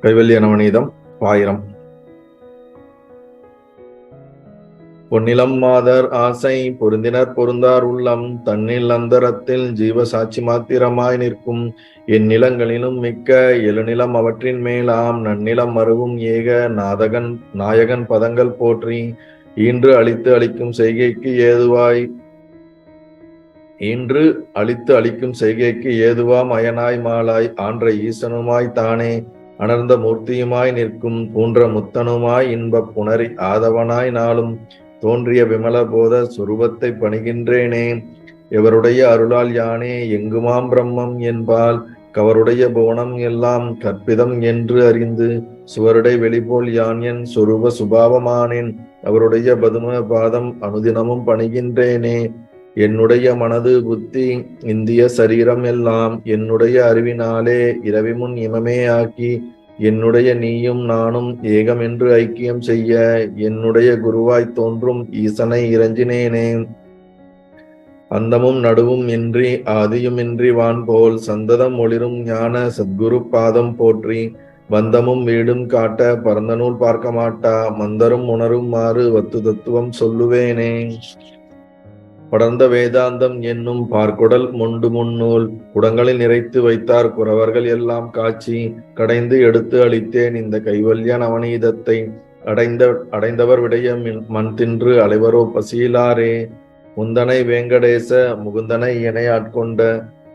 கைவல்ய நவநீதம் பாயிரம். பொன்னிலம் மாதர் ஆசை பொருந்தினர் பொருந்தார் உள்ளம் தன்னில் அந்தரத்தில் ஜீவ சாட்சி மாத்திரமாய் நிற்கும் என் நிலங்களிலும் மிக்க எழுநிலம் அவற்றின் மேலாம் நன்னிலம் மருவும் ஏக நாயகன் பதங்கள் போற்றி ஈன்று அழித்து அளிக்கும் செய்கைக்கு ஏதுவாம் அயனாய் மாலாய் ஆன்ற ஈசனுமாய் தானே அனர்ந்த மூர்த்தியுமாய் நிற்கும் பூன்ற முத்தனுமாய் இன்பப் புணரி ஆதவனாய் நாளும் தோன்றிய விமல போத சுரூபத்தை பணிகின்றேனே. எவருடைய அருளால் யானே எங்குமாம் பிரம்மம் என்பால் கவருடைய புவனம் எல்லாம் கற்பிதம் என்று அறிந்து சுவருடை வெளிபோல் யான் என் சொரூப சுபாவமானேன். அவருடைய பதும பாதம் அனுதினமும் பணிகின்றேனே. என்னுடைய மனது புத்தி இந்திய சரீரம் எல்லாம் என்னுடைய அறிவினாலே இரவி முன் இமமே ஆக்கி என்னுடைய நீயும் நானும் ஏகம் என்று ஐக்கியம் செய்ய என்னுடைய குருவாய் தோன்றும் ஈசனை இறைஞ்சினேனே. அந்தமும் நடுவும் இன்றி ஆதியுமின்றி வான் போல் சந்ததம் ஒளிரும் ஞான சத்குரு பாதம் போற்றி பந்தமும் வீடும் காட்ட பரந்த நூல் பார்க்க மாட்டா மந்தரும் உணரும் மாறு வத்து தத்துவம் சொல்லுவேனே. படர்ந்த வேதாந்தம் என்னும் பார்க்குடல் மொண்டு முன்னூல் குடங்களில் நிறைத்து வைத்தார் குறவர்கள் எல்லாம் காட்சி கடைந்து எடுத்து அளித்தேன் இந்த கைவல்ய நவநீதத்தை அடைந்தவர் விடைய மண் தின்று அலைவரோ பசியிலாரே. முந்தனை வேங்கடேச முகுந்தனை இணை ஆட்கொண்ட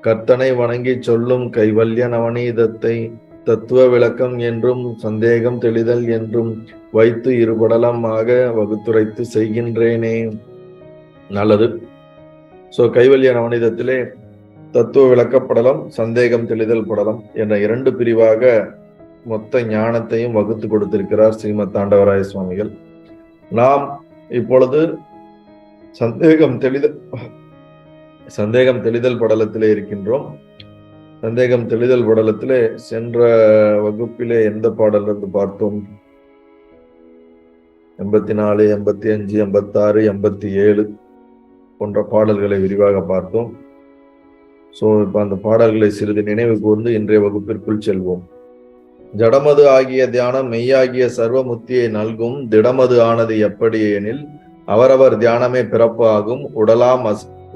கர்த்தனை வணங்கி சொல்லும் கைவல்ய நவநீதத்தை தத்துவ விளக்கம் என்றும் சந்தேகம் தெளிதல் என்றும் வைத்து இருபடலமாக வகுத்துரைத்து செய்கின்றேனே. நல்லது. கைவல்ய நவநீதத்திலே தத்துவ விளக்கப்படலம் சந்தேகம் தெளிதல் படலம் என்ற 2 பிரிவாக மொத்த ஞானத்தையும் வகுத்து கொடுத்திருக்கிறார் ஸ்ரீமத் தாண்டவராய சுவாமிகள். நாம் இப்பொழுது சந்தேகம் தெளிதல் படலத்திலே இருக்கின்றோம். சந்தேகம் தெளிதல் படலத்திலே சென்ற வகுப்பிலே எந்த பாடலிருந்து பார்த்தோம்? 84, 85, 86, 87 போன்ற பாடல்களை விரிவாக பார்த்தோம். இப்ப அந்த பாடல்களை சிறிது நினைவு கூர்ந்து இன்றைய வகுப்பிற்குள் செல்வோம். ஜடமது ஆகிய தியானம் மெய்யாகிய சர்வ முத்தியை நல்கும் திடமது ஆனது எப்படி எனில் அவரவர் தியானமே பிறப்பு ஆகும்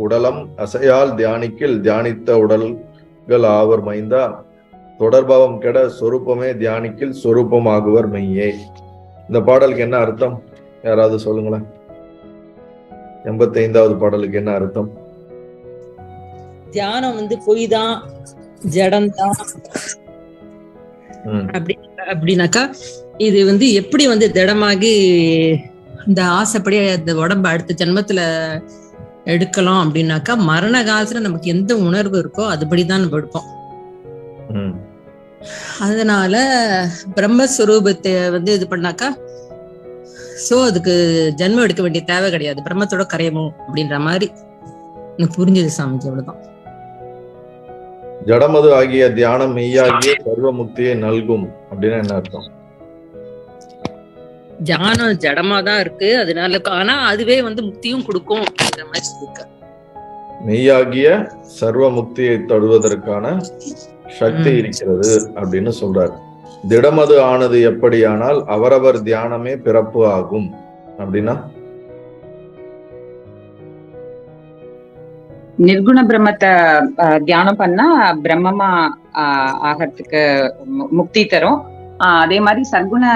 உடலம் அசையால் தியானிக்கில் தியானித்த உடல்கள் ஆவர் மைந்தா தொடர்பவம் கெட சொரூபமே தியானிக்கில் சொரூபம் ஆகுவர் மெய்யே. இந்த பாடலுக்கு என்ன அர்த்தம்? யாராவது சொல்லுங்களேன். 85வது பாடலுக்கு என்ன அர்த்தம்? தியானம் பொய் தான், ஜடம்தான் அப்படின்னாக்கா இது எப்படி திடமாகி இந்த ஆசைப்படி அந்த உடம்பு அடுத்த ஜென்மத்துல எடுக்கலாம் அப்படின்னாக்கா மரண காலத்துல நமக்கு எந்த உணர்வு இருக்கோ அதுபடிதான் நம்ம எடுப்போம். அதனால பிரம்மஸ்வரூபத்தை இது பண்ணாக்கா அதுக்கு ஜென்மம் எடுக்க வேண்டிய தேவை கிடையாது, பிரம்மத்தோட கரையமும் அப்படின்ற மாதிரி எனக்கு புரிஞ்சது சாமிஜி. அவ்வளவுதான். ஜடமது ஆகிய தியானம் மெய்யாகிய சர்வ முக்தியை நல்கும் அப்படின்னா என்ன அர்த்தம்? தியானம் ஜடமா தான் இருக்கு, அதனால ஆனா அதுவே முக்தியும் கொடுக்கும் அப்படின்ற மாதிரி இருக்கு. மெய்யாகிய சர்வ முக்தியை தருவதற்கான சக்தி இருக்கிறது அப்படின்னு சொல்றாரு. திடமது ஆனது எப்படியானால் அவரவர் தியானமே பிறப்பு ஆகும் அப்படின்னா நிர்குண பிரம்மத்தை தியானம் பண்ணா பிரம்மமா ஆகிறதுக்கு முக்தி தரும். அதே மாதிரி சர்க்குண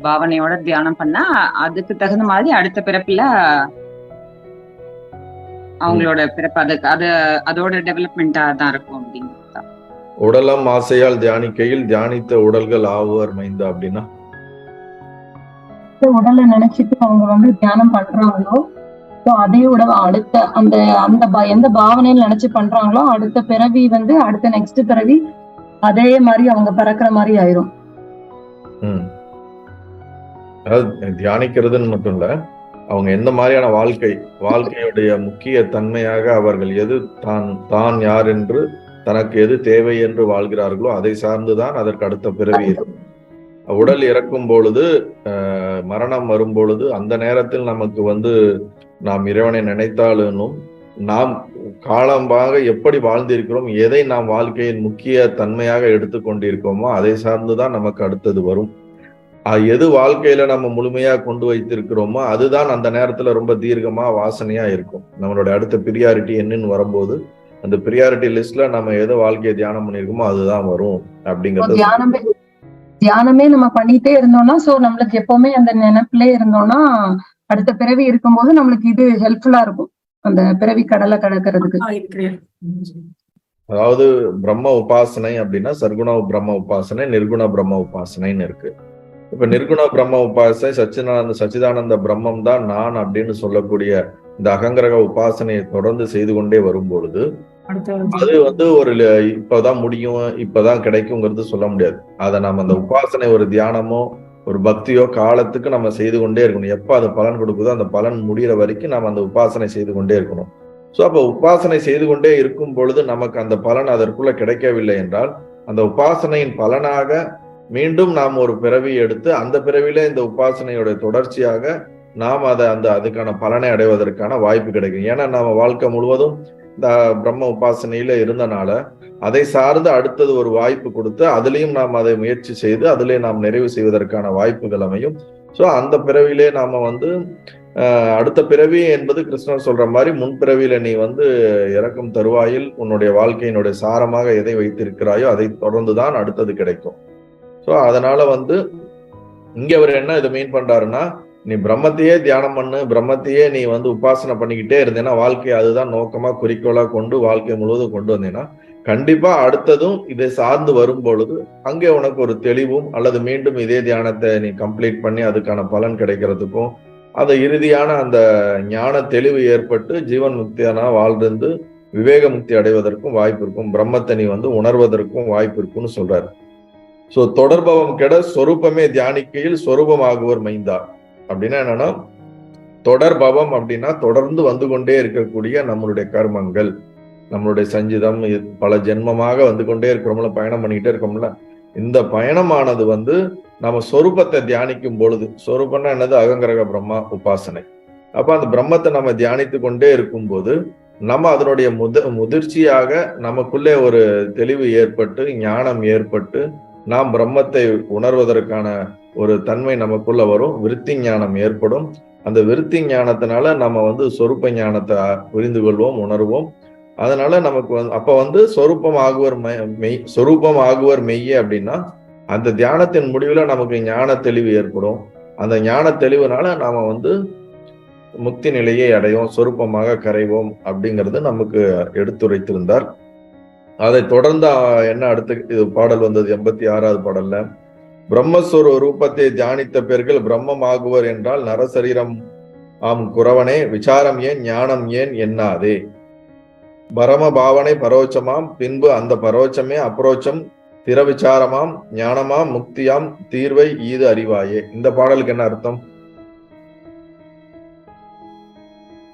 பாவனையோட தியானம் பண்ணா அதுக்கு தகுந்த மாதிரி அடுத்த பிறப்புல அவங்களோட பிறப்பு அதோட டெவலப்மெண்டா தான் இருக்கும் அப்படின்னு. உடலம் ஆசையால் தியானிக்கையில் தியானித்த உடல்கள் ஆகுவர் மைந்தா அப்படின்னா உடலை நினைச்சிட்டு அவங்க தியானம் பண்றாங்களோ அதையோட அடுத்த அந்த எந்த பாவனையில நினைச்சு பண்றாங்களோ அடுத்த பிறவி அடுத்த நெக்ஸ்ட் பிறவி அதே மாதிரி அவங்க பறக்கிற மாதிரி ஆயிரும். தியானிக்கிறதுன்னு மட்டும் இல்ல, அவங்க எந்த மாதிரியான வாழ்க்கையுடைய முக்கிய தன்மையாக அவர்கள் எது தான் யார் என்று தனக்கு எது தேவை என்று வாழ்கிறார்களோ அதை சார்ந்துதான் அதற்கு அடுத்த பிறவி இருக்கும். உடல் இறக்கும் பொழுது மரணம் வரும் பொழுது அந்த நேரத்தில் நமக்கு நாம் இறைவனை நினைத்தாலும் நாம் காலமாக எப்படி வாழ்ந்திருக்கிறோம், எதை நாம் வாழ்க்கையின் முக்கிய தன்மையாக எடுத்துக்கொண்டிருக்கோமோ அதை சார்ந்துதான் நமக்கு அடுத்தது வரும். எது வாழ்க்கையில நம்ம முழுமையா கொண்டு வைத்திருக்கிறோமோ அதுதான் அந்த நேரத்துல ரொம்ப தீர்க்கமா வாசனையா இருக்கும். நம்மளோட அடுத்த பிரியாரிட்டி என்னன்னு வரும்போது அந்த பிரியாரிட்டி லிஸ்ட்ல நம்ம எதை வாழ்க்கையை தியானம் பண்ணிருக்கோமோ அதுதான் வரும் அப்படிங்கிறது. தியானமே நம்ம பண்ணிட்டே இருந்தோம்னா, சோ நம்மளுக்கு எப்பவுமே அந்த நினைப்பிலே இருந்தோம்னா அடுத்த பிறவி இருக்கும்போது நம்மளுக்கு இது ஹெல்ப்ஃபுல்லா இருக்கும் அந்த பிறவி கடலை கடக்கிறதுக்கு. அதாவது பிரம்ம உபாசனை அப்படின்னா சர்க்குண பிரம்ம உபாசனை, நிர்குண பிரம்ம உபாசனைன்னு இருக்கு. இப்ப நிர்குண பிரம்ம உபாசனை சச்சிதானந்த பிரம்மம் தான் நான் அப்படின்னு சொல்லக்கூடிய இந்த அகங்கிரக உபாசனையை தொடர்ந்து செய்து கொண்டே வரும்பொழுது அது ஒரு இப்பதான் முடியும், இப்பதான் கிடைக்குங்கிறது சொல்ல முடியாது. அதை நம்ம அந்த உபாசனை ஒரு தியானமோ ஒரு பக்தியோ காலத்துக்கு நம்ம செய்து கொண்டே இருக்கணும். எப்ப அது பலன் கொடுக்குதோ அந்த பலன் முடிகிற வரைக்கும் நம்ம அந்த உபாசனை செய்து கொண்டே இருக்கணும். ஸோ அப்போ உபாசனை செய்து கொண்டே இருக்கும் பொழுது நமக்கு அந்த பலன் அதற்குள்ள கிடைக்கவில்லை என்றால் அந்த உபாசனையின் பலனாக மீண்டும் நாம் ஒரு பிறவி எடுத்து அந்த பிறவியில இந்த உபாசனையோட தொடர்ச்சியாக நாம் அதுக்கான பலனை அடைவதற்கான வாய்ப்பு கிடைக்கும். ஏன்னா நம்ம வாழ்க்கை முழுவதும் இந்த பிரம்ம உபாசனையில இருந்தனால அதை சார்ந்து அடுத்தது ஒரு வாய்ப்பு கொடுத்து அதுலேயும் நாம் அதை முயற்சி செய்து அதிலே நாம் நிறைவு செய்வதற்கான வாய்ப்புகள் அமையும். ஸோ அந்த பிறவிலே நாம அடுத்த பிறவி என்பது கிருஷ்ணர் சொல்ற மாதிரி முன்பிறவியில நீ இறக்கும் தருவாயில் உன்னுடைய வாழ்க்கையினுடைய சாரமாக எதை வைத்திருக்கிறாயோ அதை தொடர்ந்துதான் அடுத்தது கிடைக்கும். ஸோ அதனால இங்க அவர் என்ன இதை மீன் பண்றாருன்னா, நீ பிரம்மத்தையே தியானம் பண்ணு, பிரம்மத்தையே நீ உபாசனை பண்ணிக்கிட்டே இருந்தேன்னா வாழ்க்கையை அதுதான் நோக்கமா குறிக்கோளா கொண்டு வாழ்க்கை முழுவதும் கொண்டு வந்தீங்கன்னா கண்டிப்பா அடுத்ததும் இதை சார்ந்து வரும் பொழுது அங்கே உனக்கு ஒரு தெளிவும் அல்லது மீண்டும் இதே தியானத்தை நீ கம்ப்ளீட் பண்ணி அதுக்கான பலன் கிடைக்கிறதுக்கும் அது இறுதியான அந்த ஞான தெளிவு ஏற்பட்டு ஜீவன் முக்தியான வாழ்ந்து விவேக முக்தி அடைவதற்கும் வாய்ப்பு இருக்கும். பிரம்மத்தை நீ உணர்வதற்கும் வாய்ப்பு இருக்கும்னு சொல்றாரு. சோ தொடர்பவம் கெட சொரூபமே தியானிக்கையில் சொரூபமாகுவர் மைந்தா அப்படின்னா என்னன்னா, தொடர்பவம் அப்படின்னா தொடர்ந்து கொண்டே இருக்கக்கூடிய நம்மளுடைய கர்மங்கள், நம்மளுடைய சஞ்சிதம், பல ஜென்மமாக கொண்டே இருக்கிறோம்ல, பயணம் பண்ணிக்கிட்டே இருக்கோம்ல, இந்த பயணமானது நம்ம சொரூபத்தை தியானிக்கும் பொழுது, சொரூபம்னா என்னது, அகங்கிரக பிரம்மா உபாசனை. அப்ப அந்த பிரம்மத்தை நம்ம தியானித்து கொண்டே இருக்கும்போது நம்ம அதனுடைய முதிர்ச்சியாக நமக்குள்ளே ஒரு தெளிவு ஏற்பட்டு ஞானம் ஏற்பட்டு நாம் பிரம்மத்தை உணர்வதற்கான ஒரு தன்மை நமக்குள்ள வரும். விருத்தி ஞானம் ஏற்படும். அந்த விருத்தி ஞானத்தினால நம்ம சொரூப ஞானத்தை புரிந்து கொள்வோம், உணர்வோம். அதனால நமக்கு அப்ப சொரூபம் ஆகுவர் மெய்யே அப்படின்னா அந்த தியானத்தின் முடிவுல நமக்கு ஞான தெளிவு ஏற்படும். அந்த ஞான தெளிவுனால நாம முக்தி நிலையை அடையும், சொரூபமாக கரைவோம் அப்படிங்கிறது நமக்கு எடுத்துரைத்திருந்தார். அதை தொடர்ந்து என்ன அடுத்த பாடல் வந்தது 86வது பாடல்ல, பிரம்மஸ்வரூப ரூபத்தை தியானித்த பேர்கள் பிரம்மம் ஆகுவர் என்றால் நரசரீரம் ஆம் குறவனே, விசாரம் ஏன் ஞானம் ஏன் என்னாதே, பரம பாவனை பரோட்சமாம் பின்பு அந்த பரோட்சமே அப்ரோட்சம் திற விசாரமாம் ஞானமாம் முக்தியாம் தீர்வை ஈது அறிவாயே. இந்த பாடலுக்கு என்ன அர்த்தம்?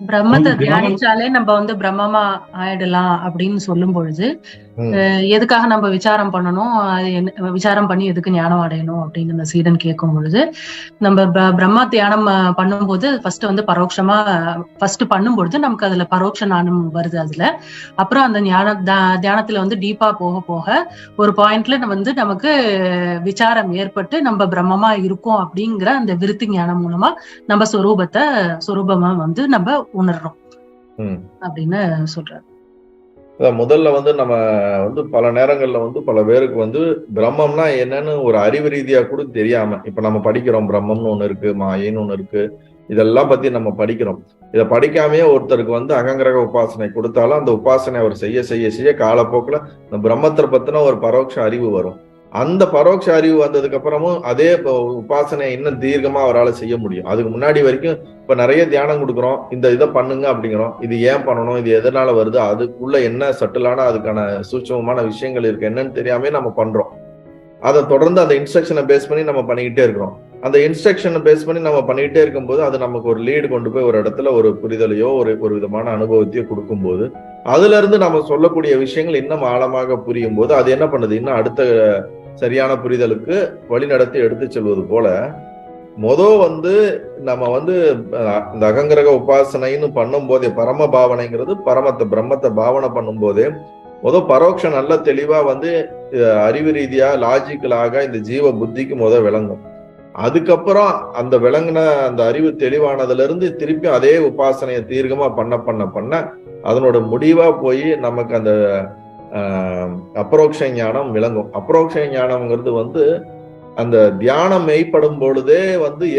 பிரம்மத்தை தியானிச்சாலே நம்ம பிரம்மமா ஆயிடலாம் அப்படின்னு சொல்லும் பொழுது எதுக்காக நம்ம விசாரம் பண்ணணும், அது என்ன விசாரம் பண்ணி எதுக்கு ஞானம் அடையணும் அப்படின்னு அந்த சீடன் கேட்கும் பொழுது, நம்ம பிரம்ம தியானம் பண்ணும்போது ஃபர்ஸ்ட் பரோட்சமா ஃபர்ஸ்ட் பண்ணும்பொழுது நமக்கு அதுல பரோட்ச ஞானம் வருது. அதுல அப்புறம் அந்த தியானத்துல டீப்பா போக போக ஒரு பாயிண்ட்ல நமக்கு விசாரம் ஏற்பட்டு நம்ம பிரம்மமா இருக்கோம் அப்படிங்கிற அந்த விருத்தி ஞானம் மூலமா நம்ம சொரூபமா நம்ம உணர்றோம் அப்படின்னு சொல்றாரு. முதல்ல நம்ம பல நேரங்கள்ல பல பேருக்கு பிரம்மம்னா என்னன்னு ஒரு அறிவு ரீதியா கூட தெரியாம, இப்ப நம்ம படிக்கிறோம் பிரம்மம்னு ஒண்ணு இருக்கு, மாயைன்னு ஒண்ணு இருக்கு, இதெல்லாம் பத்தி நம்ம படிக்கிறோம். இதை படிக்காமயே ஒருத்தருக்கு அகங்கிரக உபாசனை கொடுத்தாலும் அந்த உபாசனை அவர் செய்ய செய்ய செய்ய காலப்போக்கில் இந்த பிரம்மத்தை பத்தின ஒரு பரோட்ச அறிவு வரும். அந்த பரோட்ச அறிவு வந்ததுக்கு அப்புறமும் அதே உபாசனை இன்னும் தீர்க்கமா அவரால் செய்ய முடியும். அதுக்கு முன்னாடி வரைக்கும் இப்ப நிறைய தியானம் கொடுக்குறோம், இந்த இதை பண்ணுங்க அப்படிங்கிறோம், இது ஏன் பண்ணணும், இது எதனால வருது, அதுக்குள்ள என்ன சட்டிலான அதுக்கான சூட்சமமான விஷயங்கள் இருக்கு என்னன்னு தெரியாமே நம்ம பண்றோம். அதை தொடர்ந்து அந்த இன்ஸ்ட்ரக்ஷனை பேஸ் பண்ணி நம்ம பண்ணிக்கிட்டே இருக்கிறோம். அந்த இன்ஸ்ட்ரக்ஷனை பேஸ் பண்ணி நம்ம பண்ணிக்கிட்டே இருக்கும்போது அது நமக்கு ஒரு லீடு கொண்டு போய் ஒரு இடத்துல ஒரு புரிதலையோ ஒரு விதமான அனுபவத்தையோ கொடுக்கும்போது அதுல இருந்து நம்ம சொல்லக்கூடிய விஷயங்கள் இன்னும் ஆழமாக புரியும் போது அது என்ன பண்ணுது, இன்னும் அடுத்த சரியான புரிதலுக்கு வழிநடத்தி எடுத்து செல்வது போல நம்ம இந்த அகங்கிரக உபாசனைன்னு பண்ணும் போதே, பரம பாவனைங்கிறது பரமத்தை பிரம்மத்தை பாவனை பண்ணும் போதே பரோட்சம் நல்ல தெளிவா அறிவு ரீதியா லாஜிக்கலாக இந்த ஜீவ புத்திக்கு விளங்கும். அதுக்கப்புறம் அந்த விளங்கின அந்த அறிவு தெளிவானதுல இருந்து திருப்பி அதே உபாசனையை தீர்க்கமா பண்ண பண்ண பண்ண அதனோட முடிவா போய் நமக்கு அந்த அபரோக்ஷ ஞானம் விளங்கும். அபரோக்ஷ ஞானம்ங்கிறது அந்த தியானம் மெய்ப்படும் பொழுதே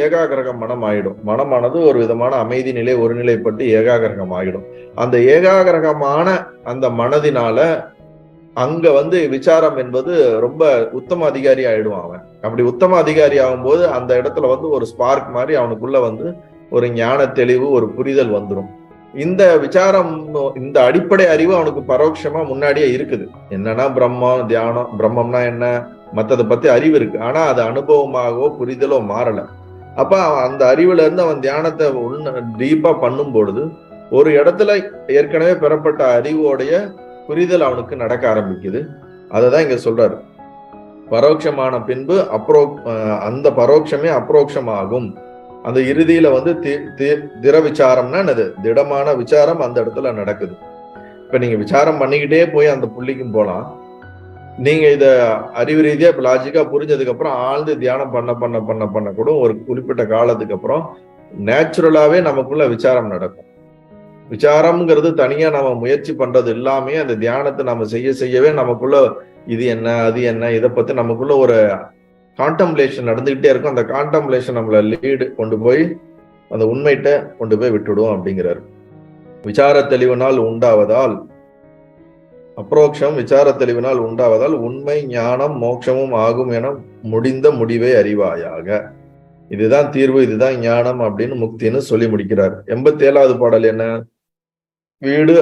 ஏகாகிரக மனம் ஆயிடும். மனமானது ஒரு விதமான அமைதி நிலை, ஒரு நிலைப்பட்டு ஏகாகிரகம் ஆயிடும். அந்த ஏகாகிரகமான அந்த மனதினால அங்க விசாரம் என்பது ரொம்ப உத்தம அதிகாரி ஆயிடுவான் அவன். அப்படி உத்தம அதிகாரி ஆகும்போது அந்த இடத்துல ஒரு ஸ்பார்க் மாதிரி அவனுக்குள்ள ஒரு ஞான தெளிவு, ஒரு புரிதல் வந்துடும். இந்த விசாரம், இந்த அடிப்படை அறிவு அவனுக்கு பரோட்சமா முன்னாடியே இருக்குது. என்னன்னா பிரம்மம், தியானம், பிரம்மம்னா என்ன, மற்றதை பத்தி அறிவு இருக்கு. ஆனா அது அனுபவமாகவோ புரிதலோ மாறல. அப்ப அந்த அறிவுல இருந்து அவன் தியானத்தை டீப்பா பண்ணும் பொழுது ஒரு இடத்துல ஏற்கனவே பெறப்பட்ட அறிவோடைய புரிதல் அவனுக்கு நடக்க ஆரம்பிக்குது. அததான் இங்க சொல்றாரு. பரோட்சமான பின்பு அந்த பரோட்சமே அப்ரோக்ஷமாகும். அந்த இறுதியில திட விசாரம்னா என்னது, திடமான விசாரம் அந்த இடத்துல நடக்குது. இப்ப நீங்க விசாரம் பண்ணிக்கிட்டே போய் அந்த புள்ளிக்கும் போலாம். நீங்க இத அறிவு ரீதியா இப்ப லாஜிக்கா புரிஞ்சதுக்கு அப்புறம் ஆழ்ந்து தியானம் பண்ண பண்ண பண்ண பண்ண கூட ஒரு குறிப்பிட்ட காலத்துக்கு அப்புறம் நேச்சுரலாவே நமக்குள்ள விசாரம் நடக்கும். விசாரம்ங்கிறது தனியா நம்ம முயற்சி பண்றது எல்லாமே அந்த தியானத்தை நம்ம செய்யவே நமக்குள்ள இது என்ன, அது என்ன, இதை பத்தி நமக்குள்ள ஒரு கான்டம்ப்ளேஷன் நடந்துகிட்டே இருக்கும். அந்த கான்டம்ப்ளேஷன் நம்மள லீடு கொண்டு போய் அந்த உண்மைகிட்ட கொண்டு போய் விட்டுடும் அப்படிங்கிறாரு. விசார தெளிவினால் உண்டாவதால் அப்ரோக்ஷம், விசார தெளிவினால் உண்டாவதால் உண்மை ஞானம் மோட்சமும் ஆகும் என முடிந்த முடிவை அறிவாயாக. இதுதான் தீர்வு, இதுதான் ஞானம் அப்படின்னு முக்தின்னு சொல்லி முடிக்கிறார். 87வது பாடல் என்ன? வீடு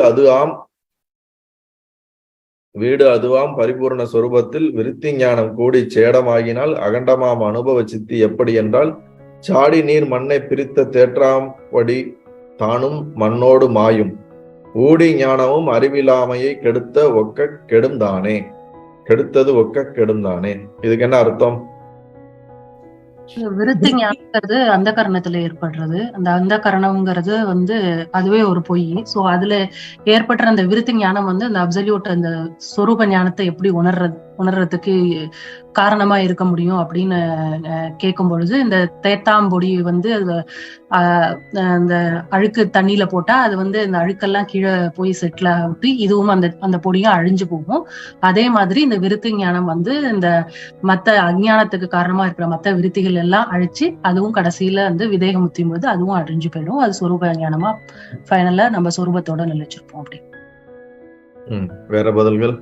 அதுவாம் பரிபூர்ண சொரூபத்தில் விருத்தி ஞானம் கூடி சேடமாகினால் அகண்டமாம் அனுபவ சித்தி எப்படி என்றால் சாடி நீர் மண்ணை பிரித்த தேற்றாம்படி தானும் மண்ணோடு மாயும் ஊடி ஞானமும் அறிவிலாமையை கெடுத்தது ஒக்க கெடும் தானே. இதுக்கு என்ன அர்த்தம்? விருத்தி ஞானம்ங்கிறது அந்த கரணத்துல ஏற்படுறது. அந்த கரணம்ங்கிறது அதுவே ஒரு பொய். சோ அதுல ஏற்படுற அந்த விருத்தி ஞானம் அந்த அப்சல்யூட் அந்த சொரூப ஞானத்தை எப்படி உணர்றதுக்கு காரணமா இருக்க முடியும் அப்படின்னு கேட்கும் பொழுது, இந்த தேத்தாம்பொடி அந்த அழுக்கு தண்ணியில போட்டா அது இந்த அழுக்கெல்லாம் கீழே போய் செட்டில் ஆகி இதுவும் அந்த பொடியும் அழிஞ்சு போகும். அதே மாதிரி இந்த விருத்தி ஞானம் இந்த மத்த அஞ்ஞானத்துக்கு காரணமா இருக்கிற மத்த விருத்திகள் எல்லாம் அழிச்சு அதுவும் கடைசியில விதேகம் முத்தியும் போது அதுவும் அழிஞ்சு போயிடும். அது சொரூப ஞானமா ஃபைனலா நம்ம சொரூபத்தோட நிலைச்சிருப்போம். அப்படி வேற பதில்கள்?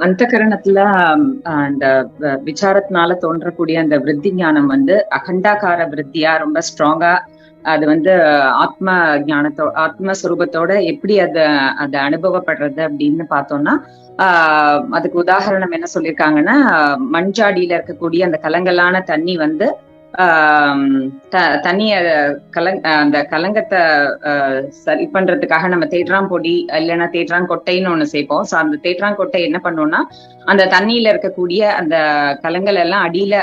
அந்த கரணத்துல அந்த விசாரத்தினால தோன்றக்கூடிய அந்த விருத்தி ஞானம் அகண்டாகார விருத்தியா ரொம்ப ஸ்ட்ராங்கா அது ஆத்மஸ்வரூபத்தோட எப்படி அதை அனுபவப்படுறது அப்படின்னு பார்த்தோம்னா, அதுக்கு உதாரணம் என்ன சொல்லியிருக்காங்கன்னா, மண்ஜாடியில இருக்கக்கூடிய அந்த கலங்கலான தண்ணி தண்ணிய அந்த கலங்கத்தை சரி பண்றதுக்காக நம்ம தேற்றாம்பொடி இல்லைன்னா தேற்றாங்கொட்டைன்னு ஒண்ணு சேர்ப்போம். சோ அந்த தேற்றாங்கொட்டை என்ன பண்ணோம்னா அந்த தண்ணியில இருக்கக்கூடிய அந்த கலங்கள் எல்லாம் அடியில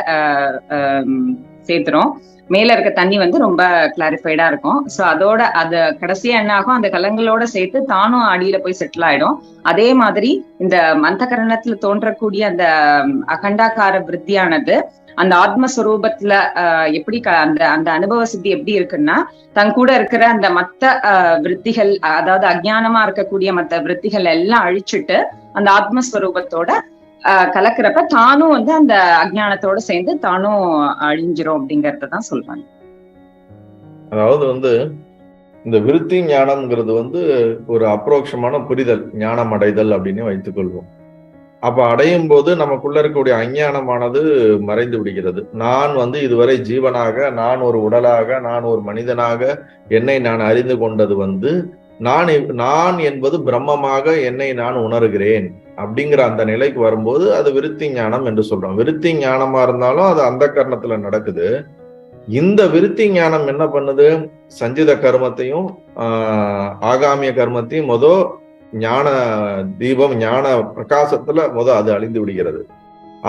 சேர்த்துரும். மேல இருக்க தண்ணி ரொம்ப கிளாரிஃபைடா இருக்கும். சோ அதோட அது கடைசியா என்ன ஆகும், அந்த கலங்களோட சேர்த்து தானும் அடியில போய் செட்டில் ஆயிடும். அதே மாதிரி இந்த மந்தகரணத்துல தோன்றக்கூடிய அந்த அகண்டாகார விருத்தியானது அந்த ஆத்மஸ்வரூபத்துல எப்படி அந்த அனுபவ சித்தி எப்படி இருக்குன்னா, தன் கூட இருக்கிற அந்த மத்த விருத்திகள், அதாவது அஜ்ஞானமா இருக்கக்கூடிய மத்த விருத்திகள் எல்லாம் அழிச்சுட்டு அந்த ஆத்மஸ்வரூபத்தோட கலக்கிறப்ப தானும் அந்த அஜ்ஞானத்தோட சேர்ந்து தானும் அழிஞ்சிரும் அப்படிங்கறதான் சொல்றாங்க. அதாவது இந்த விருத்தி ஞானம்ங்கிறது ஒரு அப்ரோக்ஷமான புரிதல், ஞானம் அடைதல் அப்படின்னு வைத்துக் கொள்வோம். அப்ப அடையும் போது நமக்குள்ள இருக்கக்கூடிய அஞ்ஞானமானது மறைந்து விடுகிறது. நான் இதுவரை ஜீவனாக, நான் ஒரு உடலாக, நான் ஒரு மனிதனாக என்னை நான் அறிந்து கொண்டது நான் என்பது பிரம்மமாக என்னை நான் உணர்கிறேன் அப்படிங்கிற அந்த நிலைக்கு வரும்போது அது விருத்தி ஞானம் என்று சொல்றோம். விருத்தி ஞானமா இருந்தாலும் அது அந்த கரணத்துல நடக்குது. இந்த விருத்தி ஞானம் என்ன பண்ணுது, சஞ்சித கர்மத்தையும் ஆகாமிய கர்மத்தையும் ஞான தீபம், ஞான பிரகாசத்துல அது அழிந்து விடுகிறது.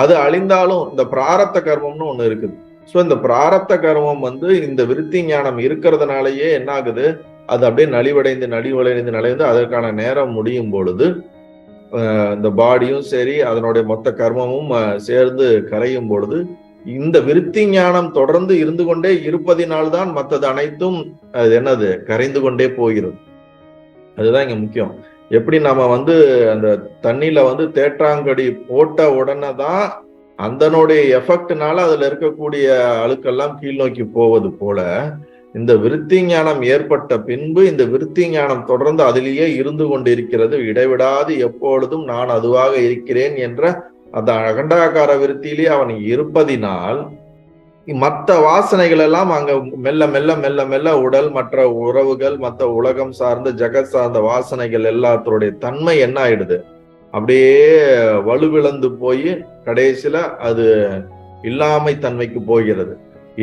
அது அழிந்தாலும் இந்த பிராரத்த கர்மம்னு ஒண்ணு இருக்குது. சோ இந்த பிராரத்த கர்மம் இந்த விருத்தி ஞானம் இருக்கிறதுனாலயே என்ன ஆகுது, அது அப்படியே நலிவடைந்து அதற்கான நேரம் முடியும் பொழுது இந்த பாடியும் சரி அதனுடைய மொத்த கர்மமும் சேர்ந்து கரையும் பொழுது இந்த விருத்தி ஞானம் தொடர்ந்து இருந்து கொண்டே இருப்பதினால்தான் மற்றது அனைத்தும் அது என்னது கரைந்து கொண்டே போகிறது. அதுதான் இங்க முக்கியம். எப்படி நம்ம அந்த தண்ணியில தேற்றாங்கடி போட்ட உடனே தான் அதனுடைய எஃபெக்ட்னால அதுல இருக்கக்கூடிய அழுக்கெல்லாம் கீழ் நோக்கி போவது போல இந்த விருத்தி ஞானம் ஏற்பட்ட பின்பு இந்த விருத்தி ஞானம் தொடர்ந்து அதிலேயே இருந்து கொண்டிருக்கிறது. இடைவிடாது எப்பொழுதும் நான் அதுவாக இருக்கிறேன் என்ற அந்த அகண்டாகார விருத்தியிலேயே அவன் இருப்பதினால் மற்ற வாசனைகள் எல்லாம் அங்க மெல்ல மெல்ல மெல்ல மெல்ல உடல், மற்ற உறவுகள், மற்ற உலகம் சார்ந்த ஜெகத் சார்ந்த வாசனைகள் எல்லாத்தோடைய தன்மை என்ன ஆயிடுது, அப்படியே வலுவிழந்து போய் கடைசியில அது இல்லாமை தன்மைக்கு போகிறது.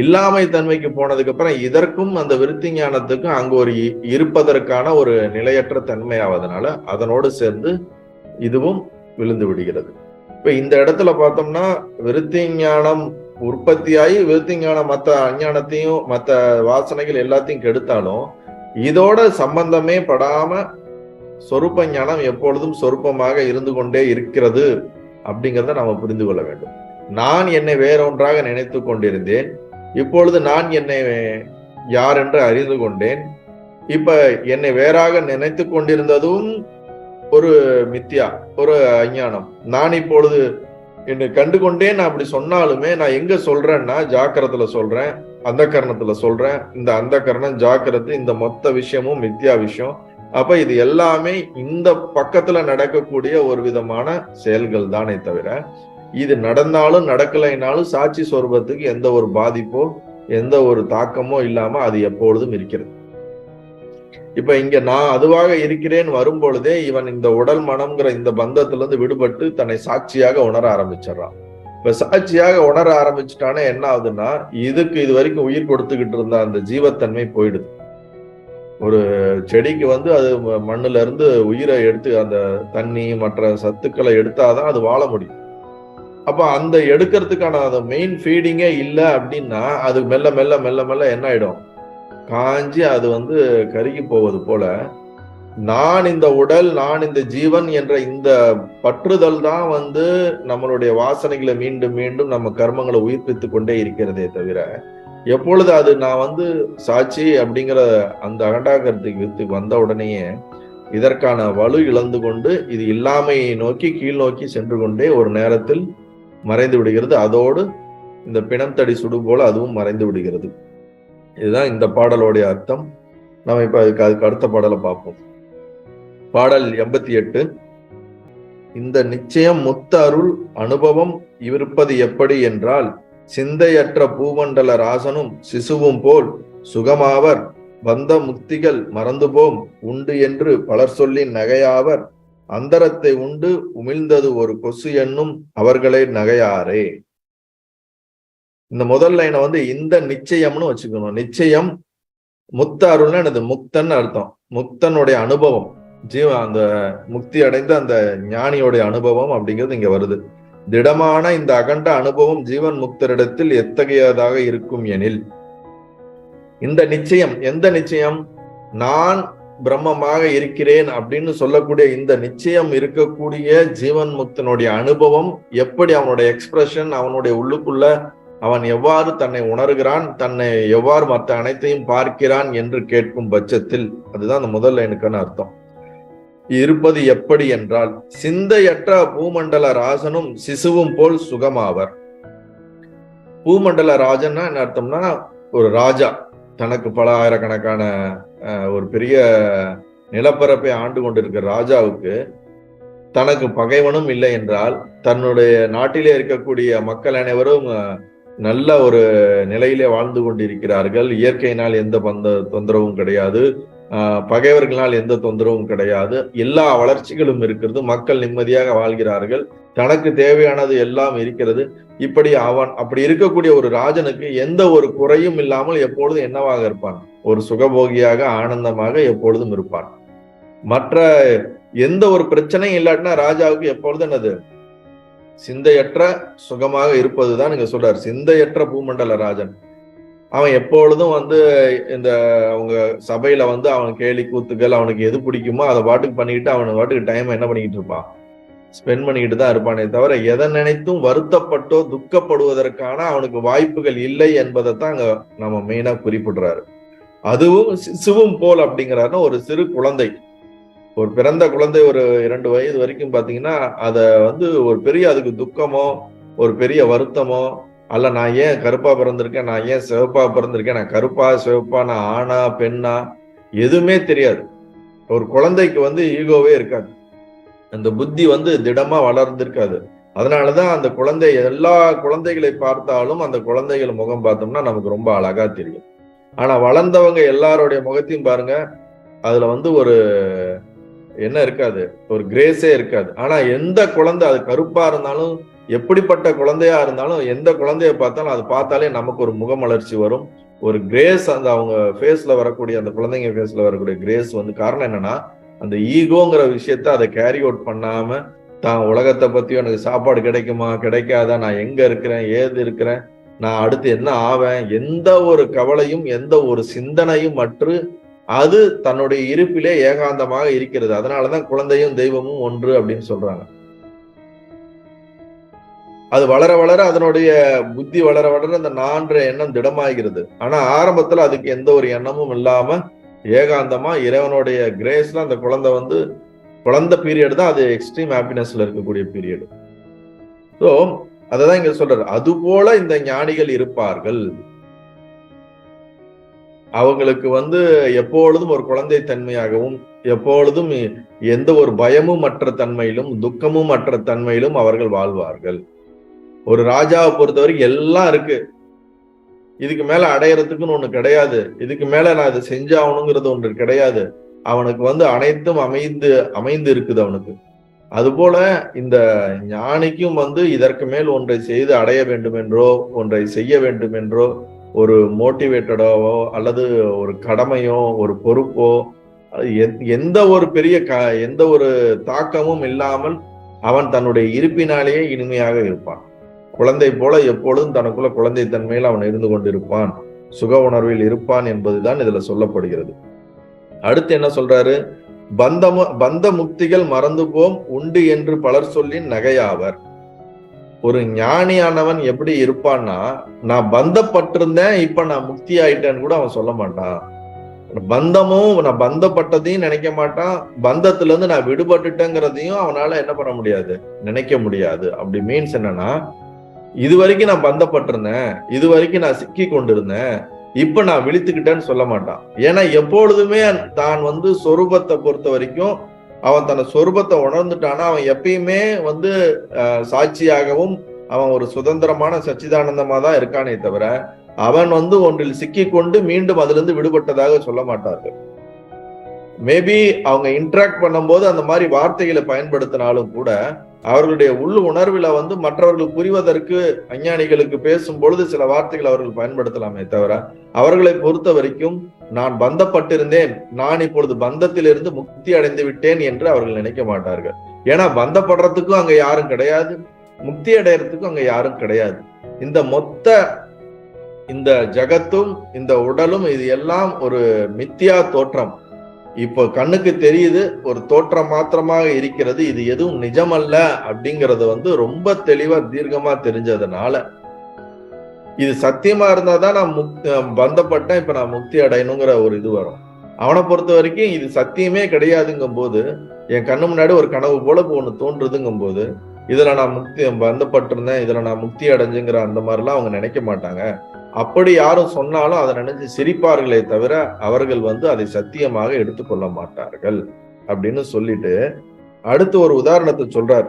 இல்லாமை தன்மைக்கு போனதுக்கு அப்புறம் இதற்கும் அந்த விருத்தி ஞானத்துக்கும் அங்க ஒரு இருப்பதற்கான ஒரு நிலையற்ற தன்மை ஆவதனால அதனோடு சேர்ந்து இதுவும் விழுந்து விடுகிறது. இப்ப இந்த இடத்துல பார்த்தோம்னா விருத்தி ஞானம் உற்பத்தியாகி விருத்தி ஞானம் மற்ற அஞ்ஞானத்தையும் மற்ற வாசனைகள் எல்லாத்தையும் கெடுத்தாலும் இதோட சம்பந்தமே படாம சொரூப ஞானம் எப்பொழுதும் சொரூபமாக இருந்து கொண்டே இருக்கிறது அப்படிங்கிறத நாம புரிந்து கொள்ள வேண்டும். நான் என்னை வேறொன்றாக நினைத்து கொண்டிருந்தேன், இப்பொழுது நான் என்னை யார் என்று அறிந்து கொண்டேன். இப்ப என்னை வேறாக நினைத்து கொண்டிருந்ததும் ஒரு மித்யா, ஒரு அஞ்ஞானம். நான் இப்பொழுது என்னை கண்டு கொண்டேன் அப்படி சொன்னாலுமே நான் எங்க சொல்றேன்னா ஜாக்கிரத்துல சொல்றேன், அந்த கரணத்துல சொல்றேன். இந்த அந்த கரணம் ஜாக்கிரத்து, இந்த மொத்த விஷயமும் மித்யா விஷயம். அப்ப இது எல்லாமே இந்த பக்கத்துல நடக்கக்கூடிய ஒரு விதமான செயல்கள் தானே தவிர இது நடந்தாலும் நடக்கலைனாலும் சாட்சி சொரூபத்துக்கு எந்த ஒரு பாதிப்போ எந்த ஒரு தாக்கமோ இல்லாம அது எப்பொழுதும் இருக்கிறது. இப்ப இங்க நான் அதுவாக இருக்கிறேன் வரும் பொழுதே இவன் இந்த உடல் மனம்ங்கிற இந்த பந்தத்துல இருந்து விடுபட்டு தன்னை சாட்சியாக உணர ஆரம்பிச்சிடறான். இப்ப சாட்சியாக உணர ஆரம்பிச்சுட்டானே என்ன ஆகுதுன்னா இதுக்கு இது வரைக்கும் உயிர் கொடுத்துக்கிட்டு இருந்த அந்த ஜீவத்தன்மை போயிடுது. ஒரு செடிக்கு அது மண்ணுல இருந்து உயிரை எடுத்து அந்த தண்ணி மற்ற சத்துக்களை எடுத்தாதான் அது வாழ முடியும். அப்ப அந்த எடுக்கிறதுக்கான அந்த மெயின் ஃபீடிங்கே இல்லை அப்படின்னா அது மெல்ல மெல்ல மெல்ல மெல்ல என்ன ஆயிடும், காஞ்சி அது கருகி போவது போல நான் இந்த உடல், நான் இந்த ஜீவன் என்ற இந்த பற்றுதல் தான் நம்மளுடைய வாசனைகளை மீண்டும் மீண்டும் நம்ம கர்மங்களை உயிர்ப்பித்து கொண்டே இருக்கிறதே தவிர எப்பொழுது அது நான் சாட்சி அப்படிங்கிற அந்த அகண்டாகரத்துக்கு வந்த உடனேயே இதற்கான வலு இழந்து கொண்டு இது இல்லாமையை நோக்கி கீழ் நோக்கி சென்று கொண்டே ஒரு நேரத்தில் மறைந்து விடுகிறது. அதோடு இந்த பிணம் தடி சுடு போல அதுவும் மறைந்து விடுகிறது. இதுதான் இந்த பாடலோடைய அர்த்தம். நம்ம இப்ப அதுக்கு அடுத்த பாடலை பார்ப்போம். பாடல் 88. இந்த நிச்சயம் முத்த அருள் அனுபவம் இருப்பது எப்படி என்றால் சிந்தையற்ற பூமண்டல ராசனும் சிசுவும் போல் சுகமாவர், வந்த முக்திகள் மறந்துபோம் உண்டு என்று பலர் சொல்லி நகையாவர், அந்தரத்தை உண்டு உமிழ்ந்தது ஒரு கொசு என்னும் அவர்களே நகையாரே. இந்த முதல் லைனை இந்த நிச்சயம்னு வச்சுக்கணும். நிச்சயம் முத்த அருள்னா எனது முக்தன் அர்த்தம். முக்தனுடைய அனுபவம், அந்த முக்தி அடைந்த அந்த ஞானியோடைய அனுபவம் அப்படிங்கிறது இங்க வருது. திடமான இந்த அகண்ட அனுபவம் ஜீவன் முக்தரிடத்தில் எத்தகையதாக இருக்கும் எனில் இந்த நிச்சயம், எந்த நிச்சயம், நான் பிரம்மமாக இருக்கிறேன் அப்படின்னு சொல்லக்கூடிய இந்த நிச்சயம் இருக்கக்கூடிய ஜீவன் முக்தனுடைய அனுபவம் எப்படி, அவனுடைய எக்ஸ்பிரஷன், அவனுடைய உள்ளுக்குள்ள அவன் எவ்வாறு தன்னை உணர்கிறான், தன்னை எவ்வாறு மற்ற அனைத்தையும் பார்க்கிறான் என்று கேட்கும் பட்சத்தில் அதுதான் அந்த முதல் லைனுக்கான அர்த்தம். இருப்பது எப்படி என்றால் சிந்தையற்ற பூமண்டல ராஜனும் சிசுவும் போல் சுகமாவர். பூமண்டல ராஜன்னா என்ன அர்த்தம்னா ஒரு ராஜா தனக்கு பல ஆயிரக்கணக்கான ஒரு பெரிய நிலப்பரப்பை ஆண்டு கொண்டிருக்கிற ராஜாவுக்கு தனக்கு பகைவனும் இல்லை என்றால் தன்னுடைய நாட்டிலே இருக்கக்கூடிய மக்கள் அனைவரும் நல்ல ஒரு நிலையிலே வாழ்ந்து கொண்டிருக்கிறார்கள். இயற்கையினால் எந்த தொந்தரவும் கிடையாது, பகைவர்களால் எந்த தொந்தரவும் கிடையாது, எல்லா வளர்ச்சிகளும் இருக்கிறது, மக்கள் நிம்மதியாக வாழ்கிறார்கள், தனக்கு தேவையானது எல்லாம் இருக்கிறது. இப்படி அப்படி இருக்கக்கூடிய ஒரு ராஜனுக்கு எந்த ஒரு குறையும் இல்லாமல் எப்பொழுதும் என்னவாக இருப்பான், ஒரு சுகபோகியாக ஆனந்தமாக எப்பொழுதும் இருப்பான். மற்ற எந்த ஒரு பிரச்சனையும் இல்லாட்டினா ராஜாவுக்கு எப்பொழுதும் என்னது, சிந்தையற்ற சுகமாக இருப்பதுதான் நீங்க சொல்றாரு. சிந்தையற்ற பூமண்டல ராஜன் அவன் எப்பொழுதும் வந்து இந்த அவங்க சபையில வந்து அவன் கேலி கூத்துக்கள், அவனுக்கு எது பிடிக்குமோ அதை பாட்டுக்கு பண்ணிக்கிட்டு அவனுக்கு பாட்டுக்கு டைம் என்ன பண்ணிக்கிட்டு இருப்பான், ஸ்பெண்ட் பண்ணிக்கிட்டு தான் இருப்பானே தவிர எதை நினைத்தும் வருத்தப்பட்டோ துக்கப்படுவதற்கான அவனுக்கு வாய்ப்புகள் இல்லை என்பதைத்தான் அங்க நம்ம மெயினா குறிப்பிடுறாரு. அதுவும் சிசுவும் போல் அப்படிங்கிறாருன்னா ஒரு சிறு குழந்தை, ஒரு பிறந்த குழந்தை ஒரு 2 வயது வரைக்கும் பாத்தீங்கன்னா அத வந்து ஒரு பெரிய அதுக்கு துக்கமோ ஒரு பெரிய வருத்தமோ, அல்ல நான் ஏன் கருப்பா பிறந்திருக்கேன், நான் ஏன் சிவப்பா பிறந்திருக்கேன், நான் கருப்பா சிவப்பா, நான் ஆணா பெண்ணா, எதுவுமே தெரியாது. ஒரு குழந்தைக்கு வந்து ஈகோவே இருக்காது, அந்த புத்தி வந்து திடமா வளர்ந்திருக்காது. அதனாலதான் அந்த குழந்தை, எல்லா குழந்தைகளை பார்த்தாலும் அந்த குழந்தைகள் முகம் பார்த்தோம்னா நமக்கு ரொம்ப அழகா தெரியும். ஆனா வளர்ந்தவங்க எல்லாருடைய முகத்தையும் பாருங்க, அதுல வந்து ஒரு என்ன இருக்காது, ஒரு கிரேஸே இருக்காது. ஆனா எந்த குழந்தை அது கருப்பா இருந்தாலும், எப்படிப்பட்ட குழந்தையா இருந்தாலும், எந்த குழந்தைய பார்த்தாலும் அது பார்த்தாலே நமக்கு ஒரு முகமலர்ச்சி வரும், ஒரு கிரேஸ். அந்த அவங்க ஃபேஸ்ல வரக்கூடிய, அந்த குழந்தைங்க ஃபேஸ்ல வரக்கூடிய கிரேஸ் வந்து காரணம் என்னன்னா, அந்த ஈகோங்கிற விஷயத்த அதை கேரி அவுட் பண்ணாம, தான் உலகத்தை பத்தியும் எனக்கு சாப்பாடு கிடைக்குமா கிடைக்காதா, நான் எங்க இருக்கிறேன் ஏது இருக்கிறேன், நான் அடுத்து என்ன ஆவேன், எந்த ஒரு கவலையும் எந்த ஒரு சிந்தனையும் அற்று அது தன்னுடைய இருப்பிலே ஏகாந்தமாக இருக்கிறது. அதனாலதான் குழந்தையும் தெய்வமும் ஒன்று அப்படின்னு சொல்றாங்க. அது வளர வளர அதனுடைய புத்தி வளர வளர அந்த நான்ற எண்ணம் திடமாகிறது. ஆனா ஆரம்பத்துல அதுக்கு எந்த ஒரு எண்ணமும் இல்லாம ஏகாந்தமா இறைவனுடைய கிரேஸ்ல அந்த குழந்தை வந்து, குழந்தை பீரியட் தான் அது எக்ஸ்ட்ரீம் ஹாப்பினஸ்ல இருக்கக்கூடிய பீரியட். ஸோ அததான் இங்க சொல்றாரு, அது போல இந்த ஞானிகள் இருப்பார்கள். அவங்களுக்கு வந்து எப்பொழுதும் ஒரு குழந்தை தன்மையாகவும், எப்பொழுதும் எந்த ஒரு பயமும் அற்ற தன்மையிலும் துக்கமும் அற்ற தன்மையிலும் அவர்கள் வாழ்வார்கள். ஒரு ராஜாவை பொறுத்தவரைக்கும் எல்லாம் இருக்கு, இதுக்கு மேல அடையறதுக்குன்னு ஒண்ணு கிடையாது, இதுக்கு மேல நான் இதை செஞ்சாகணுங்கிறது ஒன்று கிடையாது. அவனுக்கு வந்து அனைத்தும் அமைந்து இருக்குது அவனுக்கு. அதுபோல இந்த ஞானிக்கும் வந்து இதற்கு மேல் ஒன்றை செய்து அடைய வேண்டும் என்றோ, ஒன்றை செய்ய வேண்டும் என்றோ, ஒரு மோட்டிவேட்டடாவோ அல்லது ஒரு கடமையோ ஒரு பொறுப்போ எந்த ஒரு பெரிய எந்த ஒரு தாக்கமும் இல்லாமல் அவன் தன்னுடைய இருப்பினாலேயே இனிமையாக இருப்பான். குழந்தை போல எப்பொழுதும் தனக்குள்ள குழந்தை தன்மையில் அவன் இருந்து கொண்டிருப்பான், சுக உணர்வில் இருப்பான் என்பதுதான் இதுல சொல்லப்படுகிறது. அடுத்து என்ன சொல்றாரு, பந்த முக்திகள் மறந்து போம் உண்டு என்று பலர் சொல்லின் நகையாவர். ஒரு ஞானியானவன் எப்படி இருப்பான்னா, நான் பந்தப்பட்டிருந்தேன் இப்ப நான் முக்தி ஆயிட்டேன்னு கூட அவன் சொல்ல மாட்டான். பந்தமும் நான் பந்தப்பட்டதையும் நினைக்க மாட்டான், பந்தத்துல இருந்து நான் விடுபட்டுட்டேங்கிறதையும் அவனால என்ன பண்ண முடியாது, நினைக்க முடியாது. அப்படி மீன்ஸ் என்னன்னா, இது வரைக்கும் நான் பந்தப்பட்டிருந்தேன், இது வரைக்கும் நான் சிக்கி கொண்டிருந்தேன், இப்ப நான் விழித்துக்கிட்டேன்னு சொல்ல மாட்டான். ஏன்னா எப்பொழுதுமே தான் வந்து சொரூபத்தை பொறுத்த வரைக்கும் அவன் தன் சொரூபத்தை உணர்ந்துட்டானா அவன் எப்பயுமே வந்து சாட்சியாகவும் அவன் ஒரு சுதந்திரமான சச்சிதானந்தமா தான் இருக்கானே தவிர அவன் வந்து ஒன்றில் சிக்கி கொண்டு மீண்டும் அதுல இருந்து விடுபட்டதாக சொல்ல மாட்டார்கள். மேபி அவங்க இன்டராக்ட் பண்ணும்போது அந்த மாதிரி வார்த்தைகளை பயன்படுத்தினாலும் கூட அவர்களுடைய உள் உணர்வுல வந்து மற்றவர்கள் புரிவதற்கு அஞ்ஞானிகளுக்கு பேசும் பொழுது சில வார்த்தைகள் அவர்கள் பயன்படுத்தலாமே தவிர அவர்களை பொறுத்த வரைக்கும் நான் பந்தப்பட்டிருந்தேன், நான் இப்பொழுது பந்தத்திலிருந்து முக்தி அடைந்து விட்டேன் என்று அவர்கள் நினைக்க மாட்டார்கள். ஏன்னா பந்தப்படுறதுக்கும் அங்க யாரும் கிடையாது, முக்தி அடையறதுக்கும் அங்க யாரும் கிடையாது. இந்த மொத்த இந்த ஜகத்தும் இந்த உடலும் இது எல்லாம் ஒரு மித்தியா தோற்றம். இப்போ கண்ணுக்கு தெரியுது, ஒரு தோற்றம் மாத்திரமாக இருக்கிறது, இது எதுவும் நிஜமல்ல அப்படிங்கறது வந்து ரொம்ப தெளிவா தீர்க்கமா தெரிஞ்சதுனால இது சத்தியமா இருந்தாதான் நான் பந்தப்பட்டேன், இப்ப நான் முக்தி அடையணுங்கிற ஒரு இது வரும். அவனை பொறுத்த வரைக்கும் இது சத்தியமே கிடையாதுங்கும் போது, என் கண்ணு முன்னாடி ஒரு கனவு போல ஒண்ணு தோன்றுதுங்கும் போது இதுல நான் பந்தப்பட்டிருந்தேன், இதுல நான் முக்தி அடைஞ்சுங்கிற அந்த மாதிரிலாம் அவங்க நினைக்க மாட்டாங்க. அப்படி யாரும் சொன்னாலும் அதை நினைச்சு சிரிப்பார்களே தவிர அவர்கள் வந்து அதை சத்தியமாக எடுத்துக்கொள்ள மாட்டார்கள் அப்படின்னு சொல்லிட்டு அடுத்து ஒரு உதாரணத்தை சொல்றார்.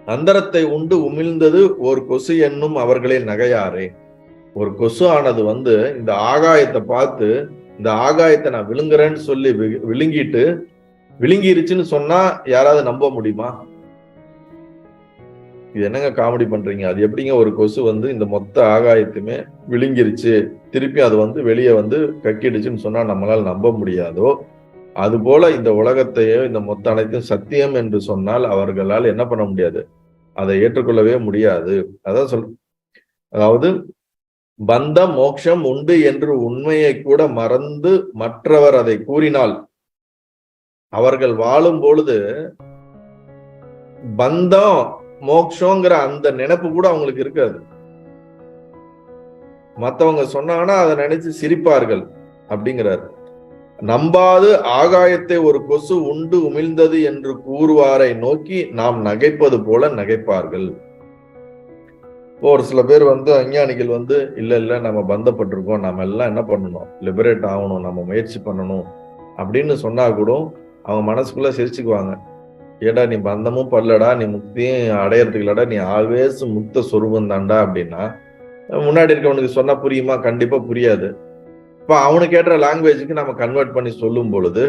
அந்தரத்தை உண்டு உமிழ்ந்தது ஒரு கொசு என்னும் அவர்களே நகையாரே. ஒரு கொசு ஆனது வந்து இந்த ஆகாயத்தை பார்த்து, இந்த ஆகாயத்தை நான் விழுங்குறேன்னு சொல்லி விழுங்கிருச்சுன்னு சொன்னா யாராவது நம்ப முடியுமா? இது என்னங்க காமெடி பண்றீங்க, அது எப்படிங்க ஒரு கொசு வந்து இந்த மொத்த ஆகாயத்துமே விழுங்கிருச்சு திருப்பி அது வந்து வெளியே வந்து கக்கிடுச்சுன்னு சொன்னா நம்மளால நம்ப முடியாதோ, அதுபோல இந்த உலகத்தையோ இந்த மொத்த அனைத்தும் சத்தியம் என்று சொன்னால் அவர்களால் என்ன பண்ண முடியாது, அதை ஏற்றுக்கொள்ளவே முடியாது. அதான் அதாவது பந்தம் மோட்சம் உண்டு என்று உண்மையை கூட மறந்து மற்றவர் அதை கூறினால் அவர்கள் வாழும் பொழுது பந்தம் மோட்சங்கிற அந்த நினைப்பு கூட அவங்களுக்கு இருக்காது. மத்தவங்க சொன்னாங்கன்னா அதை நினைச்சு சிரிப்பார்கள் அப்படிங்கிறார். நம்பாது ஆகாயத்தை ஒரு கொசு உண்டு உமிழ்ந்தது என்று கூறுவாரை நோக்கி நாம் நகைப்பது போல நகைப்பார்கள். ஒரு சில பேர் அஞ்ஞானிகள் இல்ல நம்ம பந்தப்பட்டிருக்கோம், நம்ம எல்லாம் என்ன பண்ணணும், லிபரேட் ஆகணும், நம்ம முயற்சி பண்ணணும் அப்படின்னு சொன்னா கூட அவங்க மனசுக்குள்ள சிரிச்சுக்குவாங்க. ஏடா நீ பந்தமும் பல்லடா, நீ முக்தியும் அடையறதுக்கு இல்லடா, நீ ஆல்வேஸ் முக்த சொரூபம் தாண்டா அப்படின்னா முன்னாடி இருக்கவனுக்கு சொன்னா புரியுமா? கண்டிப்பா புரியாது. இப்ப அவனுக்கு ஏற்ற லாங்குவேஜுக்கு நம்ம கன்வெர்ட் பண்ணி சொல்லும் பொழுது,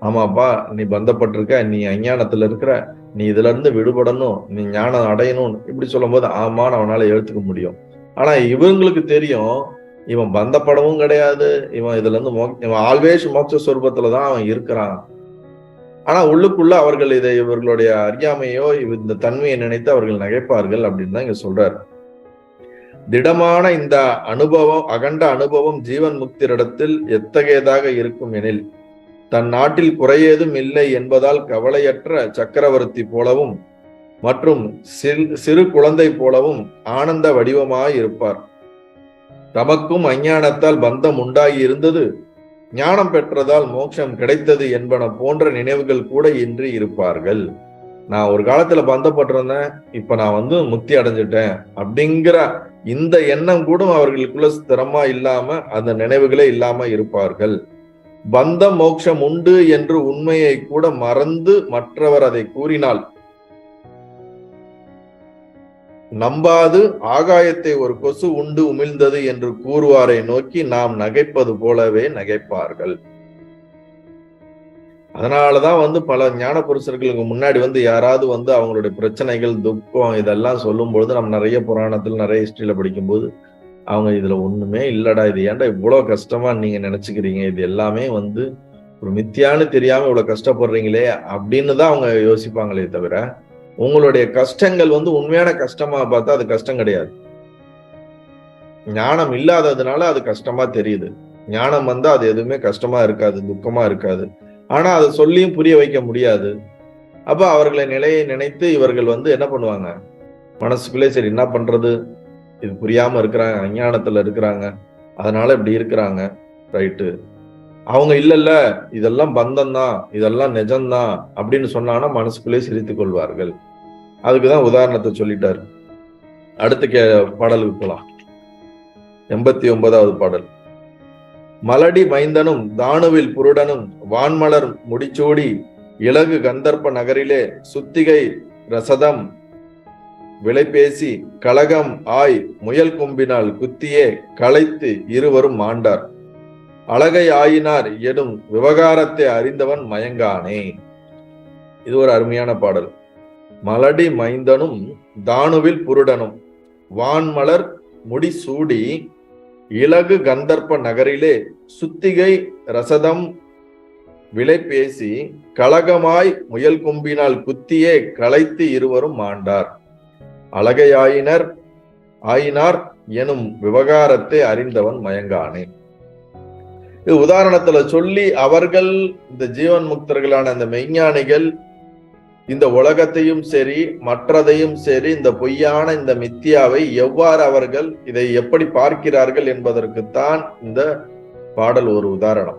ஆமாப்பா நீ பந்தப்பட்டிருக்க, நீ அஞ்ஞானத்துல இருக்கிற, நீ இதுல இருந்து விடுபடணும், நீ ஞானம் அடையணும் இப்படி சொல்லும் போது ஆமான்னு அவனால எடுத்துக்க முடியும். ஆனா இவங்களுக்கு தெரியும் இவன் பந்தப்படவும் கிடையாது, இவன் இதுல இருந்து இவன் ஆல்வேஸ் மோட்ச சொரூபத்துலதான் அவன் இருக்கிறான். ஆனா உள்ளுக்குள்ள அவர்கள் இவர்களுடைய அறியாமையோ இந்த தன்மையை நினைத்து அவர்கள் நகைப்பார்கள் அப்படின்னு தான் இங்க சொல்றாரு. திடமான இந்த அனுபவம், அகண்ட அனுபவம் ஜீவன் முக்திரிடத்தில் எத்தகையதாக இருக்கும் எனில், தன் நாட்டில் குறையேதும் இல்லை என்பதால் கவலையற்ற சக்கரவர்த்தி போலவும் மற்றும் சிறு குழந்தை போலவும் ஆனந்த வடிவமாய் இருப்பார். தமக்கும் அஞ்ஞானத்தால் பந்தம் உண்டாகி இருந்தது, ஞானம் பெற்றதால் மோட்சம் கிடைத்தது என்பன போன்ற நினைவுகள் கூட இன்றி இருப்பார்கள். நான் ஒரு காலத்துல பந்தப்பட்டிருந்தேன், இப்ப நான் முக்தி அடைஞ்சிட்டேன் அப்படிங்கிற இந்த எண்ணம் கூட அவர்களுக்குள்ள ஸ்திரமா இல்லாம, அந்த நினைவுகளே இல்லாம இருப்பார்கள். பந்தம் மோட்சம் உண்டு என்று உண்மையை கூட மறந்து மற்றவர் அதை கூறினால் நம்பாது ஆகாயத்தை ஒரு கொசு உண்டு உமிழ்ந்தது என்று கூறுவாரை நோக்கி நாம் நகைப்பது போலவே நகைப்பார்கள். அதனாலதான் பல ஞான புருஷர்களுக்கு முன்னாடி யாராவது அவங்களுடைய பிரச்சனைகள், துக்கம் இதெல்லாம் சொல்லும் பொழுது நம்ம நிறைய புராணத்துல நிறைய ஹிஸ்டரியில படிக்கும்போது அவங்க இதுல ஒண்ணுமே இல்லடா, இது ஏன்டா இவ்வளவு கஷ்டமா நீங்க நினைச்சுக்கிறீங்க, இது எல்லாமே ஒரு மித்தியான்னு தெரியாம இவ்வளவு கஷ்டப்படுறீங்களே அப்படின்னு தான் அவங்க யோசிப்பாங்களே தவிர, உங்களுடைய கஷ்டங்கள் உண்மையான கஷ்டமா பார்த்தா அது கஷ்டம் கிடையாது. ஞானம் இல்லாததுனால அது கஷ்டமா தெரியுது. ஞானம் அது எதுவுமே கஷ்டமா இருக்காது, துக்கமா இருக்காது. ஆனா அதை சொல்லியும் புரிய வைக்க முடியாது. அப்ப அவர்களை நிலையை நினைத்து இவர்கள் என்ன பண்ணுவாங்க, மனசுக்குள்ளே சரி என்ன பண்றது, இது புரியாம இருக்கிறாங்க, அஞ்ஞானத்துல இருக்கிறாங்க, அதனால இப்படி இருக்கிறாங்க, ரைட்டு. அவங்க இல்ல இதெல்லாம் பந்தம்தான், இதெல்லாம் நிஜம்தான் அப்படின்னு சொன்னாங்கன்னா மனசுக்குள்ளே சிரித்துக் கொள்வார்கள். அதுக்குதான் உதாரணத்தை சொல்லிட்டாரு. அடுத்த பாடலுக்கு போலாம். 89வது பாடல். மலடி மைந்தனும் தானுவில் புருடனும் வான்மலர் முடிச்சூடி இலகு கந்தர்ப்ப நகரிலே சுத்திகை ரசதம் விலைபேசி கலகம் ஆய் முயல் கொம்பினால் குத்தியே களைத்து இருவரும் மாண்டார். அழகை ஆயினார் எனும் விவகாரத்தை அறிந்தவன் மயங்கானே. இது ஒரு அருமையான பாடல். மலடி மைந்தனும் தானுவில் புருடனும் வான்மலர் முடிசூடி இலகு கந்தர்ப்ப நகரிலே சுத்திகை ரசதம் விலைபேசி கலகமாய் முயல் கொம்பினால் குத்தியே களைத்து இருவரும் மாண்டார். ஆயினார் எனும் விவகாரத்தை அறிந்தவன் மயங்கானே. இது உதாரணத்துல சொல்லி அவர்கள் இந்த ஜீவன் முக்தர்களான அந்த மெய்ஞானிகள் இந்த உலகத்தையும் சரி மற்றதையும் சரி இந்த பொய்யான இந்த மித்தியாவை எவ்வாறு அவர்கள் இதை எப்படி பார்க்கிறார்கள் என்பதற்குத்தான் இந்த பாடல் ஒரு உதாரணம்.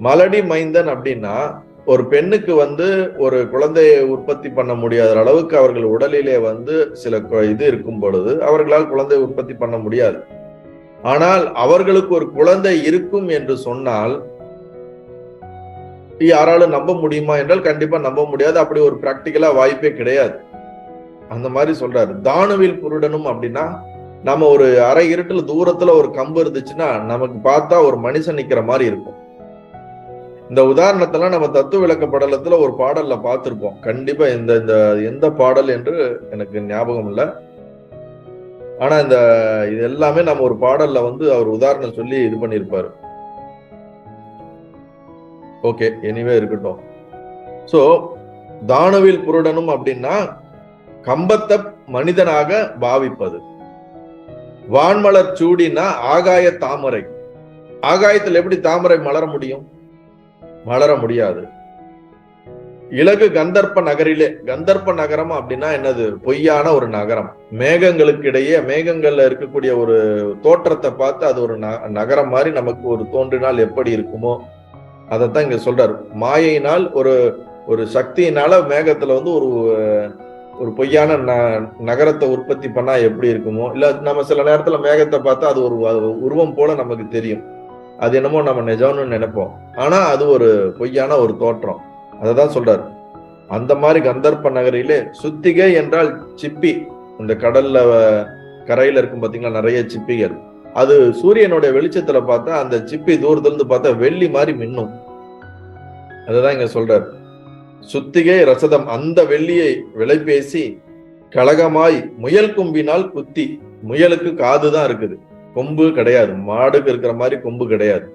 மலடி மைந்தன் அப்படின்னா ஒரு பெண்ணுக்கு ஒரு குழந்தையை உற்பத்தி பண்ண முடியாத அளவுக்கு அவர்கள் உடலிலே சில இது இருக்கும் பொழுது அவர்களால் குழந்தை உற்பத்தி பண்ண முடியாது. ஆனால் அவர்களுக்கு ஒரு குழந்தை இருக்கும் என்று சொன்னால் யாராலும் நம்ப முடியுமா என்றால் கண்டிப்பா நம்ப முடியாது. அப்படி ஒரு பிராக்டிக்கலா வாய்ப்பே கிடையாது. அந்த மாதிரி சொல்றாரு. தானுவில் புருடனும் அப்படின்னா நம்ம ஒரு அரை இருட்டுல தூரத்துல ஒரு கம்பு இருந்துச்சுன்னா நமக்கு பார்த்தா ஒரு மனுஷன் நிக்கிற மாதிரி இருக்கும். இந்த உதாரணத்தெல்லாம் நம்ம தத்துவ விளக்க படலத்துல ஒரு பாடல்ல பார்த்திருப்போம். கண்டிப்பா இந்த எந்த பாடல் என்று எனக்கு ஞாபகம் இல்லை. ஆனா இது எல்லாமே நம்ம ஒரு பாடல்ல அவர் உதாரணம் சொல்லி இது பண்ணியிருப்பாரு. ஓகே, எனிவே இருக்கட்டும். சோ தானுவில் புருடனும் அப்படின்னா கம்பத்தை மனிதனாக பாவிப்பது. வான்மலர் சூடினா ஆகாய தாமரை. ஆகாயத்தில் எப்படி தாமரை மலர முடியும்? மலர முடியாது. இலகு கந்தர்ப்ப நகரிலே, கந்தர்ப்ப நகரம் அப்படின்னா என்னது? பொய்யான ஒரு நகரம். மேகங்களுக்கு இடையே, மேகங்கள்ல இருக்கக்கூடிய ஒரு தோற்றத்தை பார்த்து அது ஒரு நகரம் மாதிரி நமக்கு ஒரு தோன்றினால் எப்படி இருக்குமோ அதைத்தான் இங்க சொல்றாரு. மாயையினால் ஒரு சக்தியினால மேகத்துல வந்து ஒரு பொய்யான நகரத்தை உற்பத்தி பண்ணா எப்படி இருக்குமோ, இல்ல நம்ம சில நேரத்துல மேகத்தை பார்த்தா அது ஒரு உருவம் போல நமக்கு தெரியும். அது என்னமோ நம்ம நிஜம்னு நினைப்போம். ஆனா அது ஒரு பொய்யான ஒரு தோற்றம். அததான் சொல்றாரு. அந்த மாதிரி கந்தர்ப்ப நகரிலே சுத்திகை என்றால் சிப்பி. இந்த கடல்ல கரையில இருக்கும் பாத்தீங்களா நிறைய சிப்பிகள். அது சூரியனுடைய வெளிச்சத்துல பார்த்தா அந்த சிப்பி தூரத்துல இருந்து பார்த்தா வெள்ளி மாதிரி மின்னும். அதுதான் இங்க சொல்றாரு. சுத்திகை ரசதம், அந்த வெள்ளியை விலை பேசி கலகமாய் முயல் கொம்பினால் குத்தி. முயலுக்கு காதுதான் இருக்குது, கொம்பு கிடையாது. மாடுக்கு இருக்கிற மாதிரி கொம்பு கிடையாது.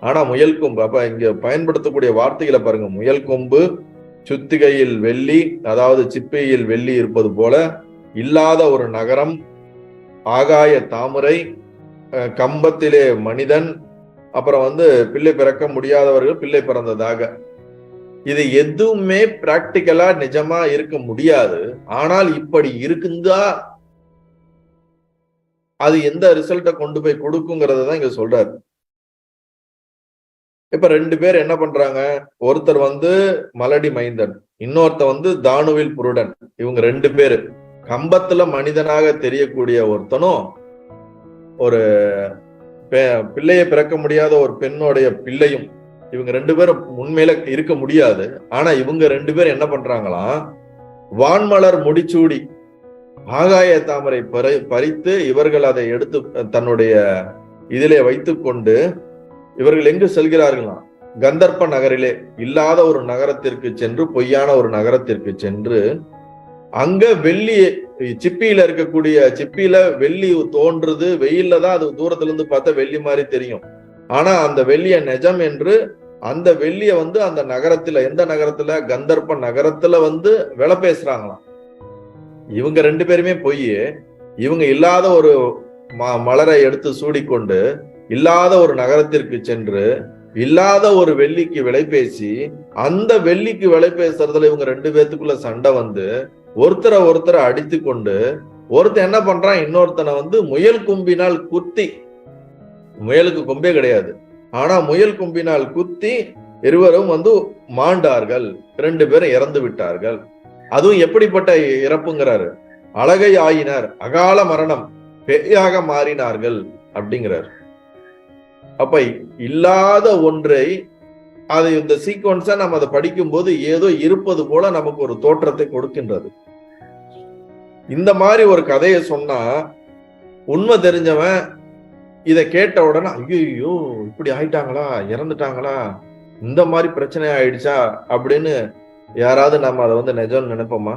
ஆனா முயல் கொம்பு. அப்ப இங்க பயன்படுத்தக்கூடிய வார்த்தைகளை பாருங்க. முயல் கொம்பு, சுத்திகையில் வெள்ளி, அதாவது சிப்பையில் வெள்ளி இருப்பது போல இல்லாத ஒரு நகரம், ஆகாய தாமரை, கம்பத்திலே மனிதன், அப்புறம் வந்து பிள்ளை பிறக்க முடியாதவர்கள் பிள்ளை பிறந்ததாக. இது எதுவுமே பிராக்டிக்கலா நிஜமா இருக்க முடியாது. ஆனால் இப்படி இருக்குந்தா அது எந்த ரிசல்ட்டை கொண்டு போய் கொடுக்குங்கிறதான் இங்க சொல்றாரு. இப்ப 2 பேர் என்ன பண்றாங்க? ஒருத்தர் வந்து மலடி மைந்தன், இன்னொருத்த வந்து தானுவில் புருடன். இவங்க 2 பேரு கம்பத்துல மனிதனாக தெரியக்கூடிய ஒருத்தனும், ஒரு பிள்ளையை பிறக்க முடியாத ஒரு பெண்ணுடைய பிள்ளையும். இவங்க 2 பேரும் உண்மையில இருக்க முடியாது. ஆனா இவங்க 2 பேரும் என்ன பண்றாங்களாம்? வான்மலர் முடிச்சூடி ஆகாய தாமரை பறித்து இவர்கள் அதை எடுத்து தன்னுடைய இதிலே வைத்துக் கொண்டு இவர்கள் எங்கு செல்கிறார்களாம்? கந்தர்ப்ப நகரிலே, இல்லாத ஒரு நகரத்திற்கு சென்று, பொய்யான ஒரு நகரத்திற்கு சென்று, அங்க வெள்ளி சிப்பியில இருக்கக்கூடிய, சிப்பியில வெள்ளி தோன்றுது. வெயில்ல தான் அது தூரத்துல இருந்து பார்த்தா வெள்ளி மாதிரி தெரியும். ஆனா அந்த வெள்ளிய நிஜம் என்று அந்த வெள்ளிய வந்து அந்த நகரத்துல, எந்த நகரத்துல? கந்தர்ப்ப நகரத்துல வந்து விலை பேசுறாங்களாம். இவங்க 2 பேருமே பொய். இவங்க இல்லாத ஒரு மலரை எடுத்து சூடிக்கொண்டு இல்லாத ஒரு நகரத்திற்கு சென்று இல்லாத ஒரு வெள்ளிக்கு விலை பேசி, அந்த வெள்ளிக்கு விலை பேசுறதுல இவங்க 2 பேத்துக்குள்ள சண்டை வந்து ஒருத்தரை அடித்து கொண்டு, ஒருத்தன் என்ன பண்றான்? இன்னொருத்தனை வந்து முயல் கொம்பினால் குத்தி, முயலுக்கு கொம்பே கிடையாது, ஆனா முயல் கொம்பினால் குத்தி இருவரும் வந்து மாண்டார்கள். 2 பேரும் இறந்து விட்டார்கள். அதுவும் எப்படிப்பட்ட இறப்புங்கிறாரு? அழகை ஆயினர், அகால மரணம், பேயாக மாறினார்கள் அப்படிங்கிறார். அப்ப இல்லாத ஒன்றை, அது இந்த சீக்வன்ஸா நம்ம அதை படிக்கும் போது ஏதோ இருப்பது போல நமக்கு ஒரு தோற்றத்தை கொடுக்கின்றது. இந்த மாதிரி ஒரு கதையை சொன்னா உண்மை தெரிஞ்சவன் இதை கேட்ட உடனே ஐயோ இப்படி ஆயிட்டாங்களா, இறந்துட்டாங்களா, இந்த மாதிரி பிரச்சனை ஆயிடுச்சா அப்படின்னு யாராவது நம்ம அதை வந்து நிஜம்னு நினைப்போமா?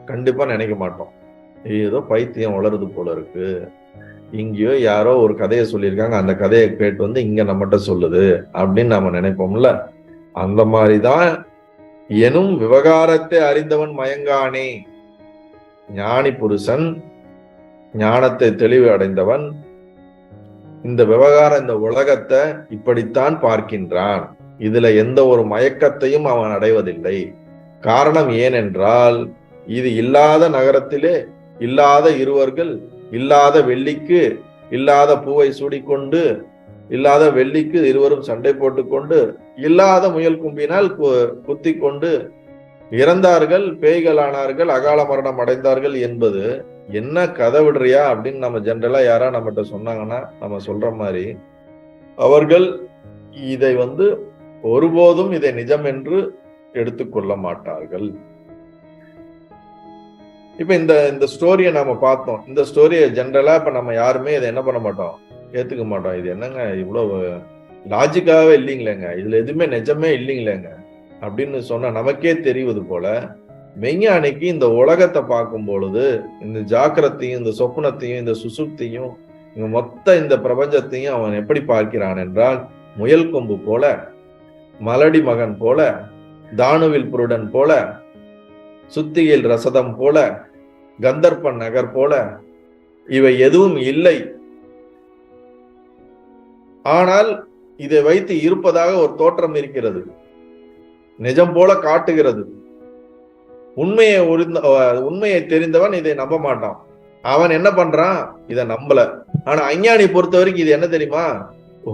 கண்டிப்பா நினைக்க மாட்டோம். ஏதோ பைத்தியம் வளருது போல இருக்கு, இங்கேயோ யாரோ ஒரு கதையை சொல்லியிருக்காங்க, அந்த கதையை கேட்டு வந்து இங்க நம்மகிட்ட சொல்லுது அப்படின்னு நாம நினைப்போம்ல. அந்த மாதிரிதான் எனும் விவகாரத்தை அறிந்தவன் மயங்கானே. ஞானி புருஷன், ஞானத்தை தெளிவு அடைந்தவன், இந்த விவகாரம், இந்த உலகத்தை இப்படித்தான் பார்க்கின்றான். இதுல எந்த ஒரு மயக்கத்தையும் அவன் அடைவதில்லை. காரணம் ஏனென்றால், இது இல்லாத நகரத்திலே இல்லாத இருவர்கள் இல்லாத வெள்ளிக்கு இல்லாத பூவை சூடிக்கொண்டு, இல்லாத வெள்ளிக்கு இருவரும் சண்டை போட்டுக்கொண்டு, இல்லாத முயல் கும்பினால் குத்தி கொண்டு இறந்தார்கள், பேய்களானார்கள், அகால மரணம் அடைந்தார்கள் என்பது என்ன கதை விடுறியா அப்படின்னு நம்ம ஜென்ரலா யாரா நம்மகிட்ட சொன்னாங்கன்னா நம்ம சொல்ற மாதிரி அவர்கள் இதை வந்து ஒருபோதும் இதை நிஜம் என்று எடுத்துக்கொள்ள மாட்டார்கள். இப்ப இந்த ஸ்டோரியை நாம பார்த்தோம். இந்த ஸ்டோரியை ஜென்ரலா இப்ப நம்ம யாருமே இதை என்ன பண்ண மாட்டோம், ஏத்துக்க மாட்டோம். இது என்னங்க இவ்வளவு லாஜிக்காவே இல்லைங்களேங்க, இதுல எதுவுமே நிஜமே இல்லைங்களேங்க அப்படின்னு சொன்னா நமக்கே தெரிவது போல, மெய்ஞானிக்கு இந்த உலகத்தை பார்க்கும் பொழுது இந்த ஜாக்கிரத்தையும் இந்த சொப்னத்தையும் இந்த சுசுப்தியும் மொத்த இந்த பிரபஞ்சத்தையும் அவன் எப்படி பார்க்கிறான் என்றால், முயல் கொம்பு போல, மலடி மகன் போல, தானுவில் புருடன் போல, சுத்தியில் ரசதம் போல, கந்தர்ப்ப நகர் போல இவை எதுவும் இல்லை. ஆனால் இதை வைத்து இருப்பதாக ஒரு தோற்றம் இருக்கிறது, நிஜம் போல காட்டுகிறது. உண்மையை தெரிந்தவன் இதை நம்ப மாட்டான். அவன் என்ன பண்றான்? இதை நம்பல. ஆனா அஞ்ஞானி பொறுத்த வரைக்கும் இது என்ன தெரியுமா?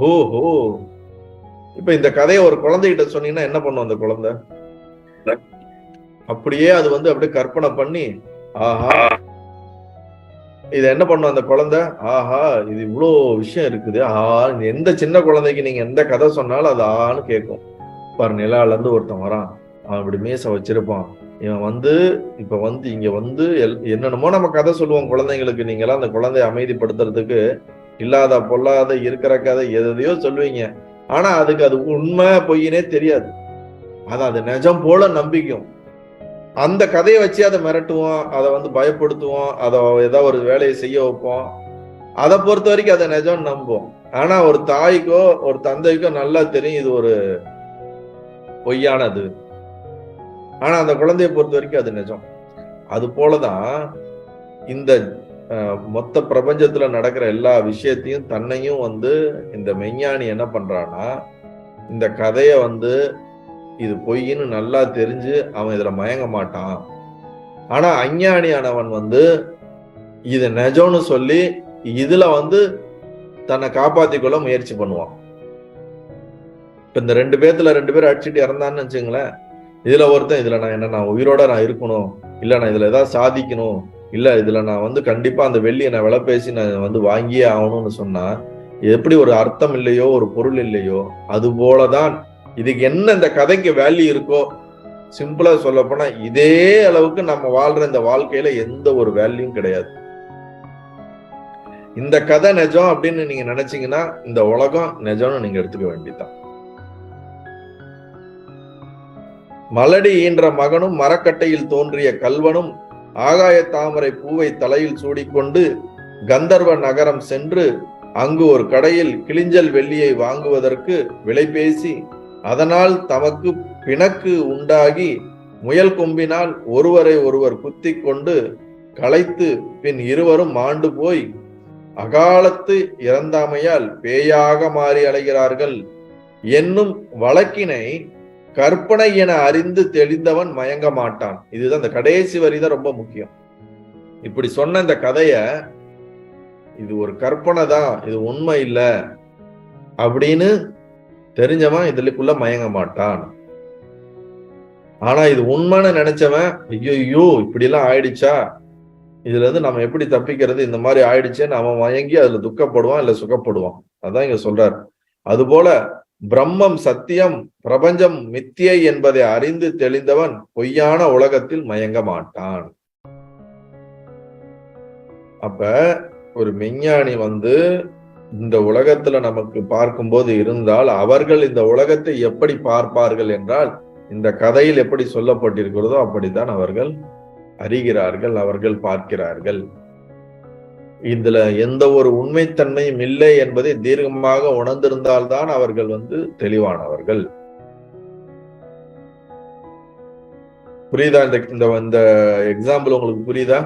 ஓஹோ, இப்ப இந்த கதையை ஒரு குழந்தைகிட்ட சொன்னீங்கன்னா என்ன பண்ணும் அந்த குழந்தை? அப்படியே அது அப்படியே கற்பனை பண்ணி, ஆஹா, இத என்ன பண்ணும் அந்த குழந்தை? ஆஹா, இது இவ்வளோ விஷயம் இருக்குது. ஆஹா, எந்த சின்ன குழந்தைக்கு நீங்க எந்த கதை சொன்னாலும் அது ஆன்னு கேட்கும். பாரு, நிலால இருந்து ஒருத்தன் வரான், அவன் இப்படி மீச வச்சிருப்பான், இவன் இப்ப இங்க என்னென்னமோ நம்ம கதை சொல்லுவோம் குழந்தைங்களுக்கு. நீங்க எல்லாம் அந்த குழந்தைய அமைதிப்படுத்துறதுக்கு இல்லாத பொல்லாத இருக்கிற கதை எதையோ சொல்லுவீங்க. ஆனா அதுக்கு அது உண்மை பொய்யினே தெரியாது. அது நிஜம் போல நம்பிக்கும். அந்த கதையை வச்சு அதை மிரட்டுவோம், அதை பயப்படுத்துவோம், அதை ஏதாவது ஒரு வேலையை செய்ய வைப்போம். அதை பொறுத்த வரைக்கும் அதை நிஜம் நம்புவோம். ஆனா ஒரு தாய்க்கோ ஒரு தந்தைக்கோ நல்லா தெரியும் இது ஒரு பொய்யானது. ஆனா அந்த குழந்தைய பொறுத்த வரைக்கும் அது நிஜம். அது போலதான் இந்த மொத்த பிரபஞ்சத்துல நடக்கிற எல்லா விஷயத்தையும் தன்னையும் இந்த மெய்ஞானி என்ன பண்றான்னா, இந்த கதைய இது பொய்ன்னு நல்லா தெரிஞ்சு அவன் இதுல மயங்க மாட்டான். ஆனா அஞ்ஞானியானவன் இது நிஜம்னு சொல்லி இதுல தன்னை காப்பாத்திக்கொள்ள முயற்சி பண்ணுவான். இப்ப இந்த 2 பேர் அடிச்சுட்டு இறந்தான்னு வச்சுங்களேன், இதுல ஒருத்தன் இதுல நான் உயிரோட நான் இருக்கணும், இல்ல நான் இதுல ஏதாவது சாதிக்கணும், இல்ல இதுல நான் கண்டிப்பா அந்த வெள்ளியை நான் விலை பேசி நான் வாங்கியே ஆகணும்னு சொன்னா எப்படி ஒரு அர்த்தம் இல்லையோ, ஒரு பொருள் இல்லையோ, அது போலதான் இதுக்கு என்ன இந்த கதைக்கு வேல்யூ இருக்கோ, சிம்பிளா சொல்ல போனா இதே அளவுக்கு நம்ம வாழ்ற இந்த வாழ்க்கையில எந்த ஒரு வேல்யூயும் கிடையாது. இந்த கதை நிஜம் அப்படின்னு நீங்க நினைச்சீங்கன்னா இந்த உலகம் நிஜம்னு நீங்க எடுத்துக்க வேண்டியதுதான். மலடி ஈன்ற மகனும் மரக்கட்டையில் தோன்றிய கல்வனும் ஆகாய தாமரை பூவை தலையில் சூடிக்கொண்டு கந்தர்வ நகரம் சென்று அங்கு ஒரு கடையில் கிளிஞ்சல் வெள்ளியை வாங்குவதற்கு விலை பேசி அதனால் தமக்கு பிணக்கு உண்டாகி முயல் கொம்பினால் ஒருவரை ஒருவர் குத்தி கொண்டு களைத்து பின் இருவரும் மாண்டு போய் அகாலத்து இறந்தாமையால் பேயாக மாறி அலைகிறார்கள் என்னும் வழக்கினை கற்பனை என அறிந்து தெளிந்தவன் மயங்க மாட்டான். இதுதான் இந்த கடைசி வரிதான் ரொம்ப முக்கியம். இப்படி சொன்ன இந்த கதைய இது ஒரு கற்பனை தான், இது உண்மை இல்ல அப்படின்னு தெரிஞ்சவன் இதுக்குள்ள மயங்க மாட்டான். ஆனா இது உண்மைன்னு நினைச்சவன் ஐயோ இப்படி எல்லாம் ஆயிடுச்சா, இதுல இருந்து நம்ம எப்படி தப்பிக்கிறது, இந்த மாதிரி ஆயிடுச்சேன்னு அவன் மயங்கி அதுல துக்கப்படுவான், இல்ல சுகப்படுவான். அதான் இங்க சொல்றாரு. அதுபோல பிரம்மம் சத்தியம், பிரபஞ்சம் மித்தியை என்பதை அறிந்து தெளிந்தவன் பொய்யான உலகத்தில் மயங்க மாட்டான். அப்ப ஒரு மெஞ்ஞானி இந்த உலகத்துல நமக்கு பார்க்கும்போது இருந்தால் அவர்கள் இந்த உலகத்தை எப்படி பார்ப்பார்கள் என்றால் இந்த கதையில் எப்படி சொல்லப்பட்டிருக்கிறதோ அப்படித்தான் அவர்கள் அறிகிறார்கள், அவர்கள் பார்க்கிறார்கள். இதுல எந்த ஒரு உண்மைத்தன்மையும் இல்லை என்பதை தீர்க்கமாக உணர்ந்திருந்தால்தான் அவர்கள் தெளிவானவர்கள். புரியுதா? இந்த எக்ஸாம்பிள் உங்களுக்கு புரியுதா?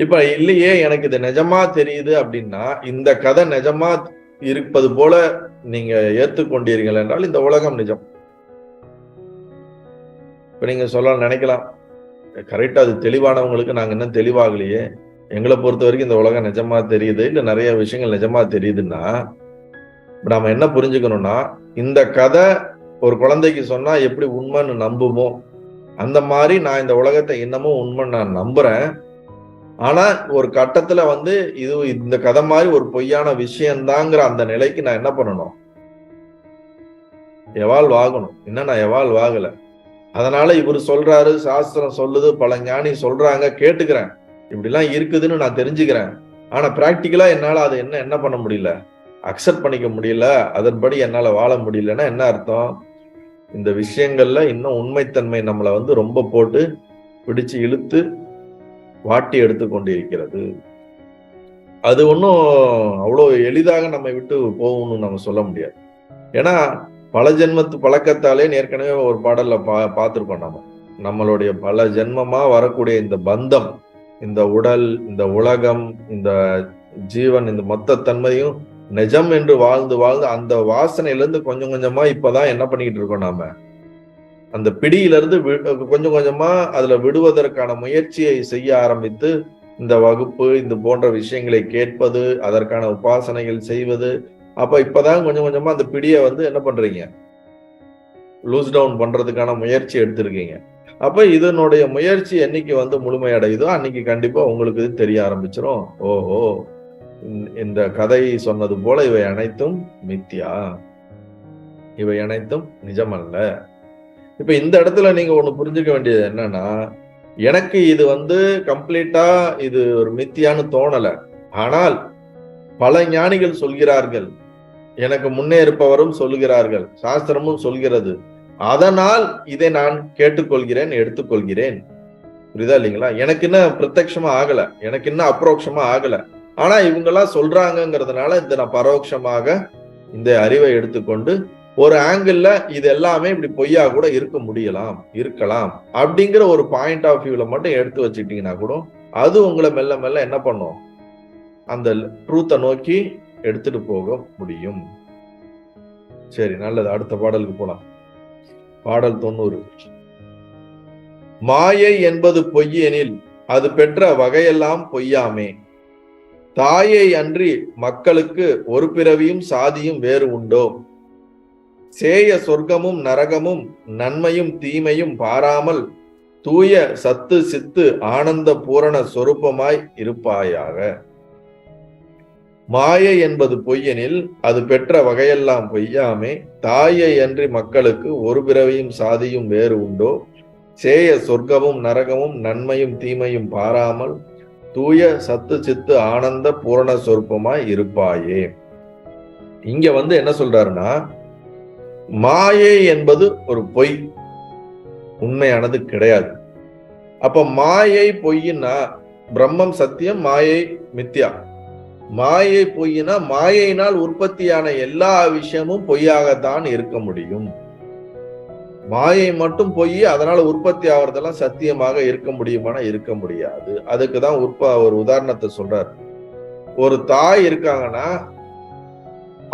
இப்ப இல்லையே எனக்கு இது நிஜமா தெரியுது அப்படின்னா இந்த கதை நிஜமா இருப்பது போல நீங்க ஏற்றுக்கொண்டீர்கள் என்றால் இந்த உலகம் நிஜம். இப்ப நீங்க சொல்ல நினைக்கலாம், கரெக்டா அது தெளிவானவங்களுக்கு நாங்க இன்னும் தெளிவாகலையே, எங்களை பொறுத்த வரைக்கும் இந்த உலகம் நிஜமா தெரியுது, இல்ல நிறைய விஷயங்கள் நிஜமா தெரியுதுன்னா நாம என்ன புரிஞ்சுக்கணும்னா இந்த கதை ஒரு குழந்தைக்கு சொன்னா எப்படி உண்மைன்னு நம்புமோ அந்த மாதிரி நான் இந்த உலகத்தை இன்னமும் உண்மை நான் நம்புறேன். ஆனா ஒரு கட்டத்துல இது இந்த கதை மாதிரி ஒரு பொய்யான விஷயம்தாங்கிற அந்த நிலைக்கு நான் என்ன பண்ணணும், எவால்வ் ஆகணும். இன்னும் நான் எவால்வ் ஆகல. அதனால இவர் சொல்றாரு, சாஸ்திரம் சொல்லுது, பல ஞானி சொல்றாங்க, கேட்டுக்கிறேன், இப்படி எல்லாம் இருக்குதுன்னு நான் தெரிஞ்சுக்கிறேன். ஆனா பிராக்டிக்கலா என்னால அதை என்ன பண்ண முடியல, அக்செப்ட் பண்ணிக்க முடியல, அதன்படி என்னால வாழ முடியலன்னா என்ன அர்த்தம்? இந்த விஷயங்கள்ல இன்னும் உண்மைத்தன்மை நம்மளை ரொம்ப போட்டு பிடிச்சு இழுத்து வாட்டி எடுத்து கொண்டிருக்கிறது. அது ஒன்றும் அவ்வளோ எளிதாக நம்மை விட்டு போகணும்னு நம்ம சொல்ல முடியாது. ஏன்னா பல ஜென்மத்து பழக்கத்தாலே ஏற்கனவே ஒரு பாடல்ல பார்த்திருக்கோம். நம்மளுடைய பல ஜென்மமா வரக்கூடிய இந்த பந்தம், இந்த உடல், இந்த உலகம், இந்த ஜீவன், இந்த மொத்த தன்மையும் நிஜம் என்று வாழ்ந்து வாழ்ந்து அந்த வாசனையிலிருந்து கொஞ்சம் கொஞ்சமா இப்பதான் என்ன பண்ணிக்கிட்டு இருக்கோம், நாம அந்த பிடியிலிருந்து கொஞ்சம் கொஞ்சமா அதுல விடுவதற்கான முயற்சியை செய்ய ஆரம்பித்து, இந்த வகுப்பு, இந்த போன்ற விஷயங்களை கேட்பது, அதற்கான உபாசனைகள் செய்வது, அப்ப இப்பதான் கொஞ்சம் கொஞ்சமா அந்த பிடியை என்ன பண்றீங்க, லூஸ் டவுன் பண்றதுக்கான முயற்சி எடுத்திருக்கீங்க. அப்ப இதனுடைய முயற்சி என்னைக்கு முழுமையடையுதோ அன்னைக்கு கண்டிப்பா உங்களுக்கு தெரிய ஆரம்பிச்சிடும். ஓஹோ, இந்த கதை சொன்னது போல இவை அனைத்தும் மித்யா, இவை அனைத்தும் நிஜமல்ல. இப்ப இந்த இடத்துல நீங்க ஒண்ணு புரிஞ்சுக்க வேண்டியது என்னன்னா, எனக்கு இது கம்ப்ளீட்டா இது ஒரு மித்தியான்னு தோணல. ஆனால் பல ஞானிகள் சொல்கிறார்கள், எனக்கு முன்னே இருப்பவரும் சொல்லுகிறார்கள், சாஸ்திரமும் சொல்கிறது, அதனால் இதை நான் கேட்டுக்கொள்கிறேன், எடுத்துக்கொள்கிறேன். புரியுதா இல்லைங்களா? எனக்கு இன்னும் பிரத்யட்சமா ஆகல, எனக்கு இன்னும் அப்ரோக்ஷமா ஆகல. ஆனா இவங்கெல்லாம் சொல்றாங்கிறதுனால இந்த நான் பரோட்சமாக இந்த அறிவை எடுத்துக்கொண்டு ஒரு ஆங்கிள் இது எல்லாமே இப்படி பொய்யா கூட இருக்கலாம் அப்படிங்கிற ஒரு பாயிண்ட் ஆஃப் வியூல மட்டும் எடுத்து வச்சுக்கிட்டீங்கன்னா கூட அது உங்களை மெல்ல மெல்ல என்ன பண்ணும், அந்த ட்ரூத்தை நோக்கி எடுத்துட்டு போக முடியும். சரி, நல்லது. அடுத்த பாடலுக்கு போலாம். பாடல் 90. மாயை என்பது பொய்யெனில் அது பெற்ற வகையெல்லாம் பொய்யாமே, தாயை அன்றி மக்களுக்கு ஒரு பிறவியும் சாதியும் வேறு உண்டோ, சேய சொர்க்கமும் நரகமும் நன்மையும் தீமையும் பாராமல் தூய சத்து சித்து ஆனந்த பூரண சொரூபமாய் இருப்பாயாக. மாயை என்பது பொய்யெனில் அது பெற்ற வகையெல்லாம் பொய்யாமே, தாயை அன்றி மக்களுக்கு ஒரு பிறவியும் சாதியும் வேறு உண்டோ, சேய சொர்க்கமும் நரகமும் நன்மையும் தீமையும் பாராமல் தூய சத்து சித்து ஆனந்த பூரண சொரூபமாய் இருப்பாயே. இங்க என்ன சொல்றாருன்னா, மாயை என்பது ஒரு பொய், உண்மையானது கிடையாது. அப்ப மாயை பொய்னா பிரம்மம் சத்தியம், மாயை மித்யா. மாயை பொய்னா மாயையினால் உற்பத்தியான எல்லா விஷயமும் பொய்யாகத்தான் இருக்க முடியும். மாயை மட்டும் பொய், அதனால உற்பத்தி ஆகிறதெல்லாம் சத்தியமாக இருக்க முடியுமானா இருக்க முடியாது. அதுக்குதான் ஒரு உதாரணத்தை சொல்றாரு. ஒரு தாய் இருக்காங்கன்னா,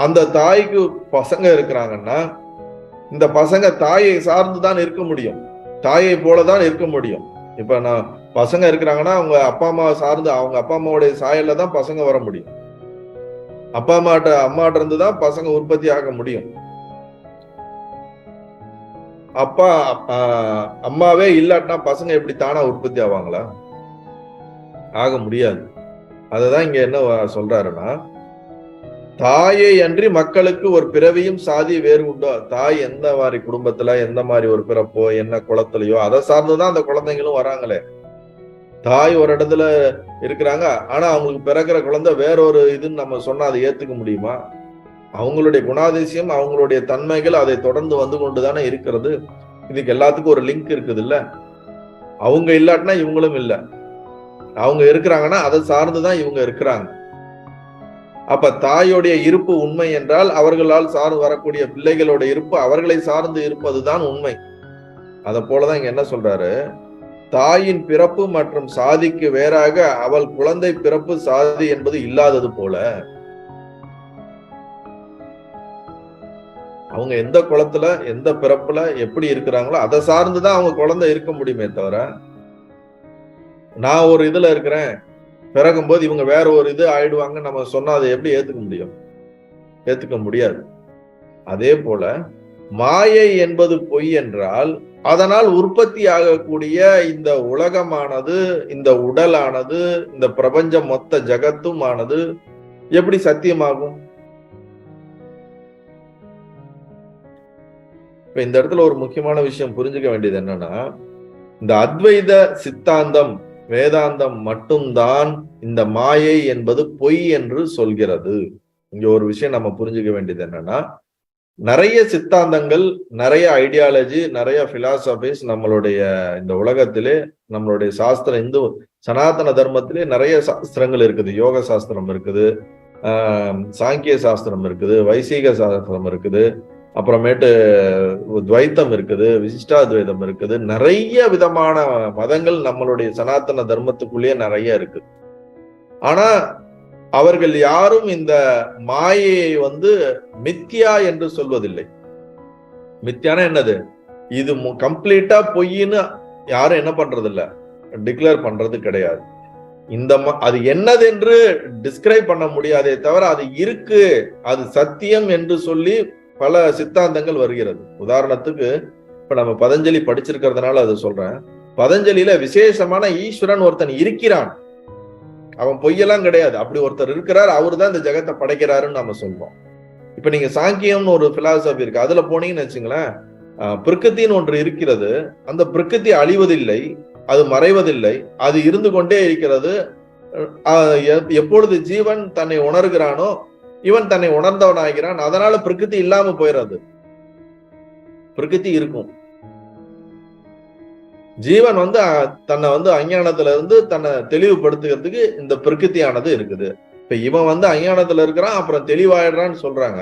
அந்த தாய்க்கு பசங்க இருக்கிறாங்கன்னா, இந்த பசங்க தாயை சார்ந்துதான் இருக்க முடியும், தாயை போலதான் இருக்க முடியும். இப்ப நான் பசங்க இருக்கிறாங்கன்னா அவங்க அப்பா அம்மாவை சார்ந்து, அவங்க அப்பா அம்மாவுடைய சாயல்ல தான் பசங்க வர முடியும். அப்பா அம்மாட்ட இருந்து தான் பசங்க உற்பத்தி ஆக முடியும். அப்பா அம்மாவே இல்லாட்டினா பசங்க எப்படி தானா உற்பத்தி ஆவாங்களா? ஆக முடியாது. அததான் இங்க என்ன சொல்றாருன்னா, தாயை அன்றி மக்களுக்கு ஒரு பிறவியும் சாதி வேறு உண்டோ. தாய் எந்த மாதிரி குடும்பத்துல எந்த மாதிரி ஒரு பிறப்போ என்ன குளத்துலயோ அதை சார்ந்துதான் அந்த குழந்தைங்களும் வராங்களே. தாய் ஒரு இடத்துல இருக்கிறாங்க, ஆனா அவங்களுக்கு பிறக்கிற குழந்தை வேற ஒரு இதுன்னு நம்ம சொன்னா அதை ஏத்துக்க முடியுமா? அவங்களுடைய குணாதிசயம், அவங்களுடைய தன்மைகள் அதை தொடர்ந்து வந்து கொண்டுதானே இருக்கிறது. இதுக்கு எல்லாத்துக்கும் ஒரு லிங்க் இருக்குது இல்ல. அவங்க இல்லாட்டினா இவங்களும் இல்லை, அவங்க இருக்கிறாங்கன்னா அதை சார்ந்துதான் இவங்க இருக்கிறாங்க. அப்ப தாயோடைய இருப்பு உண்மை என்றால் அவர்களால் சார்ந்து வரக்கூடிய பிள்ளைகளோட இருப்பு அவர்களை சார்ந்து இருப்பதுதான் உண்மை. அத போலதான் இங்க என்ன சொல்றாரு, தாயின் பிறப்பு மற்றும் சாதிக்கு வேறாக அவள் குழந்தை பிறப்பு சாதி என்பது இல்லாதது போல. அவங்க எந்த குலத்துல எந்த பிறப்புல எப்படி இருக்கிறாங்களோ அதை சார்ந்துதான் அவங்க குழந்தை இருக்க முடியுமே தவிர, நான் ஒரு இதுல இருக்கிறேன் பிறகும்போது இவங்க வேற ஒரு இது ஆயிடுவாங்க நம்ம சொன்னா அதை எப்படி ஏத்துக்க முடியும்? ஏத்துக்க முடியாது. அதே போல மாயை என்பது பொய் என்றால் அதனால் உற்பத்தி ஆகக்கூடிய இந்த உலகமானது, இந்த உடலானது, இந்த பிரபஞ்சம் மொத்த ஜகத்தும் ஆனது எப்படி சத்தியமாகும்? இப்ப இந்த இடத்துல ஒரு முக்கியமான விஷயம் புரிஞ்சுக்க வேண்டியது என்னன்னா, இந்த அத்வைத சித்தாந்தம் வேதாந்தம் மட்டும்தான் இந்த மாயை என்பது பொய் என்று சொல்கிறது. இங்க ஒரு விஷயம் நம்ம புரிஞ்சுக்க வேண்டியது என்னன்னா, நிறைய சித்தாந்தங்கள், நிறைய ஐடியாலஜி, நிறைய பிலாசபிஸ் நம்மளுடைய இந்த உலகத்திலே, நம்மளுடைய சாஸ்திரம், இந்து சனாதன தர்மத்திலே நிறைய சாஸ்திரங்கள் இருக்குது. யோக சாஸ்திரம் இருக்குது, சாங்கிய சாஸ்திரம் இருக்குது, வைசீக சாஸ்திரம் இருக்குது, அப்புறமேட்டு துவைத்தம் இருக்குது, விசிஷ்டாத்வைதம் இருக்குது. நிறைய விதமான மதங்கள் நம்மளுடைய சனாதன தர்மத்துக்குள்ளேயே நிறைய இருக்கு. ஆனா அவர்கள் யாரும் இந்த மாயையை மித்யா என்று சொல்வதில்லை. மித்யானா என்னது? இது கம்ப்ளீட்டா பொய்ன்னு யாரும் என்ன பண்றது இல்ல, டிக்ளேர் பண்றது கிடையாது. அது என்னது என்று டிஸ்கிரைப் பண்ண முடியாதே தவிர அது இருக்கு, அது சத்தியம் என்று சொல்லி பல சித்தாந்தங்கள் வருகிறது. உதாரணத்துக்கு இப்ப நம்ம பதஞ்சலி படிச்சிருக்கிறதுனால அது சொல்றேன். பதஞ்சலியில விசேஷமான ஈஸ்வரன் ஒருத்தன் இருக்கிறான், அவன் பொய்யெல்லாம் கிடையாது, அப்படி ஒருத்தர் இருக்கிறார், அவரு தான் இந்த ஜெகத்தை படைக்கிறாருன்னு நம்ம சொல்றோம். இப்ப நீங்க சாங்கியம்னு ஒரு பிலாசபி இருக்கு, அதுல போனீங்கன்னு வச்சுங்களேன், பிரகிருத்தின்னு ஒன்று இருக்கிறது, அந்த பிரகிருதி அழிவதில்லை, அது மறைவதில்லை, அது இருந்து கொண்டே இருக்கிறது. எப்பொழுது ஜீவன் தன்னை உணர்கிறானோ இவன் தன்னை உணர்ந்தவன் ஆகிறான். அதனால பிரகிருதி இல்லாம போயிடாது, பிரகிருதி இருக்கும். ஜீவன் தன்னை அஞ்ஞானத்துல இருந்து தன்னை தெளிவுபடுத்துகிறதுக்கு இந்த பிரகிருதியானது இருக்குது. இப்ப இவன் அஞ்ஞானத்துல இருக்கிறான், அப்புறம் தெளிவாயிடுறான்னு சொல்றாங்க.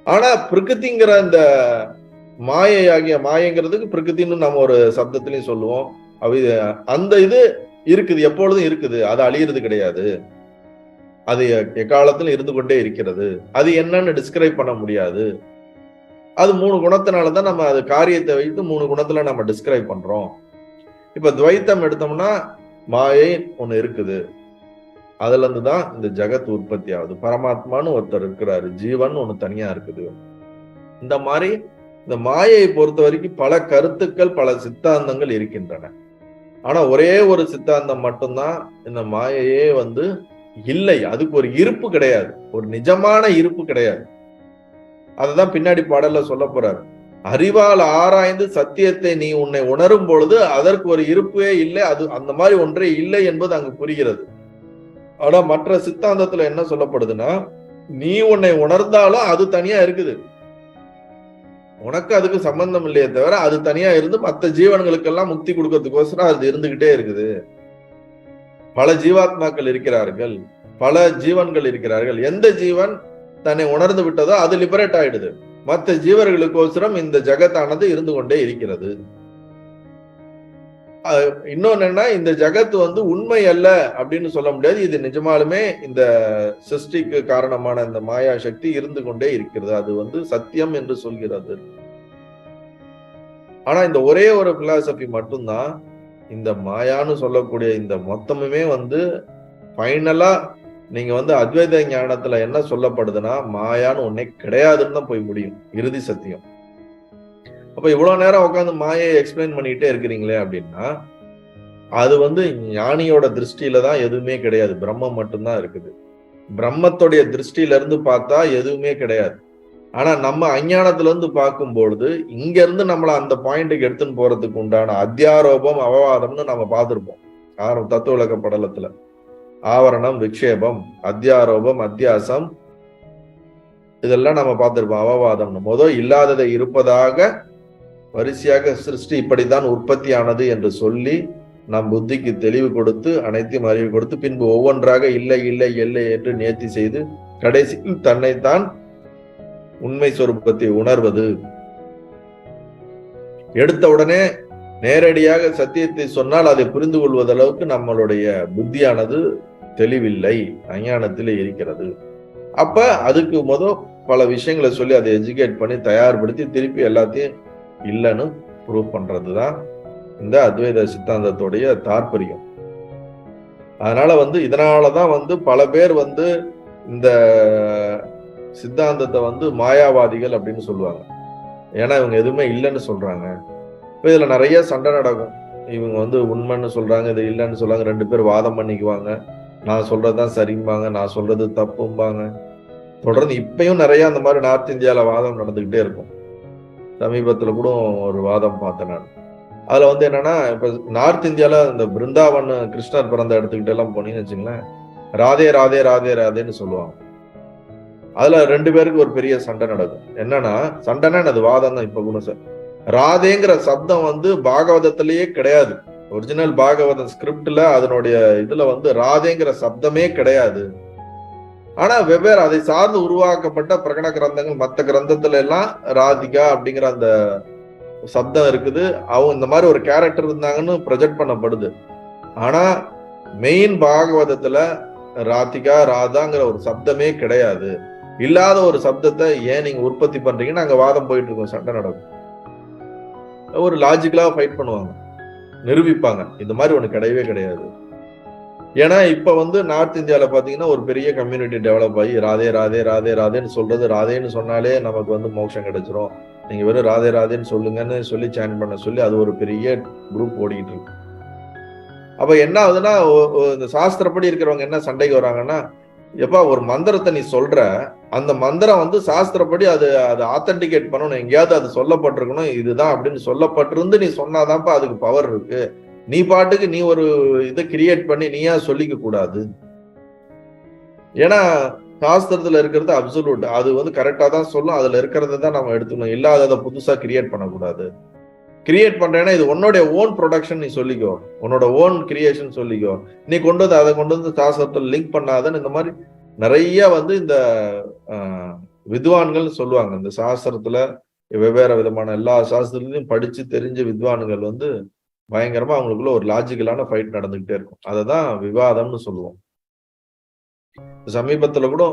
ஆனா பிரகிருதிங்கிற இந்த மாயைங்கிறதுக்கு பிரகிருத்தின்னு நம்ம ஒரு சப்தத்திலையும் சொல்லுவோம். அந்த இது இருக்குது, எப்பொழுதும் இருக்குது, அது அழியிறது கிடையாது, அது எக்காலத்துல இருந்து கொண்டே இருக்கிறது. அது என்னன்னு டிஸ்கிரைப் பண்ண முடியாது. அது 3 குணத்தினாலதான் நம்ம அது காரியத்தை வைத்து 3 குணத்துல நம்ம டிஸ்கிரைப் பண்றோம். இப்ப துவைத்தம் எடுத்தோம்னா மாயை ஒண்ணு இருக்குது, அதுல இருந்துதான் இந்த ஜகத் உற்பத்தி ஆகுது. பரமாத்மான்னு ஒருத்தர் இருக்கிறாரு, ஜீவன் ஒண்ணு தனியா இருக்குது. இந்த மாதிரி இந்த மாயையை பொறுத்த வரைக்கும் பல கருத்துக்கள், பல சித்தாந்தங்கள் இருக்கின்றன. ஆனா ஒரே ஒரு சித்தாந்தம் மட்டும்தான், இந்த மாயையே இல்லை, அதுக்கு ஒரு இருப்பு கிடையாது, ஒரு நிஜமான இருப்பு கிடையாது. அததான் பின்னாடி பாடல்ல சொல்ல போறாரு. அறிவால் ஆராய்ந்து சத்தியத்தை நீ உன்னை உணரும் பொழுது அதற்கு ஒரு இருப்பே இல்லை, அது அந்த மாதிரி ஒன்றே இல்லை என்பது அங்கு புரிகிறது. ஆனா மற்ற சித்தாந்தத்துல என்ன சொல்லப்படுதுன்னா, நீ உன்னை உணர்ந்தாலும் அது தனியா இருக்குது, உனக்கு அதுக்கு சம்பந்தம் இல்லையே தவிர அது தனியா இருந்து மற்ற ஜீவன்களுக்கெல்லாம் முக்தி கொடுக்கறதுக்கோசரம் அது இருந்துகிட்டே இருக்குது. பல ஜீவாத்மாக்கள் இருக்கிறார்கள், பல ஜீவன்கள் இருக்கிறார்கள். எந்த ஜீவன் தன்னை உணர்ந்து விட்டதோ அது லிபரேட் ஆயிடுது, மற்ற ஜீவர்களுக்கோசரம் இந்த ஜகத்தானது இருந்து கொண்டே இருக்கிறது. இன்னொன்னு என்ன, இந்த ஜகத் உண்மை அல்ல அப்படின்னு சொல்ல முடியாது. இது நிஜமாலுமே இந்த சிருஷ்டிக்கு காரணமான இந்த மாயா சக்தி இருந்து கொண்டே இருக்கிறது, அது சத்தியம் என்று சொல்கிறது. ஆனா இந்த ஒரே ஒரு பிலாசபி மட்டும்தான் இந்த மாயான்னு சொல்லக்கூடிய இந்த மொத்தமுமே ஃபைனலா நீங்க அத்வைத ஞானத்துல என்ன சொல்லப்படுதுன்னா, மாயான்னு ஒன்னே கிடையாதுன்னு தான் போய் முடியும், இறுதி சத்தியம். அப்ப இவ்வளவு நேரம் உட்காந்து மாயை எக்ஸ்பிளைன் பண்ணிக்கிட்டே இருக்கிறீங்களே அப்படின்னா, அது ஞானியோட திருஷ்டியில தான் எதுவுமே கிடையாது, பிரம்மம் மட்டும்தான் இருக்குது. பிரம்மத்துடைய திருஷ்டியில இருந்து பார்த்தா எதுவுமே கிடையாது. ஆனா நம்ம அஞ்ஞானத்துல இருந்து பார்க்கும்பொழுது இங்க இருந்து நம்மள அந்த பாயிண்ட்டுக்கு எடுத்துன்னு போறதுக்கு உண்டான அத்தியாரோபம் அவவாதம்னு நம்ம பார்த்திருப்போம் தத்துவ விளக்க படலத்துல. ஆவரணம், விக்ஷேபம், அத்தியாரோபம், அத்தியாசம், இதெல்லாம் நம்ம பார்த்திருப்போம். அவவாதம்னு இல்லாததை இருப்பதாக வரிசையாக சிருஷ்டி இப்படித்தான் உற்பத்தி ஆனது என்று சொல்லி நம் புத்திக்கு தெளிவு கொடுத்து அனைத்தையும் அறிவு கொடுத்து பின்பு ஒவ்வொன்றாக இல்லை இல்லை இல்லை என்று நேர்த்தி செய்து கடைசியில் தன்னைத்தான் உண்மை சொரூபத்தை உணர்வது. எடுத்த உடனே நேரடியாக சத்தியத்தை சொன்னால் அதை புரிந்து கொள்வதளவுக்கு நம்மளுடைய புத்தியானது தெளிவில்லை, அஞ்ஞானத்திலே இருக்கிறது. அப்ப அதுக்கு பல விஷயங்களை சொல்லி அதை எஜுகேட் பண்ணி தயார்படுத்தி திருப்பி எல்லாத்தையும் இல்லைன்னு ப்ரூவ் பண்றதுதான் இந்த அத்வைத சித்தாந்தத்துடைய தாற்பயம். அதனால இதனாலதான் பல பேர் இந்த சித்தாந்தத்தை மாயாவாதிகள் அப்படின்னு சொல்லுவாங்க. ஏன்னா இவங்க எதுவுமே இல்லைன்னு சொல்றாங்க. இப்ப இதுல நிறைய சண்டை நடக்கும். இவங்க உண்மைன்னு சொல்றாங்க, இது இல்லைன்னு சொல்றாங்க, 2 பேர் வாதம் பண்ணிக்குவாங்க. நான் சொல்றதுதான் சரிம்பாங்க, நான் சொல்றது தப்பும்பாங்க. தொடர்ந்து இப்பயும் நிறைய அந்த மாதிரி நார்த் இந்தியால வாதம் நடந்துகிட்டே இருக்கும். சமீபத்துல கூட ஒரு வாதம் பார்த்தேன் நான். அதுல என்னன்னா, இப்ப நார்த் இந்தியால இந்த பிருந்தாவன் கிருஷ்ணர் பிறந்த இடத்துக்கிட்ட எல்லாம் போனீங்கன்னு வச்சுங்களேன், ராதே ராதே ராதே ராதேன்னு சொல்லுவாங்க. அதுல 2 பேருக்கு ஒரு பெரிய சண்டை நடக்கும். என்னன்னா, சண்டைன்னா அது வாதம் தான். இப்ப கூட சார் ராதேங்கிற சப்தம் வந்து பாகவதத்திலேயே கிடையாது. ஒரிஜினல் பாகவதம் ஸ்கிரிப்ட்ல அதனுடைய இதுல வந்து ராதேங்கிற சப்தமே கிடையாது. ஆனா வெவ்வேறு அதை சார்ந்து உருவாக்கப்பட்ட பிரகடன கிரந்தங்கள், மற்ற கிரந்தத்துல எல்லாம் ராதிகா அப்படிங்கிற அந்த சப்தம் இருக்குது. அவங்க இந்த மாதிரி ஒரு கேரக்டர் இருந்தாங்கன்னு ப்ரொஜெக்ட் பண்ணப்படுது. ஆனா மெயின் பாகவதத்துல ராதிகா ராதாங்கிற ஒரு சப்தமே கிடையாது. இல்லாத ஒரு சப்தத்தை ஏன் நீங்க உற்பத்தி பண்றீங்கன்னு அங்க வாதம் போயிட்டு இருக்கும், சண்டை நடக்கும். ஒரு லாஜிக்கலா ஃபைட் பண்ணுவாங்க, நிரூபிப்பாங்க இந்த மாதிரி ஒண்ணு கிடையவே கிடையாது. ஏன்னா இப்ப வந்து நார்த் இந்தியால பாத்தீங்கன்னா ஒரு பெரிய கம்யூனிட்டி டெவலப் ஆகி ராதே ராதே ராதே ராதேன்னு சொல்றது, ராதேன்னு சொன்னாலே நமக்கு வந்து மோட்சம் கிடைச்சிரும், நீங்க வெறும் ராதே ராதேன்னு சொல்லுங்கன்னு சொல்லி சேன் பண்ண சொல்லி அது ஒரு பெரிய குரூப் ஓடிக்கிட்டு இருக்கு. அப்ப என்ன ஆகுதுன்னா, இந்த சாஸ்திரப்படி இருக்கிறவங்க என்ன சண்டைக்கு வராங்கன்னா, எப்பா ஒரு மந்திரத்தை நீ சொல்ற, அந்த மந்திரம் வந்து சாஸ்திரப்படி அது ஆத்தன்டிகேட் பண்ணணும், எங்கேயாவது அது சொல்லப்பட்டிருக்கணும், இதுதான் அப்படின்னு சொல்லப்பட்டிருந்து நீ சொன்னாதான்ப்பா அதுக்கு பவர் இருக்கு. நீ பாட்டுக்கு நீ ஒரு இதை கிரியேட் பண்ணி நீயா சொல்லிக்க கூடாது. ஏன்னா சாஸ்திரத்துல இருக்கிறது அப்சல்யூட், அது வந்து கரெக்டா தான் சொல்லும், அதுல இருக்கிறத தான் நம்ம எடுத்துக்கணும், இல்லாததை புதுசா கிரியேட் பண்ணக்கூடாது. கிரியேட் பண்றேன்னா இது உன்னோடைய ஓன் ப்ரொடக்ஷன், நீ சொல்லிக்கோ, உன்னோட ஓன் கிரியேஷன் சொல்லிக்கோ, நீ கொண்டு வந்து அதை கொண்டு வந்து சாஸ்திரத்துல லிங்க் பண்ணாதன்னு இந்த மாதிரி நிறைய வந்து இந்த வித்வான்கள் சொல்லுவாங்க. இந்த சாஸ்திரத்துல வெவ்வேறு விதமான எல்லா சாஸ்திரத்திலையும் படிச்சு தெரிஞ்ச வித்வான்கள் வந்து பயங்கரமா அவங்களுக்குள்ள ஒரு லாஜிக்கலான ஃபைட் நடந்துகிட்டே இருக்கும். அததான் விவாதம்னு சொல்லுவோம். சமீபத்துல கூட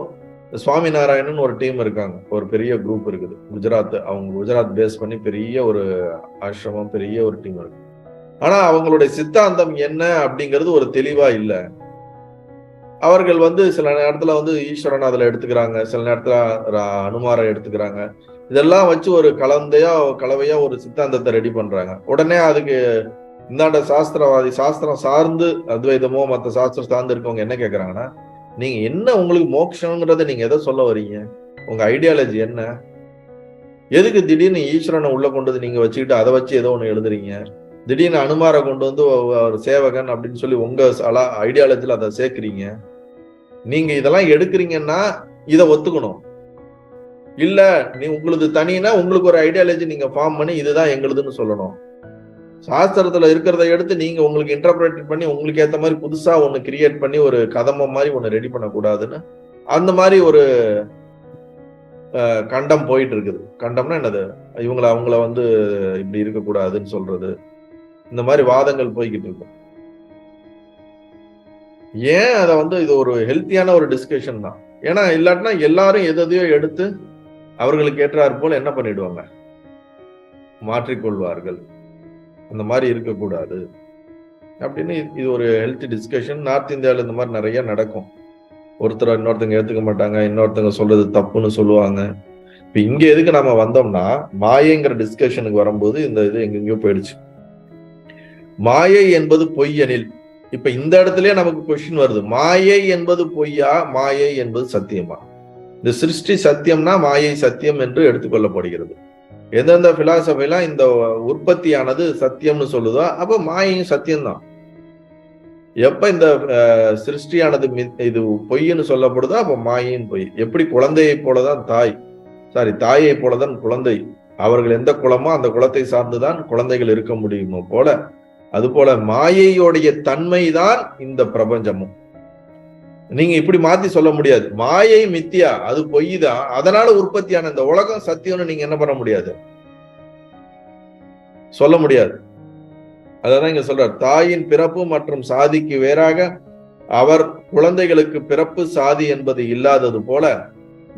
சுவாமி நாராயணன் ஒரு டீம் இருக்காங்க, ஒரு பெரிய குரூப் இருக்குது குஜராத், அவங்க குஜராத் பேஸ் பண்ணி பெரிய ஒரு ஆசிரமம், பெரிய ஒரு டீம் இருக்கு. ஆனா அவங்களுடைய சித்தாந்தம் என்ன அப்படிங்கிறது ஒரு தெளிவா இல்லை. அவர்கள் வந்து சில நேரத்துல வந்து ஈஸ்வரன் அதுல எடுத்துக்கிறாங்க, சில நேரத்துல அனுமாரை எடுத்துக்கிறாங்க. இதெல்லாம் வச்சு ஒரு கலவையா ஒரு சித்தாந்தத்தை ரெடி பண்றாங்க. உடனே அதுக்கு இந்தாண்ட சாஸ்திரவாதி, சாஸ்திரம் சார்ந்து அத்வைதமோ மற்ற சாஸ்திரம் சார்ந்து இருக்கவங்க என்ன கேட்கறாங்கன்னா, நீங்க என்ன உங்களுக்கு மோட்சம்ங்கிறத நீங்க எதை சொல்ல வரீங்க, உங்க ஐடியாலஜி என்ன, எதுக்கு திடீர்னு ஈஸ்வரனை உள்ள கொண்டு வந்து நீங்க வச்சுக்கிட்டு அதை வச்சு ஏதோ ஒண்ணு எழுதுறீங்க, திடீர்னு அனுமாரை கொண்டு வந்து ஒரு சேவகன் அப்படின்னு சொல்லி உங்க ஐடியாலஜில அதை சேர்க்கிறீங்க. நீங்க இதெல்லாம் எடுக்கிறீங்கன்னா இதை ஒத்துக்கணும். இல்ல நீ உங்களுக்கு தனினா உங்களுக்கு ஒரு ஐடியாலஜி நீங்க ஃபார்ம் பண்ணி இதுதான் எங்களுதுன்னு சொல்லணும். சாஸ்திரத்துல இருக்கிறத எடுத்து நீங்க உங்களுக்கு இன்டர்பிரேட் பண்ணி உங்களுக்கு ஏத்த மாதிரி புதுசா ஒண்ணு கிரியேட் பண்ணி ஒரு கதம்பம் மாதிரி ஒண்ணு ரெடி பண்ணக்கூடாதுன்னு அந்த மாதிரி ஒரு கண்டம் போயிட்டு இருக்குது. கண்டம்னா என்னது, அவங்கள வந்து இப்படி இருக்கக்கூடாதுன்னு சொல்றது, இந்த மாதிரி வாதங்கள் போய்கிட்டு இருக்கும். ஏன் அதை வந்து இது ஒரு ஹெல்த்தியான ஒரு டிஸ்கஷன் தான். ஏன்னா இல்லாட்டினா எல்லாரும் எதையோ எடுத்து அவர்களுக்கு ஏற்றாற் போல என்ன பண்ணிடுவாங்க, மாற்றிக்கொள்வார்கள். அந்த மாதிரி இருக்கக்கூடாது அப்படின்னு இது ஒரு ஹெல்த்தி டிஸ்கஷன். நார்த் இந்தியாவில் இந்த மாதிரி நிறைய நடக்கும். ஒருத்தர் இன்னொருத்தங்க ஏத்துக்க மாட்டாங்க, இன்னொருத்தங்க சொல்றது தப்புன்னு சொல்லுவாங்க. இப்ப இங்க எதுக்கு நாம வந்தோம்னா, மாயைங்கிற டிஸ்கஷனுக்கு வரும்போது இந்த இது எங்கெங்கயோ போயிடுச்சு. மாயை என்பது பொய்யெனில், இப்ப இந்த இடத்துலயே நமக்கு கொஸ்டின் வருது, மாயை என்பது பொய்யா, மாயை என்பது சத்தியமா? இந்த சிருஷ்டி சத்தியம்னா மாயை சத்தியம் என்று எடுத்துக்கொள்ளப்படுகிறது. எந்தெந்த பிலாசபிலாம் இந்த உற்பத்தியானது சத்தியம்னு சொல்லுதோ அப்ப மாயையும் சத்தியம்தான். எப்ப இந்த சிருஷ்டியானது இது பொய்ன்னு சொல்லப்படுதோ அப்ப மாயையும் பொய். எப்படி குழந்தையை போலதான் தாயை போலதான் குழந்தை, அவர்கள் எந்த குலமோ அந்த குலத்தை சார்ந்துதான் குழந்தைகள் இருக்க முடியுமோ போல, அது போல மாயையோடைய தன்மைதான் இந்த பிரபஞ்சமும். நீங்க இப்படி மாத்தி சொல்ல முடியாது, மாயை மித்தியா, அது பொய் தான், அதனால உற்பத்தியான இந்த உலகம் சத்தியம்னு நீங்க என்ன பண்ண முடியாது, சொல்ல முடியாது. அதான் இங்க சொல்றார், தாயின் பிறப்பு மற்றும் சாதிக்கு வேறாக அவர் குழந்தைகளுக்கு பிறப்பு சாதி என்பது இல்லாதது போல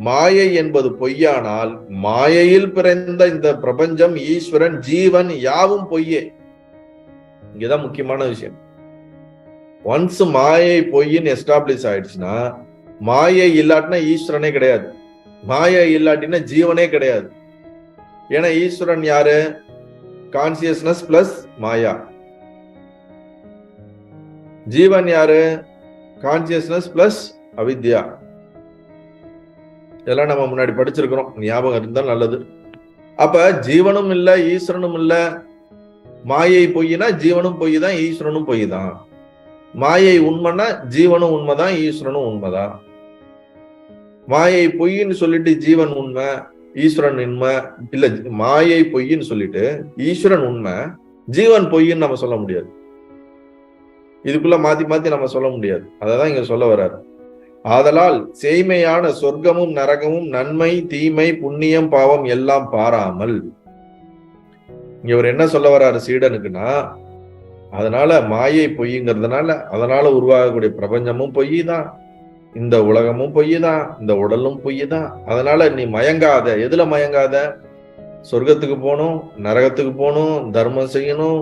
மாயை என்பது பொய்யானால் மாயையில் பிறந்த இந்த பிரபஞ்சம், ஈஸ்வரன், ஜீவன் யாவும் பொய்யே. இங்கதான் முக்கியமான விஷயம். ஒன்ஸ் மாயை பொய்ன்னு எஸ்டாப்ளிஷ் ஆயிடுச்சுன்னா, மாயை இல்லாட்டினா ஈஸ்வரனே கிடையாது, மாயை இல்லாட்டினா ஜீவனே கிடையாது. ஏன்னா ஈஸ்வரன் யாரு, கான்சியஸ்னஸ் பிளஸ் மாயா. ஜீவன் யாரு, கான்சியஸ்னஸ் பிளஸ் அவித்யா. இதெல்லாம் நம்ம முன்னாடி படிச்சிருக்கிறோம், ஞாபகம் இருந்தால் நல்லது. அப்ப ஜீவனும் இல்ல ஈஸ்வரனும் இல்ல, மாயை பொய்னா ஜீவனும் பொய் தான், ஈஸ்வரனும் பொய் தான். மாயை உண்மைன்னா ஜீவனும் உண்மைதான், ஈஸ்வரனும் உண்மைதான். மாயை பொய்ன்னு சொல்லிட்டு ஜீவன் உண்மை, ஈஸ்வரன் உண்மை இல்ல, மாயை பொய்ன்னு சொல்லிட்டு ஈஸ்வரன் உண்மை, ஜீவன் பொய்ன்னு நம்ம சொல்ல முடியாது. இதுக்குள்ள மாத்தி மாத்தி நம்ம சொல்ல முடியாது. அததான் இங்க சொல்ல வர்றாரு. ஆதலால் சேய்மையான சொர்க்கமும் நரகமும் நன்மை தீமை புண்ணியம் பாவம் எல்லாம் பாராமல், இங்க ஒரு என்ன சொல்ல வர்றாரு சீடனுக்குன்னா, அதனால மாயை பொய்ங்கிறதுனால அதனால உருவாகக்கூடிய பிரபஞ்சமும் பொய் தான், இந்த உலகமும் பொய் தான், இந்த உடலும் பொய் தான். அதனால நீ மயங்காத. எதுல மயங்காத? சொர்க்கத்துக்கு போகணும், நரகத்துக்கு போகணும், தர்மம் செய்யணும்,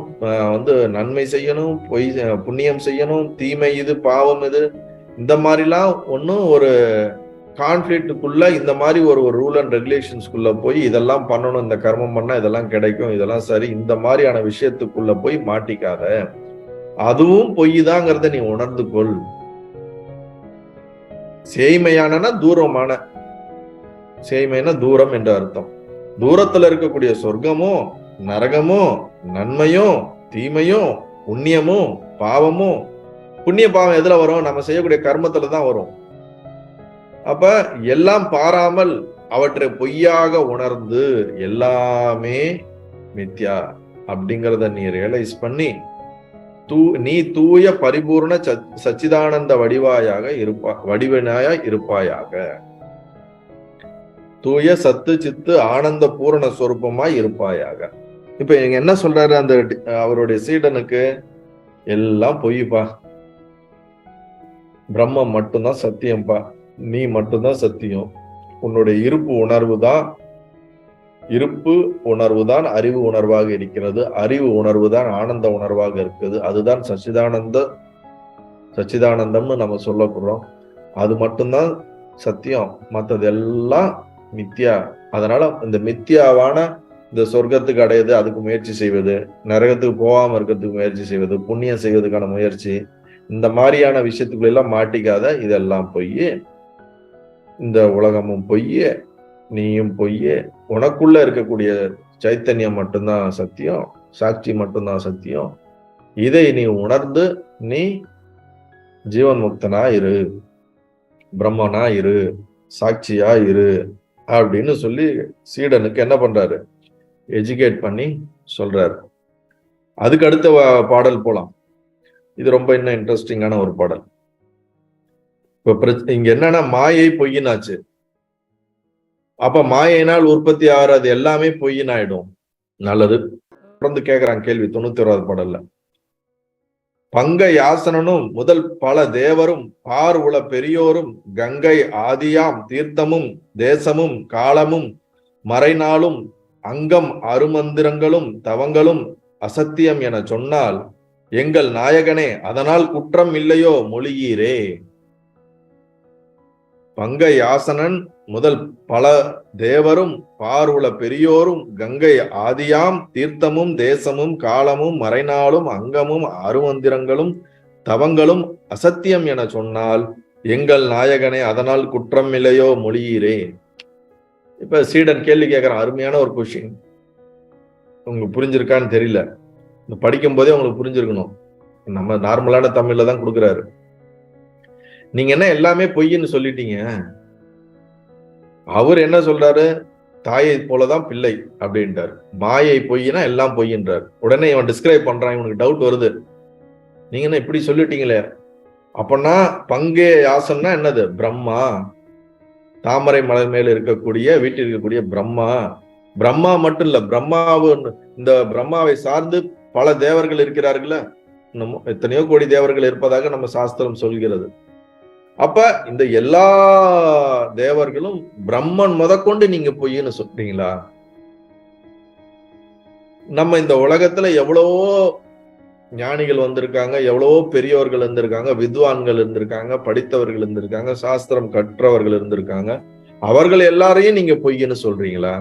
நன்மை செய்யணும், பொய் புண்ணியம் செய்யணும், தீமை இது பாவம் இது, இந்த மாதிரிலாம் ஒன்றும் ஒரு கான்ஃபிளிக்டுக்குள்ள இந்த மாதிரி ஒரு ரூல் அண்ட் ரெகுலேஷன்ஸ்குள்ள போய் இதெல்லாம் பண்ணணும், இந்த கர்மம் பண்ணா இதெல்லாம் கிடைக்கும், இதெல்லாம் சரி, இந்த மாதிரியான விஷயத்துக்குள்ள போய் மாட்டிக்காத. அதுவும் பொய் தாங்கிறத நீ உணர்ந்து கொள். சேய்மையான தூரமான, சேய்மைனா தூரம் என்ற அர்த்தம். தூரத்துல இருக்கக்கூடிய சொர்க்கமோ நரகமோ நன்மையும் தீமையும் புண்ணியமும் பாவமும், புண்ணிய பாவம் எதுல வரும்? நம்ம செய்யக்கூடிய கர்மத்துல தான் வரும். அப்ப எல்லாம் பாராமல் அவற்றை பொய்யாக உணர்ந்து எல்லாமே மித்யா அப்படிங்கிறத நீ ரியலைஸ் பண்ணி நீ தூய பரிபூர்ண சச்சிதானந்த வடிவனாயா இருப்பாயாக. தூய சத்து சித்து ஆனந்த பூரண சொரூபமாய் இருப்பாயாக. இப்ப இங்க என்ன சொல்றாரு அந்த அவருடைய சீடனுக்கு? எல்லாம் பொய்ப்பா, பிரம்மம் மட்டும்தான் சத்தியம்பா, நீ மட்டும்தான் சத்தியம், உன்னுடைய இருப்பு உணர்வு தான் அறிவு உணர்வாக இருக்கிறது, அறிவு உணர்வு தான் ஆனந்த உணர்வாக இருக்குது, அதுதான் சச்சிதானந்தம்னு நம்ம சொல்ல போறோம். அது மட்டும்தான் சத்தியம், மற்றது எல்லாம் மித்யா. அதனால இந்த மித்யாவான இந்த சொர்க்கத்துக்கு அடையுது அதுக்கு முயற்சி செய்வது, நரகத்துக்கு போகாம இருக்கிறதுக்கு முயற்சி செய்வது, புண்ணியம் செய்வதற்கான முயற்சி, இந்த மாதிரியான விஷயத்துக்குள்ள எல்லாம் மாட்டிக்காத. இதெல்லாம் பொய், இந்த உலகமும் பொய், நீயும் பொய், உனக்குள்ள இருக்கக்கூடிய சைத்தன்யம் மட்டும்தான் சத்தியம், சாட்சி மட்டும்தான் சத்தியம். இதை நீ உணர்ந்து நீ ஜீவன் முக்தனா இரு, பிரம்மனா இரு, சாட்சியா இரு அப்படின்னு சொல்லி சீடனுக்கு என்ன பண்றாரு? எஜுகேட் பண்ணி சொல்றாரு. அதுக்கு அடுத்த பாடல் போலாம். இது ரொம்ப இன்னும் இன்ட்ரெஸ்டிங்கான ஒரு பாடல். இப்ப இங்க என்னன்னா மாயை பொய்யினாச்சு. அப்ப மாயினால் உற்பத்தி ஆகிறது எல்லாமே பொய்யின் ஆயிடும். நல்லது. தொடர்ந்து கேக்குறாங்க கேள்வி 91வது பாடல்ல. பங்க யாசனனும் முதல் பல தேவரும் பார் உள பெரியோரும் கங்கை ஆதியாம் தீர்த்தமும் தேசமும் காலமும் மறைநாளும் அங்கம் அருமந்திரங்களும் தவங்களும் அசத்தியம் என சொன்னால் எங்கள் நாயகனே அதனால் குற்றம் இல்லையோ மொழியீரே. பங்க யாசனன் முதல் பல தேவரும் பார்வுள பெரியோரும் கங்கை ஆதியாம் தீர்த்தமும் தேசமும் காலமும் மறைநாளும் அங்கமும் அருமந்திரங்களும் தவங்களும் அசத்தியம் என சொன்னால் எங்கள் நாயகனே அதனால் குற்றம் இல்லையோ மொழியீரே. இப்ப சீடன் கேள்வி கேட்கிறான். அருமையான ஒரு கொஸ்டின். உங்களுக்கு புரிஞ்சிருக்கான்னு தெரியல. இந்த படிக்கும் போதே உங்களுக்கு புரிஞ்சிருக்கணும். நம்ம நார்மலான தமிழ்ல தான் கொடுக்குறாரு. நீங்க என்ன எல்லாமே பொய்ன்னு சொல்லிட்டீங்க. அவர் என்ன சொல்றாரு? தாயை போலதான் பிள்ளை அப்படின்ட்டார். மாயை பொய்னா எல்லாம் பொய்ன்றார். உடனே இவன் டிஸ்கிரைப் பண்றான். இவனுக்கு டவுட் வருது. நீங்க என்ன இப்படி சொல்லிட்டீங்களே, அப்பன்னா பங்கே யாசம்னா என்னது? பிரம்மா, தாமரை மலர் மேல இருக்கக்கூடிய வீட்டில் இருக்கக்கூடிய பிரம்மா. பிரம்மா மட்டும் இல்ல, இந்த பிரம்மாவை சார்ந்து பல தேவர்கள் இருக்கிறார்கள, எத்தனையோ கோடி தேவர்கள் இருப்பதாக நம்ம சாஸ்திரம் சொல்கிறது. அப்ப இந்த எல்லா தேவர்களும் பிரம்மன் முதற்கொண்டு நீங்க பொய்ன்னு சொல்றீங்களா? நம்ம இந்த உலகத்துல எவ்வளவோ ஞானிகள் வந்திருக்காங்க, எவ்வளவோ பெரியவர்கள் இருந்திருக்காங்க, வித்வான்கள் இருந்திருக்காங்க, படித்தவர்கள் இருந்திருக்காங்க, சாஸ்திரம் கற்றவர்கள் இருந்திருக்காங்க. அவர்கள் எல்லாரையும் நீங்க பொய்ன்னு சொல்றீங்களா?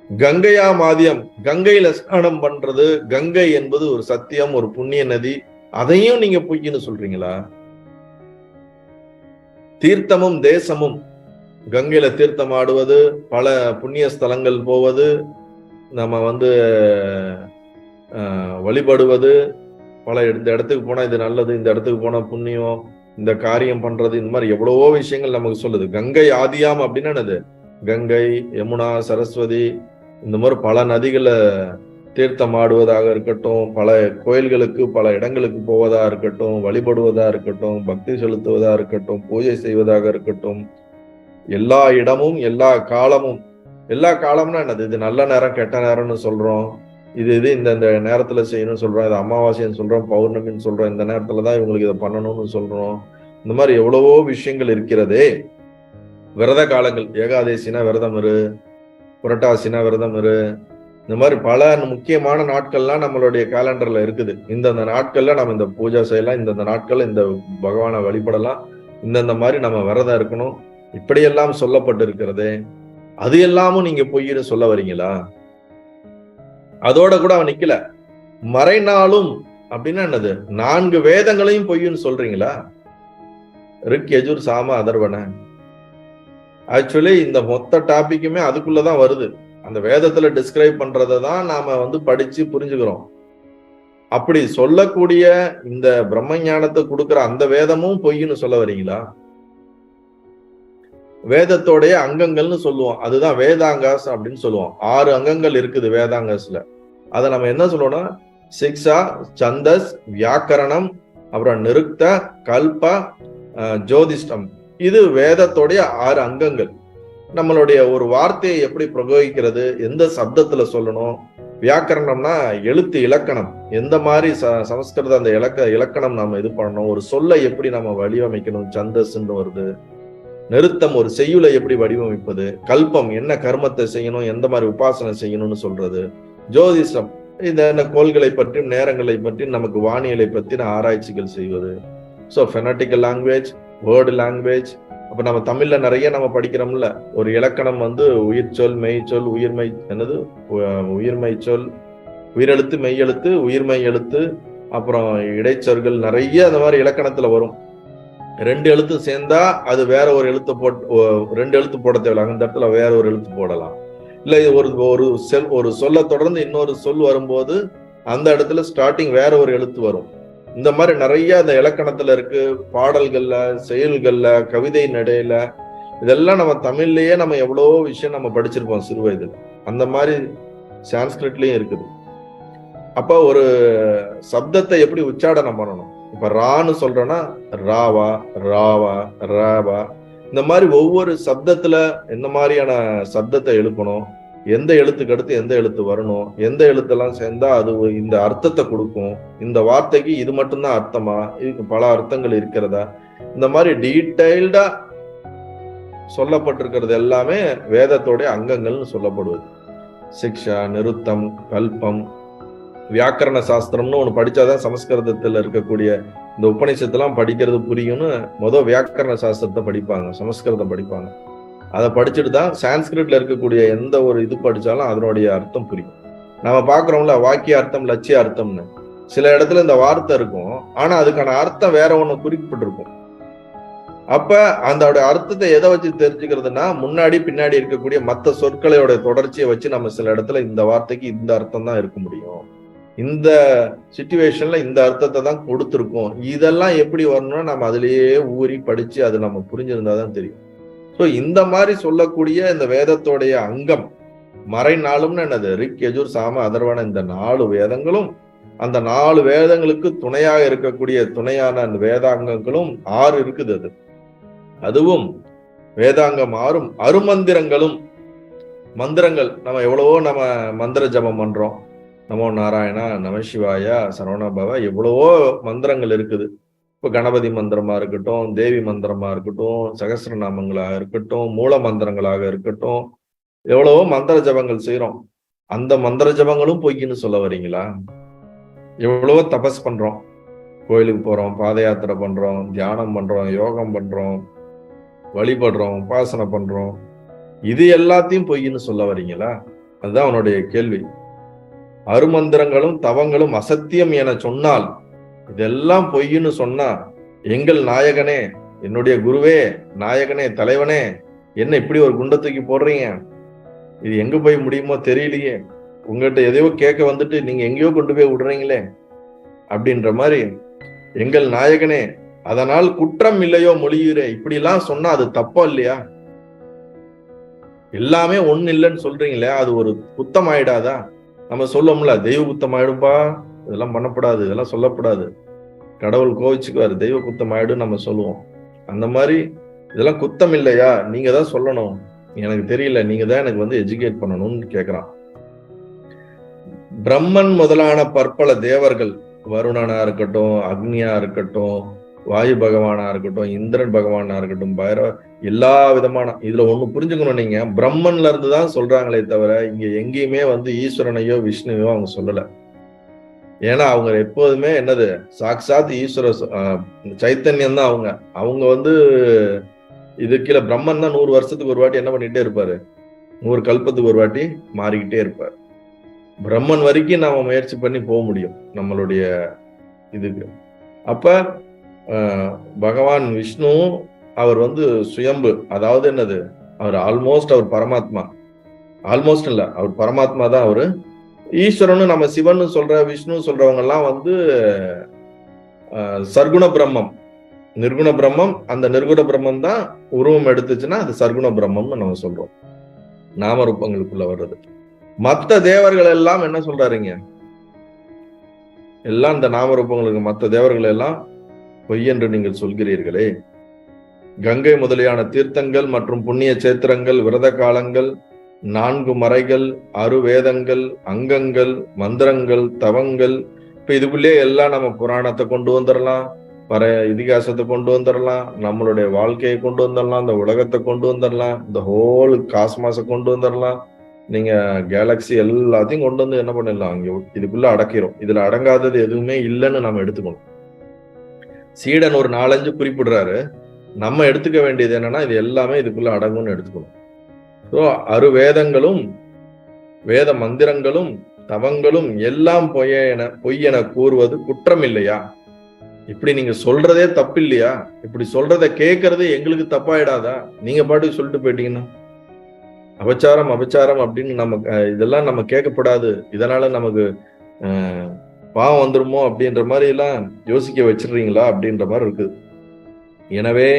கங்கையா மாதியம், கங்கையில ஸ்நானம் பண்றது, கங்கை என்பது ஒரு சத்தியம், ஒரு புண்ணிய நதி, அதையும் நீங்க பொய்ன்னு சொல்றீங்களா? தீர்த்தமும் தேசமும், கங்கையில தீர்த்தம் ஆடுவது, பல புண்ணிய ஸ்தலங்கள் போவது, நம்ம வழிபடுவது, பல இந்த இடத்துக்கு போனா இது நல்லது, இந்த இடத்துக்கு போனா புண்ணியம், இந்த காரியம் பண்றது, இந்த மாதிரி எவ்வளவோ விஷயங்கள் நமக்கு சொல்லுது. கங்கை ஆதியாம் அப்படின்னா என்னது? கங்கை, யமுனா, சரஸ்வதி, இந்த மாதிரி பல நதிகளை தீர்த்தம் ஆடுவதாக இருக்கட்டும், பல கோயில்களுக்கு பல இடங்களுக்கு போவதா இருக்கட்டும், வழிபடுவதா இருக்கட்டும், பக்தி செலுத்துவதா இருக்கட்டும், பூஜை செய்வதாக இருக்கட்டும், எல்லா இடமும் எல்லா காலமும். எல்லா காலம்னா என்னது? இது நல்ல நேரம் கெட்ட நேரம்னு சொல்றோம், இது இந்த நேரத்துல செய்யணும்னு சொல்றோம், இது அமாவாசைன்னு சொல்றோம், பௌர்ணமின்னு சொல்றோம், இந்த நேரத்துலதான் இவங்களுக்கு இதை பண்ணணும்னு சொல்றோம். இந்த மாதிரி எவ்வளவோ விஷயங்கள் இருக்கிறதே. விரத காலங்கள், ஏகாதேசினா விரதம் இரு, புரட்டாசினா விரதம் இரு, இந்த மாதிரி பல முக்கியமான நாட்கள்லாம் நம்மளுடைய கேலண்டர்ல இருக்குது. இந்தந்த நாட்கள்ல நம்ம இந்த பூஜை செய்யலாம், இந்தந்த நாட்கள்ல இந்த பகவானை வழிபடலாம், இந்தந்த மாதிரி நம்ம விரதம் இருக்கணும், இப்படியெல்லாம் சொல்லப்பட்டு இருக்கிறதே. அது எல்லாமும் நீங்க பொய்னு சொல்ல வரீங்களா? அதோட கூட அவன் நிக்கல. மறைநாளும் அப்படின்னா என்னது? 4 வேதங்களையும் பொய்ன்னு சொல்றீங்களா? ரிக், யஜுர், சாம, அதர்வன. ஆக்சுவலி இந்த மொத்த டாபிக்குமே அதுக்குள்ளதான் வருது. அந்த வேதத்துல டிஸ்கிரைப் பண்றதை தான் நாம படிச்சு புரிஞ்சுக்கிறோம். அப்படி சொல்லக்கூடிய இந்த பிரம்ம ஞானத்தை கொடுக்குற அந்த வேதமும் பொய்ன்னு சொல்ல வரீங்களா? வேதத்தோடைய அங்கங்கள்னு சொல்லுவோம், அதுதான் வேதாங்காஸ் அப்படின்னு சொல்லுவோம். 6 அங்கங்கள் இருக்குது வேதாங்காஸ்ல. அதை நம்ம என்ன சொல்லுவோம்னா சிக்ஷா, சந்தஸ், வியாக்கரணம், அப்புறம் நிருக்த, கல்ப, ஜோதிஷ்டம். இது வேதத்தோடைய 6 அங்கங்கள். நம்மளுடைய ஒரு வார்த்தையை எப்படி பிரயோகிக்கிறது, எந்த சப்தத்துல சொல்லணும். வியாக்கரணம்னா எழுத்து இலக்கணம், எந்த மாதிரி சமஸ்கிருத அந்த இலக்கணம் நாம இது பண்ணணும், ஒரு சொல்லை எப்படி நம்ம வடிவமைக்கணும், சந்தஸ்ன்னு வருது. நிருத்தம் ஒரு செய்யுளை எப்படி வடிவமைப்பது. கல்பம் என்ன கர்மத்தை செய்யணும், எந்த மாதிரி உபாசனை செய்யணும்னு சொல்றது. ஜோதிஷம் இந்த கோள்களை பற்றியும் நேரங்களை பற்றியும் நமக்கு வானியலை பற்றின ஆராய்ச்சிகள் செய்வது. So phonetical language, word language. அப்ப நம்ம தமிழ்ல நிறைய நம்ம படிக்கிறோம்ல, ஒரு இலக்கணம் உயிர் சொல், மெய் சொல், உயிர்மை, என்னது உயிர்மை சொல், உயிரெழுத்து, மெய்யெழுத்து, உயிர்மை எழுத்து, அப்புறம் இடைச்சொற்கள் நிறைய அந்த மாதிரி இலக்கணத்துல வரும். 2 எழுத்து சேர்ந்தா அது வேற ஒரு எழுத்து போட்டு, 2 எழுத்து போட தேவையில்ல, அந்த இடத்துல வேற ஒரு எழுத்து போடலாம். இல்ல ஒரு சொல்ல தொடர்ந்து இன்னொரு சொல் வரும்போது அந்த இடத்துல ஸ்டார்டிங் வேற ஒரு எழுத்து வரும். இந்த மாதிரி நிறைய அந்த இலக்கணத்துல இருக்கு. பாடல்கள்ல, செயல்கள்ல, கவிதை நடையில, இதெல்லாம் நம்ம தமிழ்லயே நம்ம எவ்வளவோ விஷயம் நம்ம படிச்சிருப்போம் சிறு வயதுல. அந்த மாதிரி சான்ஸ்கிரிட்லயும் இருக்குது. அப்ப ஒரு சப்தத்தை எப்படி உச்சாடனம் பண்ணணும். இப்ப ரான்னு சொல்றோம்னா ராவா, ராவா, ராவா, இந்த மாதிரி ஒவ்வொரு சப்தத்துல எந்த மாதிரியான சப்தத்தை எழுப்பணும், எந்த எழுத்துக்கு அடுத்து எந்த எழுத்து வரணும், எந்த எழுத்தெல்லாம் சேர்ந்தா அது இந்த அர்த்தத்தை கொடுக்கும், இந்த வார்த்தைக்கு இது மட்டும்தான் அர்த்தமா, இதுக்கு பல அர்த்தங்கள் இருக்கிறதா, இந்த மாதிரி டீடைல்டா சொல்லப்பட்டிருக்கிறது எல்லாமே வேதத்தோடைய அங்கங்கள்னு சொல்லப்படுவது. சிக்ஷா, நிருத்தம், கல்பம், வியாக்கரண சாஸ்திரம்னு ஒண்ணு படிச்சாதான் சமஸ்கிருதத்துல இருக்கக்கூடிய இந்த உபநிஷத்தெல்லாம் படிக்கிறது புரியும்னு வியாக்கரண சாஸ்திரத்தை படிப்பாங்க, சமஸ்கிருதம் படிப்பாங்க. அதை படிச்சுட்டு தான் சான்ஸ்கிரிட்ல இருக்கக்கூடிய எந்த ஒரு இது படிச்சாலும் அதனுடைய அர்த்தம் புரியும். நம்ம பாக்குறோம்ல வாக்கிய அர்த்தம், லட்சிய அர்த்தம்னு. சில இடத்துல இந்த வார்த்தை இருக்கும், ஆனா அதுக்கான அர்த்தம் வேற ஒண்ணு குறிப்பிட்டிருக்கும். அப்ப அந்த அர்த்தத்தை எதை வச்சு தெரிஞ்சுக்கிறதுனா முன்னாடி பின்னாடி இருக்கக்கூடிய மற்ற சொற்களையோட தொடர்ச்சியை வச்சு நம்ம சில இடத்துல இந்த வார்த்தைக்கு இந்த அர்த்தம் தான் இருக்க முடியும், இந்த சிச்சுவேஷன்ல இந்த அர்த்தத்தை தான் கொடுத்துருக்கோம். இதெல்லாம் எப்படி வரணும்னா நம்ம அதுலயே ஊறி படிச்சு அது நம்ம புரிஞ்சிருந்தாதான் தெரியும். ஸோ இந்த மாதிரி சொல்லக்கூடிய இந்த வேதத்தோடைய அங்கம் மறைநாளும்னு என்னது? ரிக், யஜுர், சாம, அதர்வன, இந்த 4 வேதங்களும், அந்த 4 வேதங்களுக்கு துணையாக இருக்கக்கூடிய துணையான அந்த வேதாங்கங்களும் 6 இருக்குது. அதுவும் வேதாங்கம் 6 அருமந்திரங்களும். மந்திரங்கள் நம்ம எவ்வளவோ நம்ம மந்திர ஜபம் பண்றோம். நமோ நாராயணா, நம சிவாயா, சரவணபவ, எவ்வளவோ மந்திரங்கள் இருக்குது. இப்போ கணபதி மந்திரமா இருக்கட்டும், தேவி மந்திரமா இருக்கட்டும், சகஸ்ரநாமங்களாக இருக்கட்டும், மூல மந்திரங்களாக இருக்கட்டும், எவ்வளவோ மந்திர ஜபங்கள் செய்யறோம். அந்த மந்திர ஜபங்களும் பொய்ன்னு சொல்ல வரீங்களா? எவ்வளவோ தபஸ் பண்றோம், கோயிலுக்கு போறோம், பாத யாத்திரை பண்றோம், தியானம் பண்றோம், யோகம் பண்றோம், வழிபடுறோம், உபாசனை பண்றோம், இது எல்லாத்தையும் பொய்ன்னு சொல்ல வரீங்களா? அதுதான் அவனுடைய கேள்வி. அருமந்திரங்களும் தவங்களும் அசத்தியம் என சொன்னால், இதெல்லாம் பொய்ன்னு சொன்னா, எங்கள் நாயகனே, என்னுடைய குருவே, நாயகனே, தலைவனே, என்ன இப்படி ஒரு குண்டை தூக்கி போடுறீங்க, இது எங்க போய் முடியுமோ தெரியலையே, உங்ககிட்ட எதையோ கேட்க வந்துட்டு நீங்க எங்கேயோ கொண்டு போய் விடுறீங்களே அப்படின்ற மாதிரி, எங்கள் நாயகனே, அதனால் குற்றம் இல்லையோ மொழியுறே, இப்படி எல்லாம் சொன்னா அது தப்பா இல்லையா? எல்லாமே ஒண்ணு இல்லைன்னு சொல்றீங்களே, அது ஒரு குத்தம் ஆயிடாதா? நம்ம சொல்லோம்ல, தெய்வ குத்தம் ஆயிடும்பா, இதெல்லாம் பண்ணப்படாது, இதெல்லாம் சொல்லப்படாது, கடவுள் கோவிச்சுக்குவாரு, தெய்வ குத்தம் ஆயிடும் நம்ம சொல்லுவோம். அந்த மாதிரி இதெல்லாம் குத்தம் இல்லையா? நீங்க தான் சொல்லணும், எனக்கு தெரியல, நீங்க தான் எனக்கு எஜுகேட் பண்ணணும்னு கேக்குறான். பிரம்மன் முதலான பற்பல தேவர்கள், வருணனா இருக்கட்டும், அக்னியா இருக்கட்டும், வாயு பகவானா இருக்கட்டும், இந்திரன் பகவானா இருக்கட்டும், பைரவ, எல்லா விதமான, இதுல ஒண்ணு புரிஞ்சுக்கணும், நீங்க பிரம்மன்ல இருந்து தான் சொல்றாங்களே தவிர இங்க எங்கேயுமே ஈஸ்வரனையோ விஷ்ணுவையோ அவங்க சொல்லல. ஏன்னா அவங்க எப்போதுமே என்னது, சாக்சாத் ஈஸ்வர சைத்தன்யம் தான் அவங்க இது கீழே பிரம்மன் தான் 100 வருஷத்துக்கு ஒரு வாட்டி என்ன பண்ணிட்டே இருப்பாரு, 100 கல்பத்துக்கு ஒரு வாட்டி மாறிக்கிட்டே இருப்பார். பிரம்மன் வரைக்கும் நாம முயற்சி பண்ணி போக முடியும் நம்மளுடைய இதுக்கு. அப்ப பகவான் விஷ்ணு அவர் சுயம்பு, அதாவது என்னது, அவர் ஆல்மோஸ்ட் அவர் பரமாத்மா, ஆல்மோஸ்ட் இல்ல, அவர் பரமாத்மா தான். அவரு ஈஸ்வரன் நம்ம சிவன் சொல்ற, விஷ்ணு சொல்றவங்க எல்லாம் சர்க்குண பிரம்மம், நிர்குண பிரம்மம். அந்த நிர்குண பிரம்மம் தான் உருவம் எடுத்துச்சுன்னா அது சர்க்குண பிரம்மம்னு நம்ம சொல்றோம், நாமரூபங்களுக்குள்ள வர்றது. மற்ற தேவர்கள் எல்லாம் என்ன சொல்றாருங்க, எல்லாம் இந்த நாமரூபங்களுக்கு மற்ற தேவர்கள் எல்லாம் பொய் என்று நீங்கள் சொல்கிறீர்களே. கங்கை முதலியான தீர்த்தங்கள் மற்றும் புண்ணிய சேத்திரங்கள், விரத காலங்கள், 4 மறைகள், 6 வேதங்கள், அங்கங்கள், மந்திரங்கள், தவங்கள், இப்ப இதுக்குள்ளே எல்லாம் நம்ம புராணத்தை கொண்டு வந்துடலாம், இதிகாசத்தை கொண்டு வந்துடலாம், நம்மளுடைய வாழ்க்கையை கொண்டு வந்துடலாம், இந்த உலகத்தை கொண்டு வந்துடலாம், இந்த ஹோல் காஸ்மாஸை கொண்டு வந்துடலாம், நீங்க கேலக்சி எல்லாத்தையும் கொண்டு என்ன பண்ணிடலாம், அங்க இதுக்குள்ள அடக்கிறோம். இதுல அடங்காதது எதுவுமே இல்லைன்னு நம்ம எடுத்துக்கணும். சீடன் ஒரு 4-5 குறிப்பிடுறாரு, நம்ம எடுத்துக்க வேண்டியது என்னன்னா இது எல்லாமே இதுக்குள்ள அடங்கும்னு எடுத்துக்கணும். ஸோ 6 வேதங்களும், வேத மந்திரங்களும், தவங்களும் எல்லாம் பொய் என கூறுவது குற்றம் இல்லையா? இப்படி நீங்க சொல்றதே தப்பு இல்லையா? இப்படி சொல்றத கேட்கறது எங்களுக்கு தப்பாயிடாதா? நீங்க பாட்டுக்கு சொல்லிட்டு போயிட்டீங்கன்னா அபச்சாரம் அபச்சாரம் அப்படின்னு இதெல்லாம் நம்ம கேட்கப்படாது, இதனால நமக்கு பாவம் வந்துருமோ அப்படின்ற மாதிரி எல்லாம் யோசிக்க வச்சிடுறீங்களா அப்படின்ற மாதிரி இருக்குது. எனவே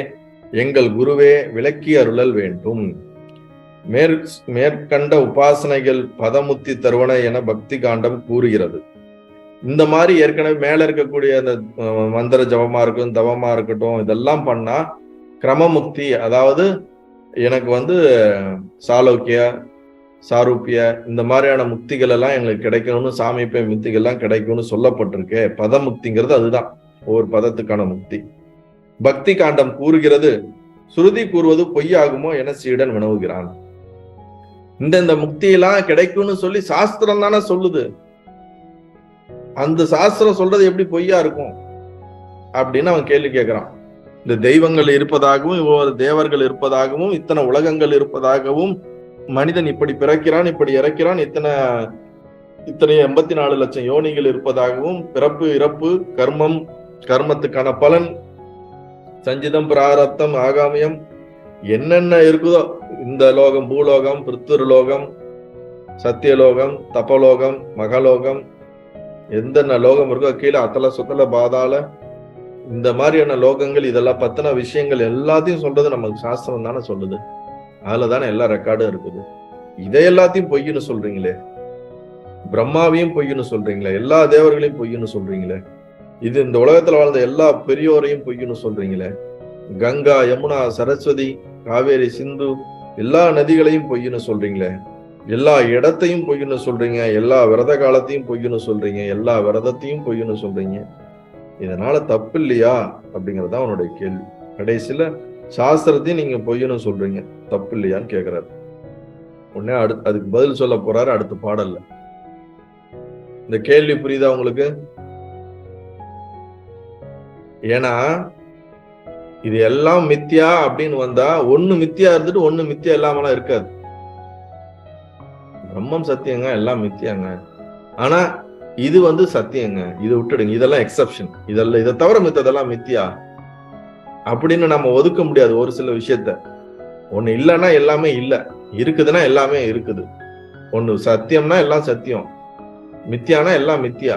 எங்கள் குருவே விளக்கி அருளல் வேண்டும். மேற்கண்ட உபாசனைகள் பதமுத்தி தருவன என பக்தி காண்டம் கூறுகிறது. இந்த மாதிரி ஏற்கனவே மேல இருக்கக்கூடிய அந்த மந்திர ஜபமா இருக்கட்டும், தவமா இருக்கட்டும், இதெல்லாம் பண்ணா கிரமமுக்தி, அதாவது எனக்கு சாலோக்கிய, சாரூப்பிய, இந்த மாதிரியான முக்திகள் எல்லாம் எங்களுக்கு கிடைக்கணும்னு, சாமீபிய முக்திகள் எல்லாம் கிடைக்கும்னு சொல்லப்பட்டிருக்கு. பதமுக்திங்கிறது அதுதான், ஒவ்வொரு பதத்துக்கான முக்தி. பக்தி காண்டம் கூறுகிறது, சுருதி கூறுவது பொய்யாகுமோ என சீடன் வினவுகிறான். இந்த முக்தியெல்லாம் கிடைக்கும்னு சொல்லி சாஸ்திரம் தானே சொல்லுது, அந்த சாஸ்திரம் சொல்றது எப்படி பொய்யா இருக்கும் அப்படின்னு அவன் கேள்வி கேட்கிறான். இந்த தெய்வங்கள் இருப்பதாகவும், இவ்வளவு தேவர்கள் இருப்பதாகவும், இத்தனை உலகங்கள் இருப்பதாகவும், மனிதன் இப்படி பிறக்கிறான், இப்படி இறக்கிறான், இத்தனை 84 லட்சம் யோனிகள் இருப்பதாகவும், பிறப்பு இறப்பு, கர்மம், கர்மத்துக்கான பலன், சஞ்சிதம், பிராரத்தம், ஆகாமியம், என்னென்ன இருக்குதோ, இந்த லோகம், பூலோகம், பிருத்திருலோகம், சத்தியலோகம், தபலோகம், மகலோகம், எந்தென்ன லோகம் இருக்கோ, கீழே அத்தல சுத்தல பாதாள, இந்த மாதிரியான லோகங்கள், இதெல்லாம் பத்தின விஷயங்கள் எல்லாத்தையும் சொல்றது நமக்கு சாஸ்திரம் தானே சொல்லுது. அதுலதானே எல்லா ரெக்கார்டும் இருக்குது. இதை எல்லாத்தையும் பொய்ன்னு சொல்றீங்களே, பிரம்மாவையும் பொய்ன்னு சொல்றீங்களே, எல்லா தேவர்களையும் பொய்ன்னு சொல்றீங்களே, இது இந்த உலகத்துல வாழ்ந்த எல்லா பெரியோரையும் பொய்ன்னு சொல்றீங்களே, கங்கா, யமுனா, சரஸ்வதி, காவேரி, சிந்து, எல்லா நதிகளையும் பொய்ன்னு சொல்றீங்களே, எல்லா இடத்தையும் பொய்ன்னு சொல்றீங்க, எல்லா விரத காலத்தையும் பொய்ன்னு சொல்றீங்க, எல்லா விரதத்தையும் பொய்ன்னு சொல்றீங்க. இதனால தப்பு இல்லையா அப்படிங்கறதுதான் அவனுடைய கேள்வி. கடைசியில சாஸ்திரத்தையும் நீங்க பொய்ன்னு சொல்றீங்க, தப்பு இல்லையான்னு கேக்குறாரு. உடனே அதுக்கு பதில் சொல்ல போறாரு அடுத்த பாடல்ல. இந்த கேள்வி புரியுதா உங்களுக்கு? ஏன்னா இது எல்லாம் மித்தியா அப்படின்னு வந்தா, ஒண்ணு மித்தியா இருந்துட்டு ஒண்ணு மித்தியா இல்லாமலாம் இருக்காது. பிரம்மம் சத்தியங்க, எல்லாம் மித்தியாங்க, ஆனா இது சத்தியங்க, இதை விட்டுடுங்க, இதெல்லாம் எக்ஸப்ஷன், இதெல்லாம் இதை தவிர மித்ததெல்லாம் மித்தியா அப்படின்னு நம்ம ஒதுக்க முடியாது. ஒரு சில விஷயத்த ஒண்ணு இல்லைன்னா எல்லாமே இல்ல, இருக்குதுன்னா எல்லாமே இருக்குது. ஒண்ணு சத்தியம்னா எல்லாம் சத்தியம், மித்தியானா எல்லாம் மித்தியா.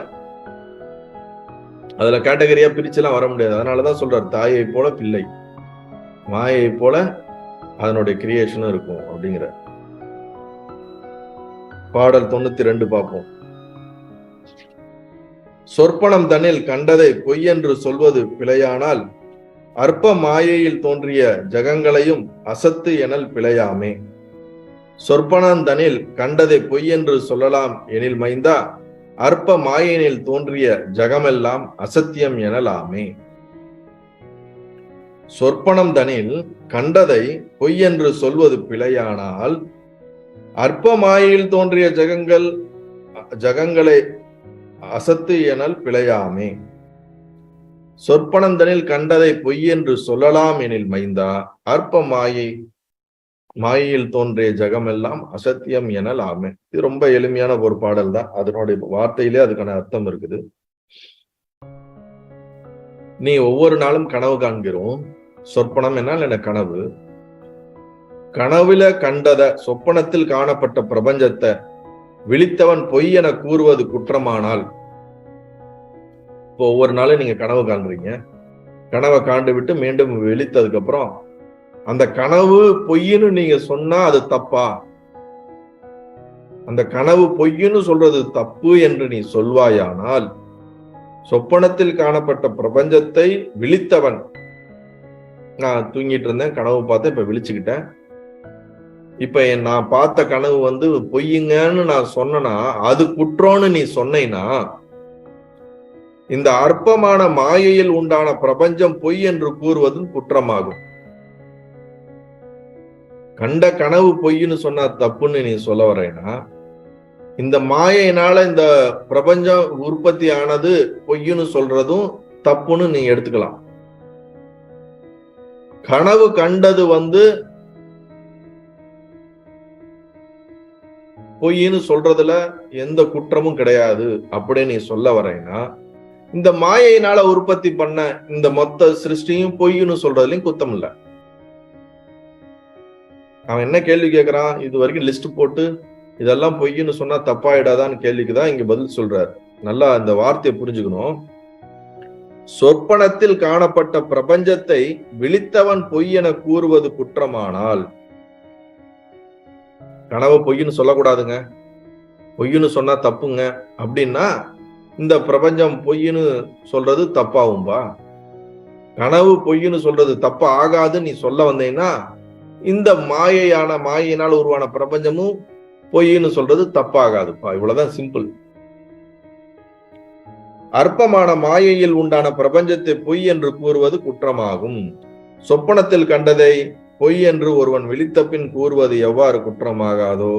அதுல கேட்டகரியா பிரிச்சுலாம் வர முடியாது. அதனாலதான் சொல்றாரு, தாயை போல பிள்ளை, மாயை போல அதனுடைய கிரியேஷனும் இருக்கும் அப்படிங்கிற. பாடல் 92 பார்ப்போம். சொற்பனம் தன்னில் கண்டதை பொய் என்று சொல்வது பிழையானால் அற்ப மாயையில் தோன்றிய ஜகங்களையும் அசத்து எனல் பிழையாமே. சொற்பனந்தனில் கண்டதை பொய் என்று சொல்லலாம் எனில் மைந்தா அற்ப மாயையினில் தோன்றிய ஜகமெல்லாம் அசத்தியம் எனலாமே. சொற்பனம் தனில் கண்டதை பொய் என்று சொல்வது பிழையானால் அற்ப மாயையில் தோன்றிய ஜகங்களை அசத்து எனல் பிழையாமே. சொற்பனந்தனில் கண்டதை பொய் என்று சொல்லலாம் எனில் மைந்தா அற்ப மாயையில் தோன்றிய ஜகமெல்லாம் அசத்தியம் எனலாமே. இது ரொம்ப எளிமையான ஒரு பாடல் தான். அதனுடைய வார்த்தையிலே அதுக்கான அர்த்தம் இருக்குது. நீ ஒவ்வொரு நாளும் கனவு காண்கிறோம். சொற்பனம் என்னால் என்ன? கனவு. கனவுல கண்டத சொப்பனத்தில் காணப்பட்ட பிரபஞ்சத்தை விழித்தவன் பொய் என கூறுவது குற்றமானால், இப்போ ஒவ்வொரு நாளும் நீங்க கனவு காண்றீங்க. கனவை காண்டு விட்டு மீண்டும் விழித்ததுக்கு அப்புறம் அந்த கனவு பொய்ன்னு நீங்க சொன்னா அது தப்பா? அந்த கனவு பொய்ன்னு சொல்றது தப்பு என்று நீ சொல்வாயானால், சொப்பனத்தில் காணப்பட்ட பிரபஞ்சத்தை விழித்தவன், நான் தூங்கிட்டு இருந்தேன், கனவு பார்த்தேன், இப்ப விழிச்சுக்கிட்டேன், இப்ப நான் பார்த்த கனவு வந்து பொய்யுங்கன்னு நான் சொன்னா அது குற்றம்னு நீ சொன்னேன்னா, இந்த அற்பமான மாயையில் உண்டான பிரபஞ்சம் பொய் என்று கூறுவதும் குற்றமாகும். கண்ட கனவு பொய்ன்னு சொன்னா தப்புன்னு நீ சொல்ல வரேன்னா, இந்த மாயையினால இந்த பிரபஞ்சம் உற்பத்தி ஆனது பொய்ன்னு சொல்றதும் தப்புன்னு நீ எடுத்துக்கலாம். கனவு கண்டது வந்து பொய்ன்னு சொல்றதுல எந்த குற்றமும் கிடையாது அப்படின்னு நீ சொல்ல வரேன்னா, இந்த மாயையினால உற்பத்தி பண்ண இந்த மொத்த சிருஷ்டியும் பொய்ன்னு சொல்றதுலயும் குத்தம் இல்லை. அவன் என்ன கேள்வி கேட்கிறான்? இது வரைக்கும் லிஸ்ட் போட்டு இதெல்லாம் பொய்ன்னு சொன்னா தப்பாயிடாதான்னு கேள்விக்குதான் இங்க பதில் சொல்றாரு. நல்லா இந்த வார்த்தையை புரிஞ்சுக்கணும். சொற்பனத்தில் காணப்பட்ட பிரபஞ்சத்தை விழித்தவன் பொய் என கூறுவது குற்றமானால், கனவு பொய்ன்னு சொல்லக்கூடாதுங்க, பொய்ன்னு சொன்னா தப்புங்க அப்படின்னா இந்த பிரபஞ்சம் பொய்ன்னு சொல்றது தப்பாகும்பா? கனவு பொய்ன்னு சொல்றது தப்பா ஆகாது நீ சொல்ல வந்தீங்கன்னா, இந்த மாயையினால் உருவான பிரபஞ்சமும் பொய்ன்னு சொல்றது தப்பாகாதுப்பா. இவ்வளவுதான் சிம்பிள். அற்பமான மாயையில் உண்டான பிரபஞ்சத்தை பொய் என்று கூறுவது குற்றமாகும். சொப்பனத்தில் கண்டதை பொய் என்று ஒருவன் விழித்த பின் கூறுவது எவ்வாறு குற்றமாகாதோ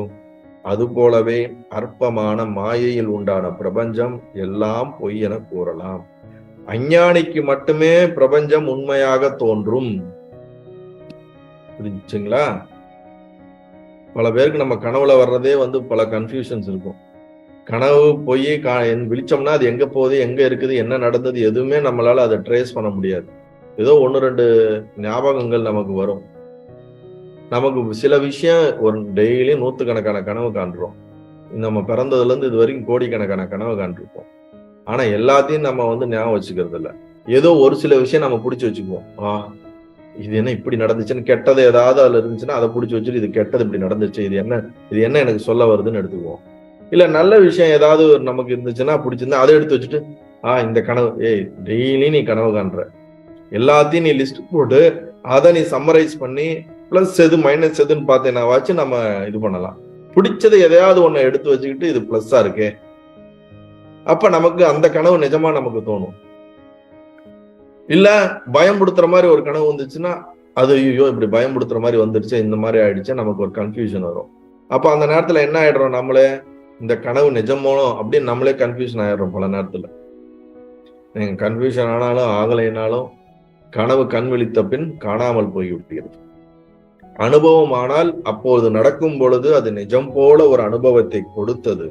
அதுபோலவே அற்பமான மாயையில் உண்டான பிரபஞ்சம் எல்லாம் பொய் என கூறலாம். அஞ்ஞானிக்கு மட்டுமே பிரபஞ்சம் உண்மையாக தோன்றும். புரிஞ்சுங்களா? பல பேருக்கு நம்ம கனவுல வர்றதே வந்து பல கன்ஃபியூஷன்ஸ் இருக்கும். கனவு பொய் விழிச்சோம்னா அது எங்க போகுது, எங்க இருக்குது, என்ன நடந்தது எதுவுமே நம்மளால அதை ட்ரேஸ் பண்ண முடியாது. ஏதோ 1-2 ஞாபகங்கள் நமக்கு வரும். நமக்கு சில விஷயம் ஒரு டெய்லி 100கணக்கான கனவு காண்றோம். நம்ம பிறந்ததுல இருந்து இது வரைக்கும் கோடிக்கணக்கான கனவு காண்டிருப்போம். ஆனா எல்லாத்தையும் நம்ம வந்து ஞாபகம் வச்சுக்கிறது இல்லை. ஏதோ ஒரு சில விஷயம் நம்ம பிடிச்சி வச்சுக்குவோம். இது என்ன இப்படி நடந்துச்சுன்னு, கெட்டது ஏதாவது அதுல இருந்துச்சுன்னா அதை பிடிச்சி வச்சுட்டு இது கெட்டது இப்படி நடந்துச்சு, இது என்ன எனக்கு சொல்ல வருதுன்னு எடுத்துக்குவோம். இல்ல நல்ல விஷயம் ஏதாவது நமக்கு இருந்துச்சுன்னா பிடிச்சிருந்தா அதை எடுத்து வச்சுட்டு இந்த கனவு, டெய்லி நீ கனவு காண்ற, எல்லாத்தையும் நீ லிஸ்ட் போட்டு அதை நீ சம்மரைஸ் பண்ணி பிளஸ் எது மைனஸ் எதுன்னு பார்த்தேன்னா வச்சு நம்ம இது பண்ணலாம். பிடிச்சதை எதையாவது ஒண்ணு எடுத்து வச்சுக்கிட்டு இது பிளஸ்ஸா இருக்கே, அப்ப நமக்கு அந்த கனவு நிஜமா நமக்கு தோணும். இல்ல பயம்படுத்துற மாதிரி ஒரு கனவு வந்துச்சுன்னா அது ஐயோ இப்படி பயம்படுத்துற மாதிரி வந்துருச்சு, இந்த மாதிரி ஆயிடுச்சு, நமக்கு ஒரு கன்ஃபியூஷன் வரும். அப்ப அந்த நேரத்துல என்ன ஆயிடுறோம், நம்மளே இந்த கனவு நிஜமோ அப்படின்னு நம்மளே கன்ஃபியூஷன் ஆயிடுறோம். பல நேரத்துல நீங்க கன்ஃபியூஷன் ஆனாலும் ஆகலைனாலும் கனவு கண் விழித்த பின் காணாமல் போய்விடுகிறது. அனுபவம் ஆனால் அப்போது நடக்கும் பொழுது அது நிஜம் போல ஒரு அனுபவத்தை கொடுத்தது,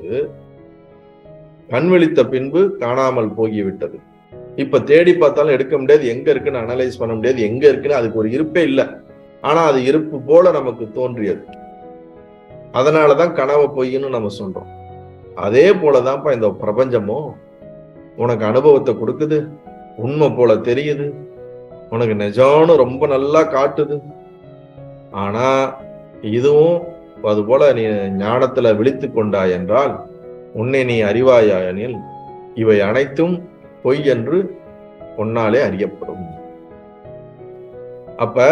கண் விழித்த பின்பு காணாமல் போய்விட்டது. இப்ப தேடி பார்த்தாலும் எடுக்க முடியாது, எங்க இருக்குன்னு அனலைஸ் பண்ண முடியாது, எங்க இருக்குன்னு அதுக்கு ஒரு இருப்பே இல்லை. ஆனா அது இருப்பு போல நமக்கு தோன்றியது. அதனாலதான் கனவை பொய்ன்னு நம்ம சொல்றோம். அதே போலதான்ப்பா இந்த பிரபஞ்சமும் உனக்கு அனுபவத்தை கொடுக்குது, உண்மை போல தெரியுது, உனக்கு நிஜம்னு ரொம்ப நல்லா காட்டுது. ஆனா இதுவும் அது போல நீ ஞானத்துல விழித்து கொண்டாய் என்றால், உன்னை நீ அறிவாயாயனில் இவை அனைத்தும் பொய் என்று உன்னாலே அறியப்படும். அப்ப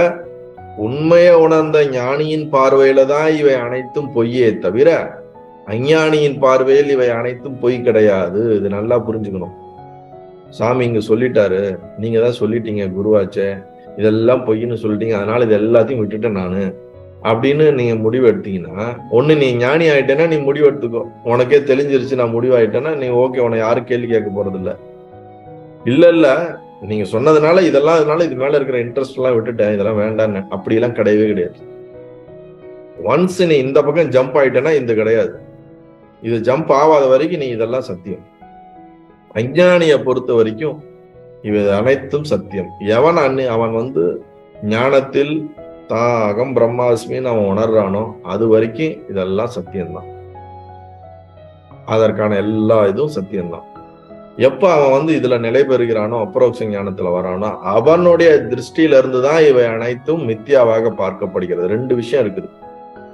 உண்மையை உணர்ந்த ஞானியின் பார்வையில தான் இவை அனைத்தும் பொய்யே தவிர அஞ்ஞானியின் பார்வையில் இவை அனைத்தும் பொய் கிடையாது. இது நல்லா புரிஞ்சுக்கணும். சாமி இங்க சொல்லிட்டாரு, நீங்க தான் சொல்லிட்டீங்க குருவாச்சே, இதெல்லாம் பொய்ன்னு சொல்லிட்டீங்க, அதனால இது எல்லாத்தையும் விட்டுட்டேன் நானு அப்படின்னு நீங்க முடிவு எடுத்தீங்கன்னா, ஒண்ணு நீ ஞானி ஆயிட்டேன்னா நீ முடிவு எடுத்துக்கோ. உனக்கே தெளிஞ்சிருச்சு நான் முடிவாயிட்டேன்னா நீ ஓகே, உன்னை யாரும் கேள்வி கேட்க போறது இல்ல. இல்ல நீங்க சொன்னதுனால இதெல்லாம், அதனால இது மேல இருக்கிற இன்ட்ரெஸ்ட் எல்லாம் விட்டுட்டேன், இதெல்லாம் வேண்டான்னு, அப்படி எல்லாம் கிடையவே கிடையாது. ஒன்ஸ் நீ இந்த பக்கம் ஜம்ப் ஆயிட்டேன்னா இந்த கிடையாது. இது ஜம்ப் ஆகாத வரைக்கும் நீ இதெல்லாம் சத்தியம். அஞ்ஞானிய பொறுத்த வரைக்கும் இவை அனைத்தும் சத்தியம். அவன் ஞானத்தில் தான் அகம் பிரம்மாஸ்மின்னு அவன் உணர்றானோ அது வரைக்கும் இதெல்லாம் சத்தியம்தான். அதற்கான எல்லா இதுவும் சத்தியம்தான். எப்ப அவன் இதுல நிலை பெறுகிறானோ, அப்ரோக்ஷ ஞானத்துல வரானோ, அவனுடைய திருஷ்டியில இருந்துதான் இவை அனைத்தும் மித்தியாவாக பார்க்கப்படுகிறது. ரெண்டு விஷயம் இருக்குது,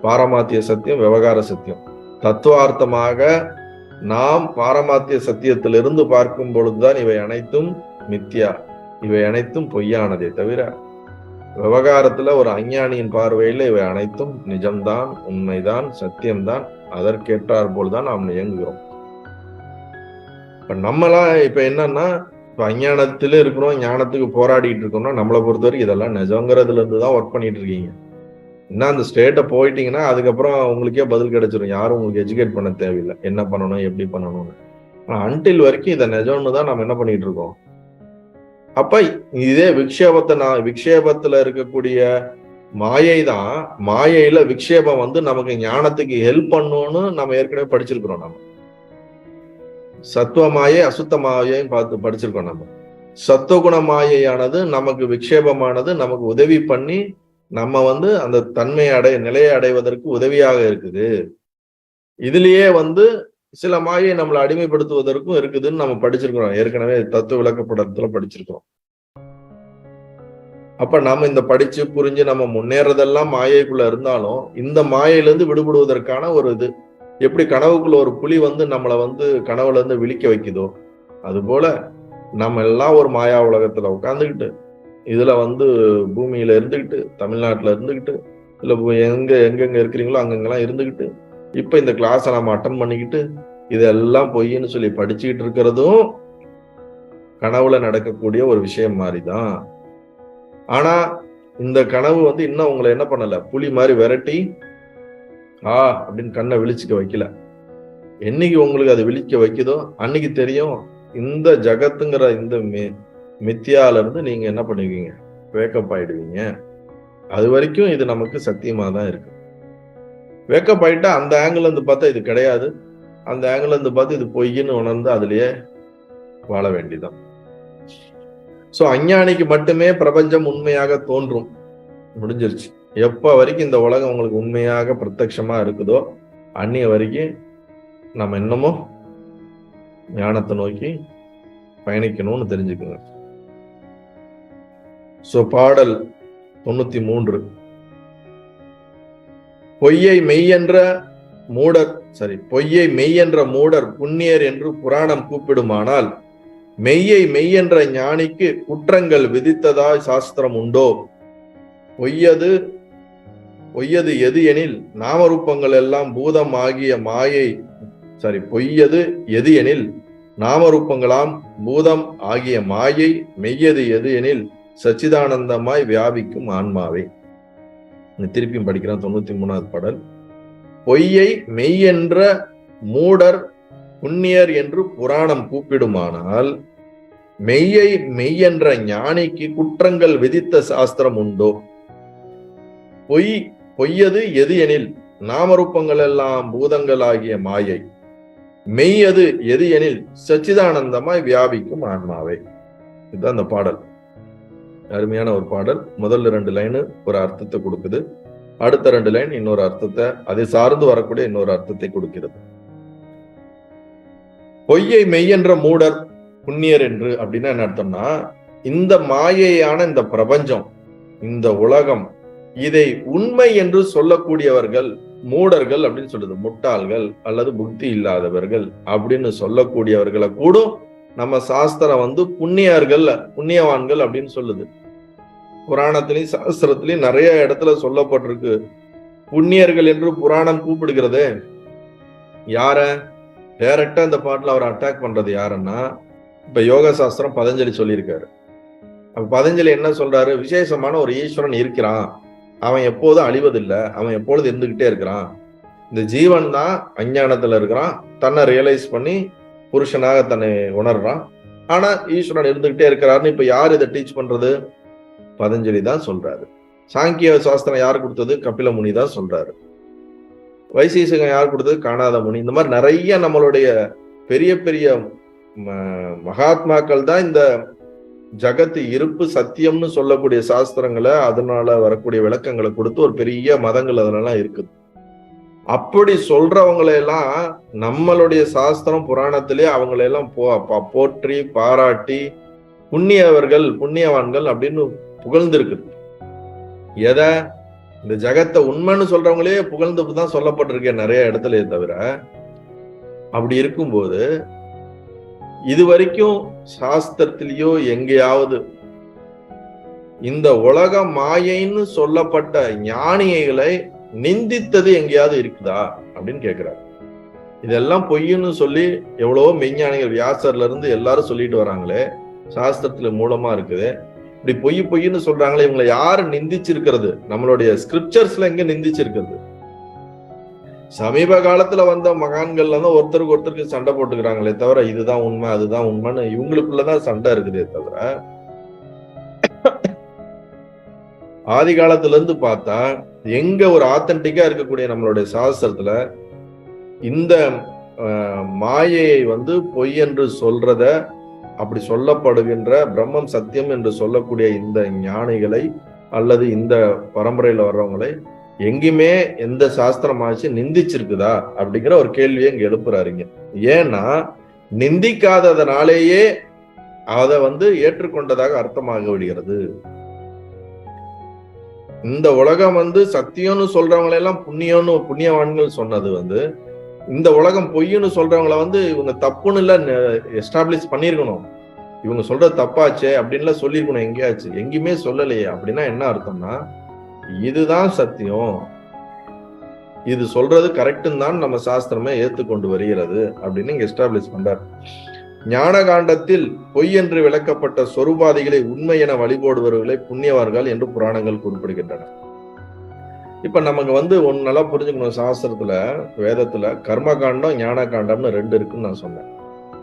பாரமாத்திய சத்தியம், விவகார சத்தியம். தத்துவார்த்தமாக நாம் பாரமாத்திய சத்தியத்திலிருந்து பார்க்கும் பொழுதுதான் இவை அனைத்தும் மித்தியா, இவை அனைத்தும் பொய்யானதே தவிர, விவகாரத்துல ஒரு அஞ்ஞானியின் பார்வையில இவை அனைத்தும் நிஜம்தான், உண்மைதான், சத்தியம்தான். அதற்கேற்றார் போல்தான் நாம் இயங்குகிறோம். இப்ப நம்மளாம் இப்ப என்னன்னா, இப்ப அஞ்ஞானத்தில இருக்கிறோம், ஞானத்துக்கு போராடிட்டு இருக்கோம்னா நம்மளை பொறுத்தவரைக்கும் இதெல்லாம் நிஜங்கிறதுல இருந்துதான் ஒர்க் பண்ணிட்டு இருக்கீங்க. இன்னும் அந்த ஸ்டேட்டை போயிட்டீங்கன்னா அதுக்கப்புறம் உங்களுக்கே பதில் கிடைச்சிடும். யாரும் உங்களுக்கு எஜுகேட் பண்ண தேவையில்லை, என்ன பண்ணணும் எப்படி பண்ணணும்னு. ஆனா அன்டில் வரைக்கும் இதை நிஜம்னு தான் நம்ம என்ன பண்ணிட்டு இருக்கோம். அப்ப இதே விக்ஷேபத்துல இருக்கக்கூடிய மாயை தான், மாயையில விக்ஷேபம் நமக்கு ஞானத்துக்கு ஹெல்ப் பண்ணணும்னு நம்ம ஏற்கனவே படிச்சிருக்கிறோம். நம்ம சத்துவ மாயை அசுத்த மாயையும் பார்த்து படிச்சிருக்கோம். நம்ம சத்துவகுண மாயையானது நமக்கு விக்ஷேபமானது நமக்கு உதவி பண்ணி நம்ம அந்த நிலையை அடைவதற்கு உதவியாக இருக்குது. இதுலயே சில மாயை நம்மளை அடிமைப்படுத்துவதற்கும் இருக்குதுன்னு நம்ம படிச்சிருக்கிறோம். ஏற்கனவே தத்துவ விளக்கப்படத்துல படிச்சிருக்கிறோம். அப்ப நாம இந்த படிச்சு புரிஞ்சு நம்ம முன்னேறதெல்லாம் மாயைக்குள்ள இருந்தாலும், இந்த மாயையிலிருந்து விடுபடுவதற்கான ஒரு இது, எப்படி கனவுக்குள்ள ஒரு புலி நம்மளை கனவுல இருந்து விழிக்க வைக்குதோ, அது போல நம்ம எல்லாம் ஒரு மாயா உலகத்துல உட்காந்துக்கிட்டு, இதுல பூமியில இருந்துகிட்டு, தமிழ்நாட்டுல இருந்துகிட்டு, இல்ல எங்கெங்க இருக்கிறீங்களோ அங்கெங்கெல்லாம் இருந்துகிட்டு, இப்ப இந்த கிளாஸை நம்ம அட்டன் பண்ணிக்கிட்டு இதெல்லாம் பொய்ன்னு சொல்லி படிச்சுக்கிட்டு இருக்கிறதும் கனவுல நடக்கக்கூடிய ஒரு விஷயம் மாதிரிதான். ஆனா இந்த கனவு இன்னும் உங்களை என்ன பண்ணல, புலி மாதிரி விரட்டி அப்படின்னு கண்ணை விழிச்சுக்க வைக்கல. என்னைக்கு உங்களுக்கு அது விழிக்க வைக்குதோ அன்னைக்கு தெரியும் இந்த ஜகத்துங்கிற இந்த மித்தியால இருந்து நீங்க என்ன பண்ணுவீங்க, வேக்கப் ஆயிடுவீங்க. அது வரைக்கும் இது நமக்கு சத்தியமா தான் இருக்கு. வேக்கப் ஆயிட்டா அந்த ஆங்கிள் இருந்து பார்த்தா இது கிடையாது, அந்த ஆங்கிள் இருந்து பார்த்து இது பொய்ன்னு உணர்ந்து அதுலயே வாழ வேண்டிதான். சோ அஞ்ஞானிக்கு மட்டுமே பிரபஞ்சம் உண்மையாக தோன்றும், முடிஞ்சிருச்சு. எப்ப வரைக்கும் இந்த உலகம் உங்களுக்கு உண்மையாக பிரத்யட்சமா இருக்குதோ அன்னிய வரைக்கும் நம்ம இன்னமும் ஞானத்தை நோக்கி பயணிக்கணும்னு தெரிஞ்சுக்கோங்க. சோ பாடல் 93, பொய்யை மெய்யென்ற மூடர் புண்ணியர் என்று புராணம் கூப்பிடுமானால், மெய்யை மெய்யென்ற ஞானிக்கு குற்றங்கள் விதித்ததாய் சாஸ்திரம் உண்டோ? பொய்யது எது எனில் நாமரூபங்கள் எல்லாம் பூதம் ஆகிய மாயை, பொய்யது எது எனில் நாமரூபங்களாம் பூதம் ஆகிய மாயை, மெய்யது எது எனில் சச்சிதானந்தமாய் வியாபிக்கும் ஆன்மாவே. திருப்பியும் படிக்கிறேன் 93வது பாடல். பொய்யை மெய் என்ற மூடர் புண்ணியர் என்று புராணம் கூப்பிடுமானால், மெய்யை மெய்யென்ற ஞானிக்கு குற்றங்கள் விதித்த சாஸ்திரம் உண்டோ? பொய்யது எது எனில் நாமரூபங்கள் எல்லாம் பூதங்கள் ஆகிய மாயை, மெய்யது எது எனில் சச்சிதானந்தமாய் வியாபிக்கும் ஆன்மாவே. இதுதான் அந்த பாடல். அருமையான ஒரு பாடல். முதல் 2 லைனு ஒரு அர்த்தத்தை கொடுக்குது, அடுத்த 2 லைன் இன்னொரு அர்த்தத்தை, அதை சார்ந்து வரக்கூடிய இன்னொரு அர்த்தத்தை கொடுக்கிறது. பொய்யை மெய்யென்ற மூடர் புண்ணியர் என்று அப்படின்னா என்ன அர்த்தம்னா, இந்த மாயையான இந்த பிரபஞ்சம், இந்த உலகம், இதை உண்மை என்று சொல்லக்கூடியவர்கள் மூடர்கள் அப்படின்னு சொல்லுது, முட்டாள்கள் அல்லது புத்தி இல்லாதவர்கள் அப்படின்னு சொல்லக்கூடியவர்களை கூட நம்ம சாஸ்திரம் புண்ணியர்கள், புண்ணியவான்கள் அப்படின்னு சொல்லுது. புராணத்திலையும் சாஸ்திரத்திலையும் நிறைய இடத்துல சொல்லப்பட்டிருக்கு. புண்ணியர்கள் என்று புராணம் கூப்பிடுகிறது யார? டைரக்டா இந்த பாட்டுல அவர் அட்டாக் பண்றது யாருன்னா, இப்ப யோக சாஸ்திரம் பதஞ்சலி சொல்லியிருக்காரு. அப்ப பதஞ்சலி என்ன சொல்றாரு? விசேஷமான ஒரு ஈஸ்வரன் இருக்கிறான், அவன் எப்போதும் அழிவதில்லை, அவன் எப்பொழுதும் இருந்துகிட்டே இருக்கிறான். இந்த ஜீவன் தான் அஞ்ஞானத்துல இருக்கிறான், தன்னை ரியலைஸ் பண்ணி புருஷனாக தன்னை உணர்றான். ஆனா ஈஸ்வரன் இருந்துகிட்டே இருக்கிறாருன்னு இப்ப யார் இதை டீச் பண்றது? பதஞ்சலி தான் சொல்றாரு. சாங்கிய சாஸ்திரம் யார் கொடுத்தது? கபில முனி தான் சொல்றாரு. வைசேசிகம் யார் கொடுத்தது? காணாத முனி. இந்த மாதிரி நிறைய நம்மளுடைய பெரிய பெரிய மகாத்மாக்கள் தான் இந்த ஜகத்து இருப்பு சத்தியம்னு சொல்லக்கூடிய சாஸ்திரங்களை, அதனால வரக்கூடிய விளக்கங்களை கொடுத்து ஒரு பெரிய மதங்கள் அதெல்லாம் இருக்குது. அப்படி சொல்றவங்களையெல்லாம் நம்மளுடைய சாஸ்திரம் புராணத்திலே அவங்களையெல்லாம் போற்றி பாராட்டி புண்ணியவர்கள், புண்ணியவான்கள் அப்படின்னு புகழ்ந்திருக்குது. எதை? இந்த ஜகத்தை உண்மைன்னு சொல்றவங்களே புகழ்ந்துதான் சொல்லப்பட்டிருக்கேன் நிறைய இடத்துல. தவிர அப்படி இருக்கும்போது இது வரைக்கும் சாஸ்திரத்திலேயோ எங்கேயாவது இந்த உலக மாயைன்னு சொல்லப்பட்ட ஞானிகளை நிந்தித்தது எங்கேயாவது இருக்குதா அப்படின்னு கேட்கிறாரு. இதெல்லாம் பொய்ன்னு சொல்லி எவ்வளவோ மெய்ஞானிகள் வியாசர்ல இருந்து எல்லாரும் சொல்லிட்டு வராங்களே, சாஸ்திரத்துல மூலமா இருக்குது. இப்படி பொய்ன்னு சொல்றாங்களே, இவங்களை யாரு நிந்திச்சிருக்கிறது? நம்மளுடைய ஸ்கிரிப்சர்ஸ்ல எங்க நிந்திச்சிருக்கிறது? சமீப காலத்துல வந்த மகான்கள்ல தான் ஒருத்தருக்கு ஒருத்தருக்கு சண்டை போட்டுக்கிறாங்களே தவிர, இதுதான் உண்மை அதுதான் உண்மைன்னு இவங்களுக்குள்ளதான் சண்டை இருக்குதே தவிர, ஆதி காலத்துல இருந்து பார்த்தா எங்க ஒரு ஆத்தன்டிக்கா இருக்கக்கூடிய நம்மளுடைய சாஸ்திரத்துல இந்த மாயையை பொய் என்று சொல்றத, அப்படி சொல்லப்படுகின்ற பிரம்மம் சத்தியம் என்று சொல்லக்கூடிய இந்த ஞானிகளை அல்லது இந்த பரம்பரையில வர்றவங்களை எங்கேயுமே எந்த சாஸ்திரமாச்சு நிந்திச்சிருக்குதா அப்படிங்கிற ஒரு கேள்வியை இங்க எழுப்புறாருங்க. ஏன்னா நிந்திக்காததனாலேயே அதை ஏற்றுக்கொண்டதாக அர்த்தமாக விடுகிறது. இந்த உலகம் சத்தியம்னு சொல்றவங்களெல்லாம் புண்ணியவான்கள் சொன்னது இந்த உலகம் பொய்ன்னு சொல்றவங்கள இவங்க தப்புன்னு இல்ல எஸ்டாப்ளிஷ் பண்ணிருக்கணும். இவங்க சொல்றது தப்பாச்சே அப்படின்னு சொல்லிருக்கணும் எங்கேயாச்சு. எங்கேயுமே சொல்லலையே. அப்படின்னா என்ன அர்த்தம்னா, இதுதான் சத்தியம், இது சொல்றது கரெக்டுன்னு தான் நம்ம சாஸ்திரமே ஏத்துக்கொண்டு வருகிறது அப்படின்னு இங்க எஸ்டாப்ளிஷ் பண்றார். ஞான காண்டத்தில் பொய் என்று விளக்கப்பட்ட சொரூபாதிகளை உண்மை என வழிபடுபவர்களை புண்ணியவார்கள் என்று புராணங்கள் குறிப்பிடுகின்றன. இப்ப நமக்கு ஒன்னு நல்லா புரிஞ்சுக்கணும். சாஸ்திரத்துல, வேதத்துல கர்ம காண்டம் ஞான காண்டம்னு ரெண்டு இருக்குன்னு நான் சொன்னேன்.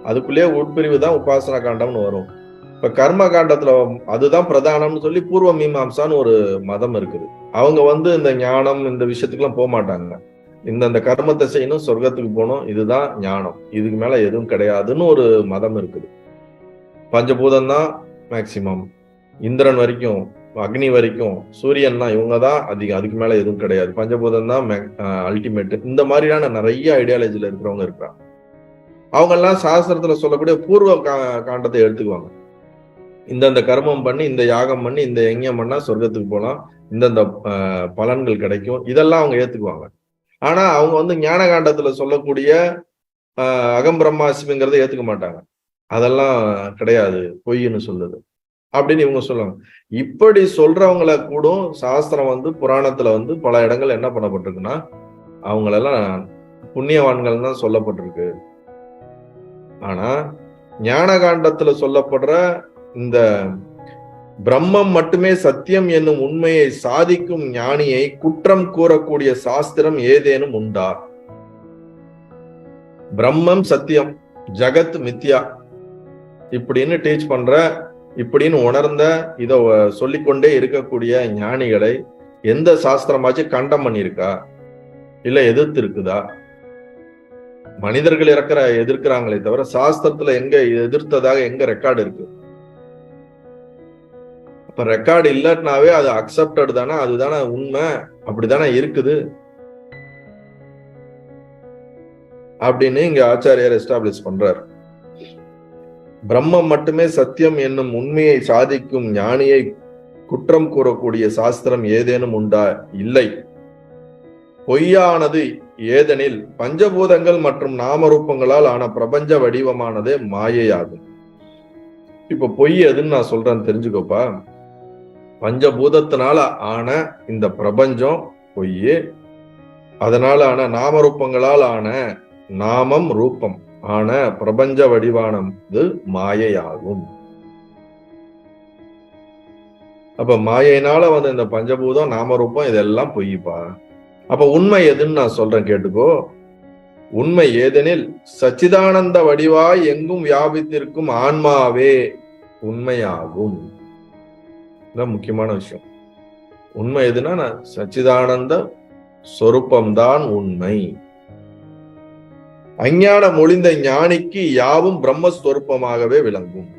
அதுக்குள்ளேயே உட்பிரிவு தான் உபாசனா காண்டம்னு வரும். இப்ப கர்ம காண்டத்துல அதுதான் பிரதானம்னு சொல்லி பூர்வ மீமாம்சான்னு ஒரு மதம் இருக்குது. அவங்க இந்த ஞானம் இந்த விஷயத்துக்குலாம் போக மாட்டாங்க. இந்த கர்மத்தை செய்யணும், சொர்க்கத்துக்கு போகணும், இதுதான் ஞானம், இதுக்கு மேல எதுவும் கிடையாதுன்னு ஒரு மதம் இருக்குது. பஞ்சபூதம் தான் மேக்சிமம், இந்திரன் வரைக்கும், அக்னி வரைக்கும், சூரியன் தான், இவங்க தான் அதிகம், அதுக்கு மேல எதுவும் கிடையாது, பஞ்சபூதம் தான் அல்டிமேட். இந்த மாதிரியான நிறைய ஐடியாலஜில இருக்கிறவங்க இருக்கிறாங்க. அவங்க எல்லாம் சாஸ்திரத்துல சொல்லக்கூடிய பூர்வ காண்டத்தை எடுத்துக்குவாங்க. இந்தந்த கர்மம் பண்ணி, இந்த யாகம் பண்ணி, இந்த யஜ்ஞம் பண்ணா சொர்க்கத்துக்கு போகலாம், இந்தந்த பலன்கள் கிடைக்கும், இதெல்லாம் அவங்க ஏத்துக்குவாங்க. ஆனா அவங்க ஞான காண்டத்துல சொல்லக்கூடிய அகம் பிரம்மாஸ்மிங்கிறத ஏத்துக்க மாட்டாங்க. அதெல்லாம் கிடையாது, பொய்ன்னு சொல்லுது அப்படின்னு இவங்க சொல்லுவாங்க. இப்படி சொல்றவங்களை கூட சாஸ்திரம் புராணத்துல பல இடங்கள் என்ன பண்ணப்பட்டிருக்குன்னா, அவங்களெல்லாம் புண்ணியவான்கள் தான் சொல்லப்பட்டிருக்கு. ஆனா ஞான காண்டத்துல சொல்லப்படுற இந்த பிரம்மம் மட்டுமே சத்தியம் என்னும் உண்மையை சாதிக்கும் ஞானியை குற்றம் கூறக்கூடிய சாஸ்திரம் ஏதேனும் உண்டா? பிரம்மம் சத்தியம், ஜகத் மித்யா இப்படின்னு டீச் பண்ற, இப்படின்னு உணர்ந்த, இத சொல்லிக்கொண்டே இருக்கக்கூடிய ஞானிகளை எந்த சாஸ்திரமாச்சும் கண்டம் பண்ணியிருக்கா? இல்ல எதிர்த்து இருக்குதா? மனிதர்கள் எதிர்க்கிறாங்களே தவிர சாஸ்திரத்துல எங்க எதிர்த்ததாக எங்க ரெக்கார்டு இருக்கு? இப்ப ரெக்கார்டு இல்லைன்னாவே அது அக்செப்டட் தானே, அதுதானே உண்மை, அப்படித்தானே இருக்குது அப்படின்னு இங்க ஆச்சாரியார் எஸ்டாப்ளிஷ் பண்றாரு. பிரம்மம் மட்டுமே சத்தியம் என்னும் உண்மையை சாதிக்கும் ஞானியை குற்றம் கூறக்கூடிய சாஸ்திரம் ஏதேனும் உண்டா? இல்லை. பொய்யானது ஏதெனில் பஞ்சபூதங்கள் மற்றும் நாமரூபங்களால் ஆன பிரபஞ்ச வடிவமானதே மாயையாகும். இப்ப பொய் எதுன்னு நான் சொல்றேன்னு தெரிஞ்சுக்கோப்பா. பஞ்சபூதத்தினால ஆன இந்த பிரபஞ்சம் பொய், அதனால ஆன நாமரூபங்களால் ஆன நாமம் ரூபம் ஆன பிரபஞ்ச வடிவானது மாயையாகும். அப்ப மாயையினால வந்து இந்த பஞ்சபூதம் நாமரூபம் இதெல்லாம் பொய்ப்பா. அப்ப உண்மை எதுன்னு நான் சொல்றேன் கேட்டுக்கோ. உண்மை ஏதெனில் சச்சிதானந்த வடிவாய் எங்கும் வியாபித்திருக்கும் ஆன்மாவே உண்மையாகும். முக்கியமான விஷயம். உண்மை எதுனா சச்சிதானந்த சொரூபம்தான் உண்மை. அஞ்ஞானம் ஒளிந்த ஞானிக்கு யாவும் பிரம்மஸ்வரூபமாகவே விளங்கும்.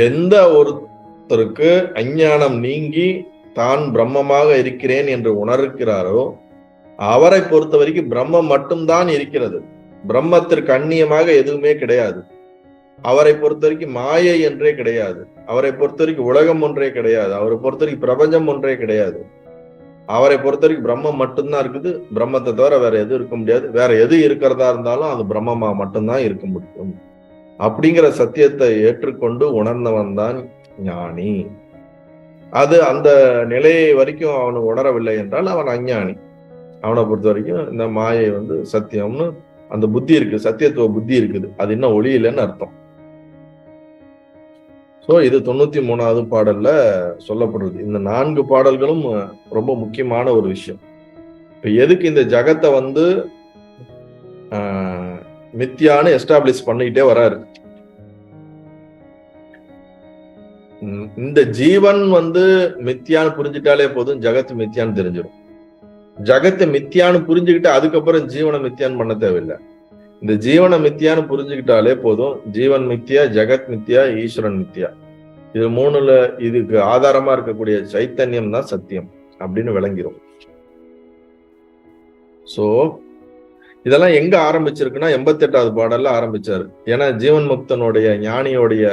எந்த ஒருத்தருக்கு அஞ்ஞானம் நீங்கி தான் பிரம்மமாக இருக்கிறேன் என்று உணர்கிறாரோ அவரை பொறுத்த வரைக்கும் பிரம்மம் மட்டும்தான் இருக்கிறது. பிரம்மத்திற்கு அந்நியமாக எதுவுமே கிடையாது. அவரை பொறுத்த வரைக்கும் மாயை என்றே கிடையாது. அவரை பொறுத்த வரைக்கும் உலகம் ஒன்றே கிடையாது. அவரை பொறுத்த வரைக்கும் பிரபஞ்சம் ஒன்றே கிடையாது. அவரை பொறுத்த வரைக்கும் பிரம்மம் மட்டும்தான் இருக்குது. பிரம்மத்தை தவிர வேற எதுவும் இருக்க முடியாது. வேற எது இருக்கிறதா இருந்தாலும் அது பிரம்மமா மட்டும்தான் இருக்க முடியும். அப்படிங்கிற சத்தியத்தை ஏற்றுக்கொண்டு உணர்ந்தவன் தான் ஞானி. அது அந்த நிலையை வரைக்கும் அவனு உணரவில்லை என்றால் அவன் அஞ்ஞானி. அவனை பொறுத்த வரைக்கும் இந்த மாயை வந்து சத்தியம்னு அந்த புத்தி இருக்கு, சத்தியத்துவ புத்தி இருக்குது, அது இன்னும் ஒளியில்லைன்னு அர்த்தம். சோ இது 93வது பாடல்ல சொல்லப்படுறது. இந்த 4 பாடல்களும் ரொம்ப முக்கியமான ஒரு விஷயம். இப்ப எதுக்கு இந்த ஜகத்தை வந்து மித்தியான்னு எஸ்டாப்ளிஷ் பண்ணிக்கிட்டே வராரு. இந்த ஜீவன் வந்து மித்தியான்னு புரிஞ்சுட்டாலே போதும், ஜகத் மித்தியான்னு தெரிஞ்சிடும். ஜகத்தை மித்தியான்னு புரிஞ்சுக்கிட்டு அதுக்கப்புறம் ஜீவனை மித்தியான்னு பண்ண தேவையில்லை. இந்த ஜீவனை மித்தியான்னு புரிஞ்சுக்கிட்டாலே போதும், ஜீவன் மித்தியா, ஜெகத் மித்தியா, ஈஸ்வரன் மித்தியா, இது 3ல இதுக்கு ஆதாரமா இருக்கக்கூடிய சைத்தன்யம் தான் சத்தியம் அப்படின்னு விளங்கிரும். சோ இதெல்லாம் எங்க ஆரம்பிச்சிருக்குன்னா 88வது பாடல்ல ஆரம்பிச்சாரு. ஏன்னா ஜீவன் முக்தனுடைய ஞானியோடைய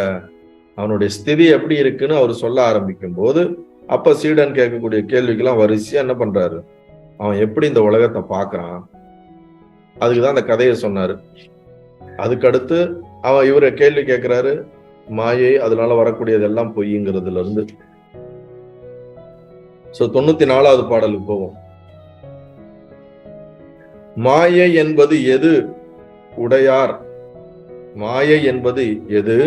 அவனுடைய ஸ்திதி எப்படி இருக்குன்னு அவர் சொல்ல ஆரம்பிக்கும் போது அப்ப சீடன் கேட்கக்கூடிய கேள்விக்கெல்லாம் வரிசையா என்ன பண்றாரு, அவன் எப்படி இந்த உலகத்தை பாக்குறான், அதுக்குதான் அந்த கதையை சொன்னாரு. அதுக்கடுத்து அவன் இவரை கேள்வி கேட்கிறாரு, மாயை அதனால வரக்கூடியதெல்லாம் பொய்ங்கிறதுல இருந்து. சோ 94வது பாடலுக்கு போவோம். மாயை என்பது எது உடையார், மாயை என்பது எது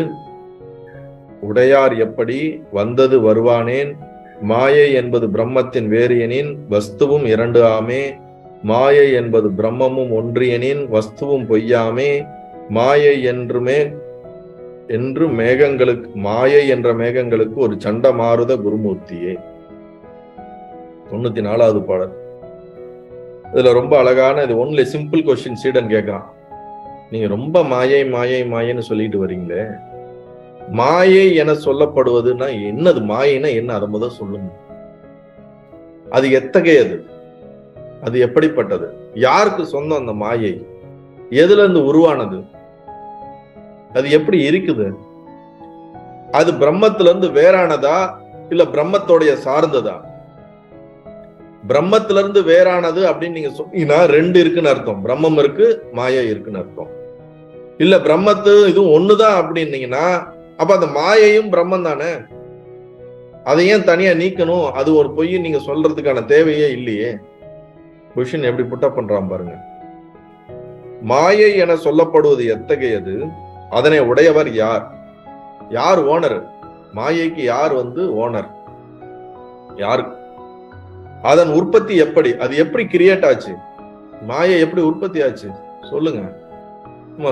உடையார் எப்படி வந்தது வருவானேன், மாயை என்பது பிரம்மத்தின் வேறியனின் வஸ்துவும் 2 ஆமே, மாயை என்பது பிரம்மமும் ஒன்றியனின் வஸ்துவும் பொய்யாமே, மாயை என்று மேகங்களுக்கு, மாயை என்ற மேகங்களுக்கு ஒரு சண்ட மாறுத குருமூர்த்தியே. 94வது பாடல். இதுல ரொம்ப அழகான, இது ஒன்லி சிம்பிள் கொஸ்டின் சீடன் கேட்கிறான். நீங்க ரொம்ப மாயை மாயை மாயைன்னு சொல்லிட்டு வரீங்களே, மாயை என சொல்லப்படுவதுன்னா என்னது, மாயைன்னா என்ன, அதை முதல் சொல்லுங்க. அது எத்தகையது, அது எப்படிப்பட்டது, யாருக்கு சொந்தம் அந்த மாயை, எதுல இருந்து உருவானது, அது எப்படி இருக்குது, அது பிரம்மத்துல இருந்து வேறானதா இல்ல பிரம்மத்தோடைய சார்ந்ததா? பிரம்மத்துல இருந்து வேறானது அப்படின்னு நீங்க சொன்னீங்கன்னா 2 இருக்குன்னு அர்த்தம். பிரம்மம் இருக்கு, மாயை இருக்குன்னு அர்த்தம். இல்ல பிரம்மத்து இதுவும் ஒண்ணுதான் அப்படின்னீங்கன்னா அப்ப அந்த மாயையும் பிரம்மம் தானே, அதை ஏன் தனியா நீக்கணும், அது ஒரு பொய் நீங்க சொல்றதுக்கான தேவையே இல்லையே. கொஸ்டின் எப்படி புட்டப் பண்றான் பாருங்க. மாயை என சொல்லப்படுவது எத்தகையது, அதனை உடையவர் யார், யார் ஓனர், மாயைக்கு யார் வந்து ஓனர், யார், அதன் உற்பத்தி எப்படி, அது எப்படி கிரியேட் ஆச்சு, மாயை எப்படி உற்பத்தி ஆச்சு சொல்லுங்க.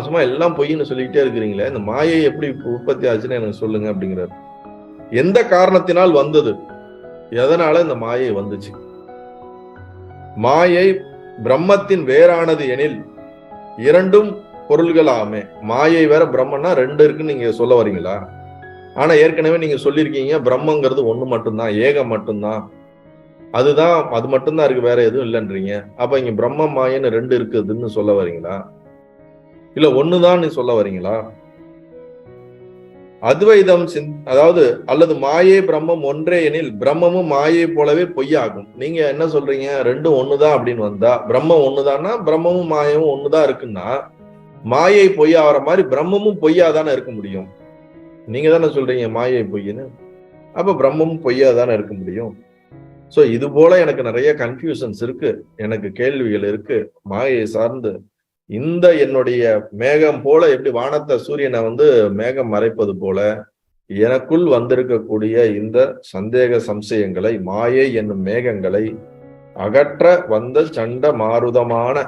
சும்மா எல்லாம் பொய்ன்னு சொல்லிக்கிட்டே இருக்கிறீங்களே, இந்த மாயை எப்படி உற்பத்தி ஆச்சுன்னு எனக்கு சொல்லுங்க அப்படிங்கிறார். எந்த காரணத்தினால் வந்தது, எதனால இந்த மாயை வந்துச்சு, மாயை பிரம்மத்தின் வேறானது எனில் 2 பொருள்களாமே. மாயை வேற பிரம்மன்னா 2 இருக்குன்னு நீங்க சொல்ல வரீங்களா? ஆனா ஏற்கனவே நீங்க சொல்லியிருக்கீங்க பிரம்மங்கிறது 1 மட்டும்தான், ஏகம் மட்டும்தான், அதுதான், அது மட்டும்தான் இருக்கு, வேற எதுவும் இல்லைன்றீங்க. அப்ப இங்க பிரம்ம மாயன்னு 2 இருக்குதுன்னு சொல்ல வரீங்களா, இல்ல 1 தான் சொல்ல வரீங்களா? அத்வைதம் அதாவது அல்லது மாயை பிரம்மம் ஒன்றே எனில் பிரம்மமும் மாயை போலவே பொய்யாகும். நீங்க என்ன சொல்றீங்க, ரெண்டும் ஒண்ணுதான் அப்படின்னு வந்தா, பிரம்மம் ஒண்ணுதான்னா பிரம்மமும் மாயமும் ஒண்ணுதான் இருக்குன்னா மாயை பொய்யாகிற மாதிரி பிரம்மமும் பொய்யாதானே இருக்க முடியும். நீங்க தானே சொல்றீங்க மாயை பொய்ன்னு, அப்ப பிரம்மமும் பொய்யாதானே இருக்க முடியும். சோ இது போல எனக்கு நிறைய கன்ஃபியூஷன்ஸ் இருக்கு, எனக்கு கேள்விகள் இருக்கு மாயை சார்ந்து. இந்த என்னுடைய மேகம் போல எப்படி வானத்தை சூரியனை மேகம் மறைப்பது போல எனக்குள் வந்திருக்கக்கூடிய இந்த சந்தேக சம்சயங்களை, மாயை என்னும் மேகங்களை அகற்ற வந்த சண்ட மாருதமான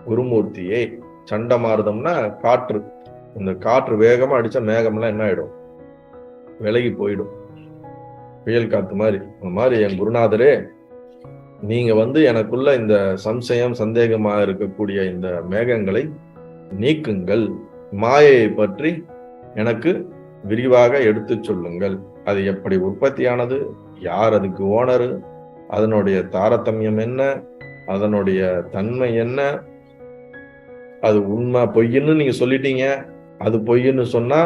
குருமூர்த்தியை. சண்ட மாருதம்னா காற்று. இந்த காற்று வேகமா அடிச்சா மேகம்லாம் என்ன ஆயிடும், விலகி போயிடும், புயல் காத்து மாதிரி. அந்த மாதிரி என் குருநாதரே, நீங்க எனக்குள்ள இந்த சம்சயம் சந்தேகமா இருக்கக்கூடிய இந்த மேகங்களை நீக்குங்கள், மாயையை பற்றி எனக்கு விரிவாக எடுத்து சொல்லுங்கள். அது எப்படி உற்பத்தியானது, யார் அதுக்கு ஓனரு, அதனுடைய தாரதமியம் என்ன, அதனுடைய தன்மை என்ன, அது உண்மை பொய்ன்னு நீங்க சொல்லிட்டீங்க. அது பொய்ன்னு சொன்னா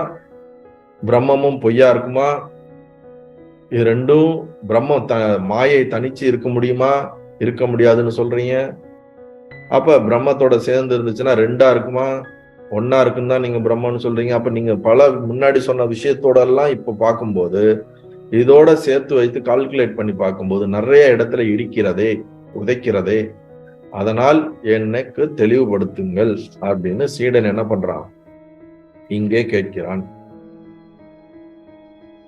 பிரம்மமும் பொய்யா இருக்குமா? இது ரெண்டும் பிரம்மம் மாயை தனிச்சு இருக்க முடியுமா? இருக்க முடியாதுன்னு சொல்றீங்க. அப்ப பிரம்மத்தோட சேர்ந்து இருந்துச்சுன்னா ரெண்டா இருக்குமா? ஒன்னா இருக்குன்னு தான் நீங்க பிரம்மன்னு சொல்றீங்க. அப்ப நீங்க பல முன்னாடி சொன்ன விஷயத்தோட எல்லாம் இப்ப பார்க்கும்போது, இதோட சேர்த்து வைத்து கால்குலேட் பண்ணி பார்க்கும்போது நிறைய இடத்துல இடிக்கிறதே, உதைக்கிறதே. அதனால் எனக்கு தெளிவுபடுத்துங்கள் அப்படின்னு சீடன் என்ன பண்றான், இங்கே கேட்கிறான்.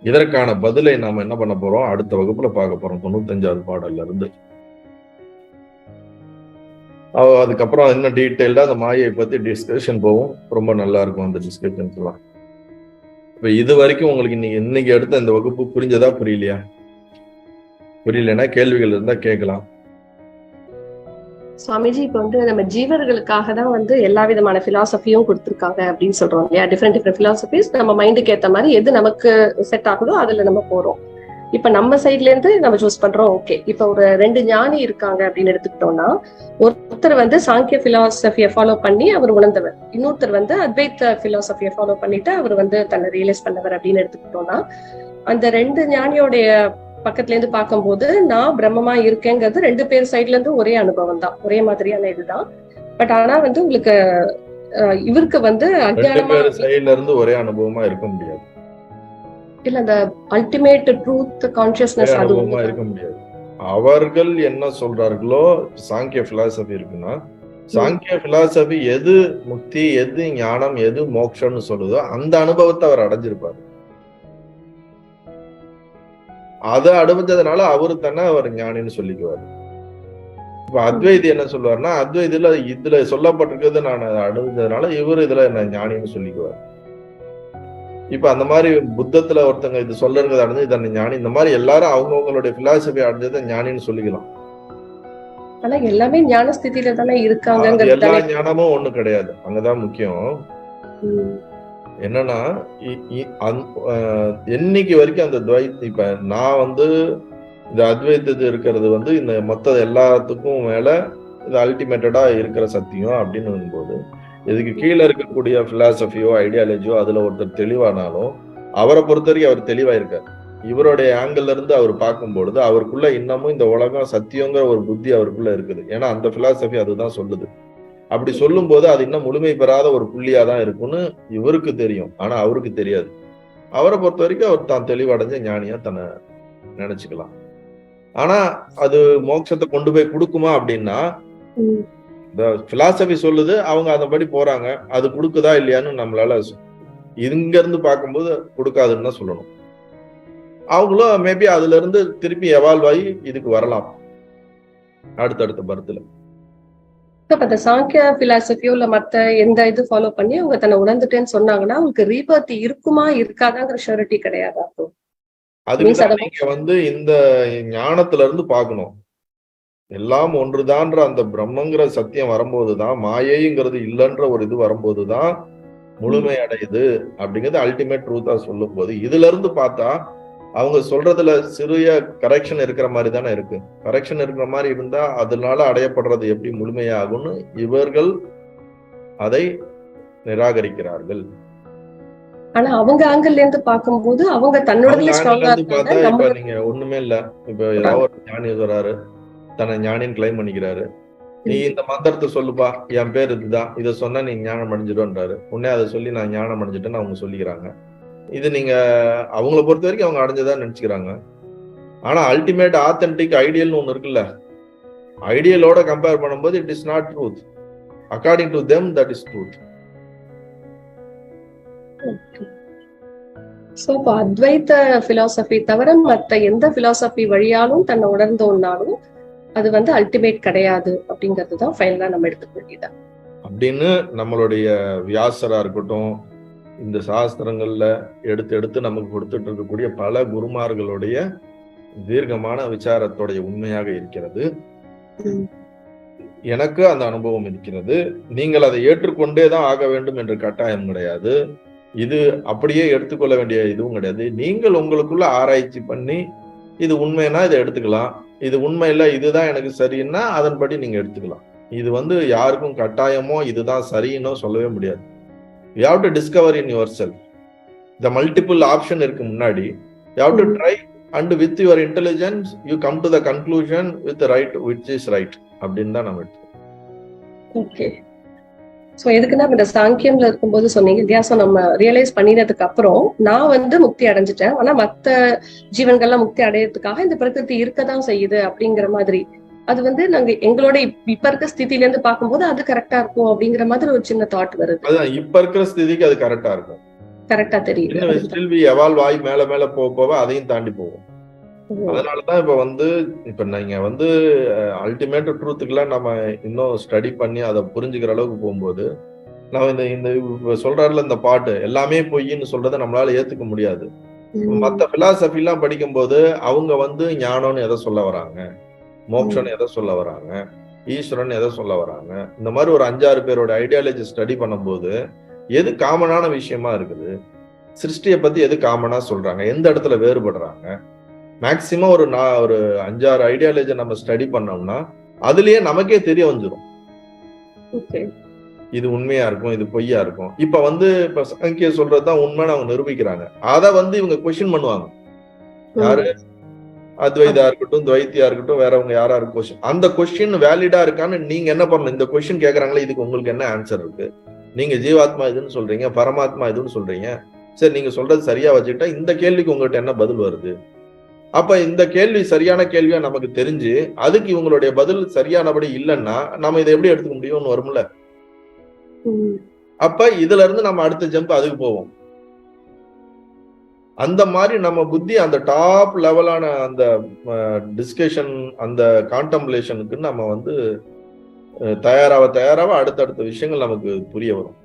இதற்கான பதிலை நாம என்ன பண்ண போறோம், அடுத்த வகுப்புல பார்க்க போறோம், 95வது பாடல்ல இருந்து. அதுக்கப்புறம் இன்னும் டீட்டெயில்டா அந்த மாயை பத்தி டிஸ்கஷன் போகும். ரொம்ப நல்லா இருக்கும் அந்த டிஸ்கஷன்ஸ் எல்லாம். இப்ப இது வரைக்கும் உங்களுக்கு இன்னைக்கு எடுத்த இந்த வகுப்பு புரிஞ்சதா, புரியலையா? புரியலன்னா கேள்விகள் இருந்தா கேட்கலாம். சுவாமிஜி, இப்ப நம்ம ஜீவர்களுக்காக தான் எல்லா விதமான பிலாசபியும் கொடுத்திருக்காங்க அப்படின்னு சொல்றோம் இல்லையா? டிஃப்ரெண்ட் பிலாசபிஸ் நம்ம மைண்டுக்கு ஏத்த மாதிரி எது நமக்கு செட் ஆகுதோ அதுல நம்ம போறோம். இப்ப நம்ம சைட்ல இருந்து நம்ம சூஸ் பண்றோம். ஓகே, இப்ப ஒரு 2 ஞானி இருக்காங்க அப்படின்னு எடுத்துக்கிட்டோம்னா, ஒருத்தர் சாங்கிய பிலாசபியை ஃபாலோ பண்ணி அவர் உணர்ந்தவர், இன்னொருத்தர் அத்வைத்த பிலாசபியை ஃபாலோ பண்ணிட்டு அவர் தன்னை ரியலைஸ் பண்ணவர் அப்படின்னு எடுத்துக்கிட்டோம்னா, அந்த 2 ஞானியோடைய பக்கத்துல இருந்து பார்க்கும்போது நான் பிரம்மமா இருக்கேங்கிறது 2 பேர் சைட்ல இருந்து ஒரே அனுபவம் தான், ஒரே மாதிரியான இதுதான். பட் ஆனா உங்களுக்கு இவருக்கு அஞ்ஞானமா சைட்ல இருந்து ஒரே அனுபவமா இருக்க முடியாது. இல்ல, அந்த அல்டிமேட் ட்ரூத் கான்ஷியஸ்னஸ் அனுபவமா இருக்க முடியாது. அவர்கள் என்ன சொல்றார்களோ, சாங்கிய பிலாசபி இருக்குன்னா, சாங்கிய பிலாசபி எது முக்தி, எது ஞானம், எது மோட்சம்னு சொல்லுதோ அந்த அனுபவத்தை அவர் அடைஞ்சிருப்பாரு. அதை அனுபவிச்சதுனால அவரு தானே அவர் ஞானின்னு சொல்லிக்குவாரு. இப்ப அத்வைதி என்ன சொல்லுவாருன்னா, அத்வைதில இதுல சொல்லப்பட்டிருக்கிறது நான் அனுபவிச்சதுனால இவரு இதுல என்ன ஞானின்னு சொல்லிக்குவாரு. இப்ப அந்த மாதிரி புத்தத்துல ஒருத்தங்க இது சொல்லுறது அடைஞ்சு இதனை ஞானி, இந்த மாதிரி எல்லாரும் அவங்கவுங்களுடைய பிலாசபி அடைஞ்சதை ஞானின்னு சொல்லிக்கலாம். ஆனா எல்லாமே ஞான ஸ்திதியில தானே இருக்காங்க. எல்லா ஞானமும் ஒண்ணு கிடையாது, அங்கதான் முக்கியம். என்னன்னா என்னைக்கு வரைக்கும் அந்த இப்ப நான் இந்த அத்வைத்தது இருக்கிறது இந்த மொத்த எல்லாத்துக்கும் மேல இது அல்டிமேட்டடா இருக்கிற சத்தியம் அப்படின்னு போது, இதுக்கு கீழே இருக்கக்கூடிய பிலாசபியோ ஐடியாலஜியோ அதுல ஒருத்தர் தெளிவானாலும் அவரை பொறுத்த வரைக்கும் அவர் தெளிவா இருக்காரு. இவருடைய ஆங்கிள் இருந்து அவர் பார்க்கும்பொழுது அவருக்குள்ள இன்னமும் இந்த உலகம் சத்தியங்கிற ஒரு புத்தி அவருக்குள்ள இருக்குது. ஏன்னா அந்த பிலாசபி அதுதான் சொல்லுது. அப்படி சொல்லும் போது அது இன்னும் முழுமை பெறாத ஒரு புள்ளியாதான் இருக்கும்னு இவருக்கு தெரியும், ஆனா அவருக்கு தெரியாது. அவரை பொறுத்த வரைக்கும் அவர் தான் தெளிவடைஞ்ச ஞானியா தன்னை நினைச்சுக்கலாம். ஆனா அது மோட்சத்தை கொண்டு போய் கொடுக்குமா அப்படின்னா, இந்த பிலாசபி சொல்லுது, அவங்க அதன்படி போறாங்க, அது கொடுக்குதா இல்லையான்னு நம்மளால இங்க இருந்து பார்க்கும்போது கொடுக்காதுன்னு தான் சொல்லணும். அவங்களும் மேபி அதுல இருந்து திருப்பி எவால்வ் ஆகி இதுக்கு வரலாம் அடுத்தடுத்த பர்த்ல. அந்த சாங்கிய பிலாசபியோ இல்ல மத்த எந்த இது ஃபாலோ பண்ணி அவங்க தன்னை உணர்ந்துட்டேன்னு சொன்னாங்கன்னா அவங்களுக்கு ரீபர்த் இருக்குமா இருக்காதாங்கிற ஷூரிட்டி கிடையாது. அதுக்கு நீங்க இந்த ஞானத்துல இருந்து பார்க்கணும். எல்லாம் ஒன்றுதான்ற அந்த பிரம்மங்கிற சத்தியம் வரும்போதுதான், மாயைங்கிறது இல்லைன்ற ஒரு இது வரும்போதுதான் முழுமை அடையுது அப்படிங்கிறது அல்டிமேட் ட்ரூத்தா சொல்லும் போது, இதுல இருந்து பார்த்தா அவங்க சொல்றதுல சிறிய கரெக்ஷன் இருக்கிற மாதிரி தானே இருக்கு. கரெக்ஷன் இருக்கிற மாதிரி இருந்தா அதனால அடையப்படுறது எப்படி முழுமையாகும்னு இவர்கள் அதை நிராகரிக்கிறார்கள். ஆனா அவங்க ஆங்கிள் இருந்து பார்க்கும்போது அவங்க தன்னோடதுல ஸ்ட்ராங்கா இருக்காங்க. இப்ப நம்ம நீங்க ஒண்ணுமே இல்ல, இப்ப ஏதாவது ஒரு ஞானி வராரு, தன்னை ஞானின்னு கிளைம் பண்ணிக்கிறாரு. நீ இந்த மந்திரத்தை சொல்லுப்பா, என் பேர் இதுதான், இதை சொன்னா நீ ஞானம் அடைஞ்சிடும்ன்றாரு. உடனே அதை சொல்லி நான் ஞானம் அடைஞ்சிட்டேன்னு அவங்க சொல்லிக்கிறாங்க. இது நீங்க அவங்கள பொறுத்த வரைக்கும் அவங்க அடைஞ்சதான் நினைச்சுக்கிறாங்க. ஆனா அல்டிமேட் ஆத்தென்டிக் ஐடியல்னு ஒண்ணு இருக்குல்ல, ஐடியலோட கம்பேர் பண்ணும்போது it is not truth. According to them that is truth. So இப்போ அத்வைத பிலாசபி தவிர மத்த எந்த பிலாசபி வழியாலும் தன்னை உணர்ந்தோம்னாலும் அது வந்து அல்டிமேட் கிடையாது அப்படிங்கிறதுதான் ஃபைனலா நம்ம எடுத்துக்க வேண்டியதா அப்படின்னு நம்மளுடைய வியாசரா இருக்கட்டும், இந்த சாஸ்திரங்கள்ல எடுத்து நமக்கு கொடுத்துட்டு இருக்கக்கூடிய பல குருமார்களுடைய தீர்க்கமான விசாரத்தோடைய உண்மையாக இருக்கிறது. எனக்கு அந்த அனுபவம் இருக்கிறது. நீங்கள் அதை ஏற்றுக்கொண்டே தான் ஆக வேண்டும் என்ற கட்டாயம் கிடையாது. இது அப்படியே எடுத்துக்கொள்ள வேண்டிய இதுவும் கிடையாது. நீங்கள் உங்களுக்குள்ள ஆராய்ச்சி பண்ணி இது உண்மைன்னா இதை எடுத்துக்கலாம், இது உண்மை இல்லை இதுதான் எனக்கு சரின்னா அதன்படி நீங்க எடுத்துக்கலாம். இது வந்து யாருக்கும் கட்டாயமோ இதுதான் சரின்னோ சொல்லவே முடியாது. You have to discover in yourself. The multiple option இருக்கு முன்னாடி. You have to try and with your intelligence you come to the conclusion with the right which is right. அப்படின்னு தான் நம்ம எடுத்துக்கோம். ஓகே. சோ எதுக்குன்னா இந்த சாங்கியம்ல இருக்கும்போது சொன்னீங்க இல்லையா, சோ நம்ம ரியலைஸ் பண்ணினதுக்கு அப்புறம் நான் வந்து முக்தி அடைஞ்சிட்டேன், ஆனா மத்த ஜீவன்கள்லாம் முக்தி அடையறதுக்காக இந்த பிரகிருதி இருக்கதான் செய்யுது அப்படிங்கிற மாதிரி. அது வந்து நாங்க எங்களோட இப்ப இருக்க ஸ்திதில இருந்து பார்க்கும்போது அது கரெக்டா இருக்கும் அப்படிங்கிற மாதிரி ஒரு சின்ன தாட் வருது. அதான் இப்ப இருக்கிற ஸ்திதிக்கு அது கரெக்டா இருக்கும், கரெக்டா தெரியுது. Still we evolve ஆகி மேல மேல போக அதையும் தாண்டி போகும். அதனாலதான் இப்ப நீங்க அல்டிமேட் ட்ரூத்துக்குலாம் நம்ம இன்னும் ஸ்டடி பண்ணி அதை புரிஞ்சுக்கிற அளவுக்கு போகும்போது நம்ம இந்த சொல்றாருல இந்த பாட்டு எல்லாமே பொய்ன்னு சொல்றதை நம்மளால ஏத்துக்க முடியாது. மத்த பிலாசபி எல்லாம் படிக்கும் போது அவங்க ஞானம்னு எதை சொல்ல வராங்க, மோட்சம் எதை சொல்ல வராங்க, ஈஸ்வரன் எதை சொல்ல வராங்க, இந்த மாதிரி ஒரு 5-6 பேரோட ஐடியாலஜி ஸ்டடி பண்ணும்போது எது காமனான விஷயமா இருக்குது, சிருஷ்டியை பத்தி எது காமனா சொல்றாங்க, எந்த இடத்துல வேறுபடுறாங்க, மேக்சிமம் ஒரு 5-6 ஐடியாலஜி நம்ம ஸ்டடி பண்ணோம்னா அதுலயே நமக்கே தெரிய வந்துடும் இது உண்மையா இருக்கும் இது பொய்யா இருக்கும். இப்ப சாங்கிய சொல்றதுதான் உண்மைன்னு அவங்க நிரூபிக்கிறாங்க. அதை இவங்க கொஸ்டின் பண்ணுவாங்க. யாரு அத்வைதா இருக்கட்டும் துவைத்தியா இருக்கட்டும் வேறவங்க யாரா இருக்கும் கொஸ்டின், அந்த கொஸ்டின் வேலிடா இருக்கான்னு நீங்க என்ன பண்ணணும், இந்த கொஸ்டின் கேக்குறாங்களே இதுக்கு உங்களுக்கு என்ன ஆன்சர் இருக்கு, நீங்க ஜீவாத்மா இதுன்னு சொல்றீங்க பரமாத்மா இதுன்னு சொல்றீங்க, சரி நீங்க சொல்றது சரியா வச்சுக்கிட்டா இந்த கேள்விக்கு உங்கள்கிட்ட என்ன பதில் வருது, அப்ப இந்த கேள்வி சரியான கேள்வியா நமக்கு தெரிஞ்சு அதுக்கு இவங்களுடைய பதில் சரியானபடி இல்லைன்னா நம்ம இதை எப்படி எடுத்துக்க முடியும்னு வரும்ல. அப்ப இதுல இருந்து நம்ம அடுத்த ஜம்ப் அதுக்கு போவோம். அந்த மாதிரி நம்ம புத்தி அந்த டாப் லெவலான அந்த டிஸ்கஷன் அந்த கான்டம்ப்ளேஷனுக்கு நம்ம தயாராக அடுத்தடுத்த விஷயங்கள் நமக்கு புரிய வரும்.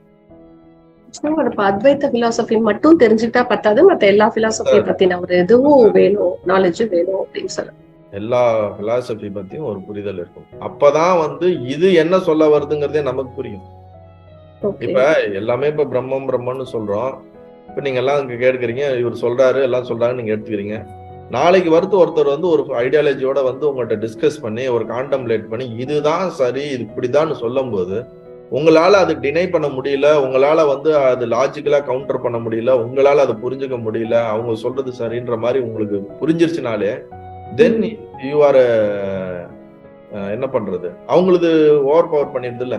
அத்வைத பிலாசபி மட்டும் தெரிஞ்சுக்கிட்டா பத்தாது, மத்த எல்லா பிலாசபியை பத்தின ஒரு இதுவும் வேணும், நாலேஜ் வேணும் அப்படின்னு சொல்ல எல்லா பிலாசபி பத்தியும் ஒரு புரிதல் இருக்கும். அப்பதான் இது என்ன சொல்ல வருதுங்கிறதே நமக்கு புரியும். இப்ப எல்லாமே இப்ப பிரம்மன்னு சொல்றோம். இப்ப நீங்க எல்லாம் இங்க கேட்கறீங்க, இவர் சொல்றாரு எல்லாம் சொல்றாரு நீங்க எடுத்துக்கிறீங்க. நாளைக்கு ஒருத்தர் ஒரு ஐடியாலஜியோட உங்கள்கிட்ட டிஸ்கஸ் பண்ணி ஒரு கான்டம்ப்ளேட் பண்ணி இதுதான் சரி இது இப்படிதான் சொல்லும் போது உங்களால அது டினை பண்ண முடியல, உங்களால அது லாஜிக்கலா கவுண்டர் பண்ண முடியல, உங்களால அதை புரிஞ்சுக்க முடியல, அவங்க சொல்றது சரின்ற மாதிரி உங்களுக்கு புரிஞ்சிருச்சுனாலே தென் யூ ஆர் என்ன பண்றது, அவங்களது ஓவர் பவர் பண்ணிடுது இல்ல.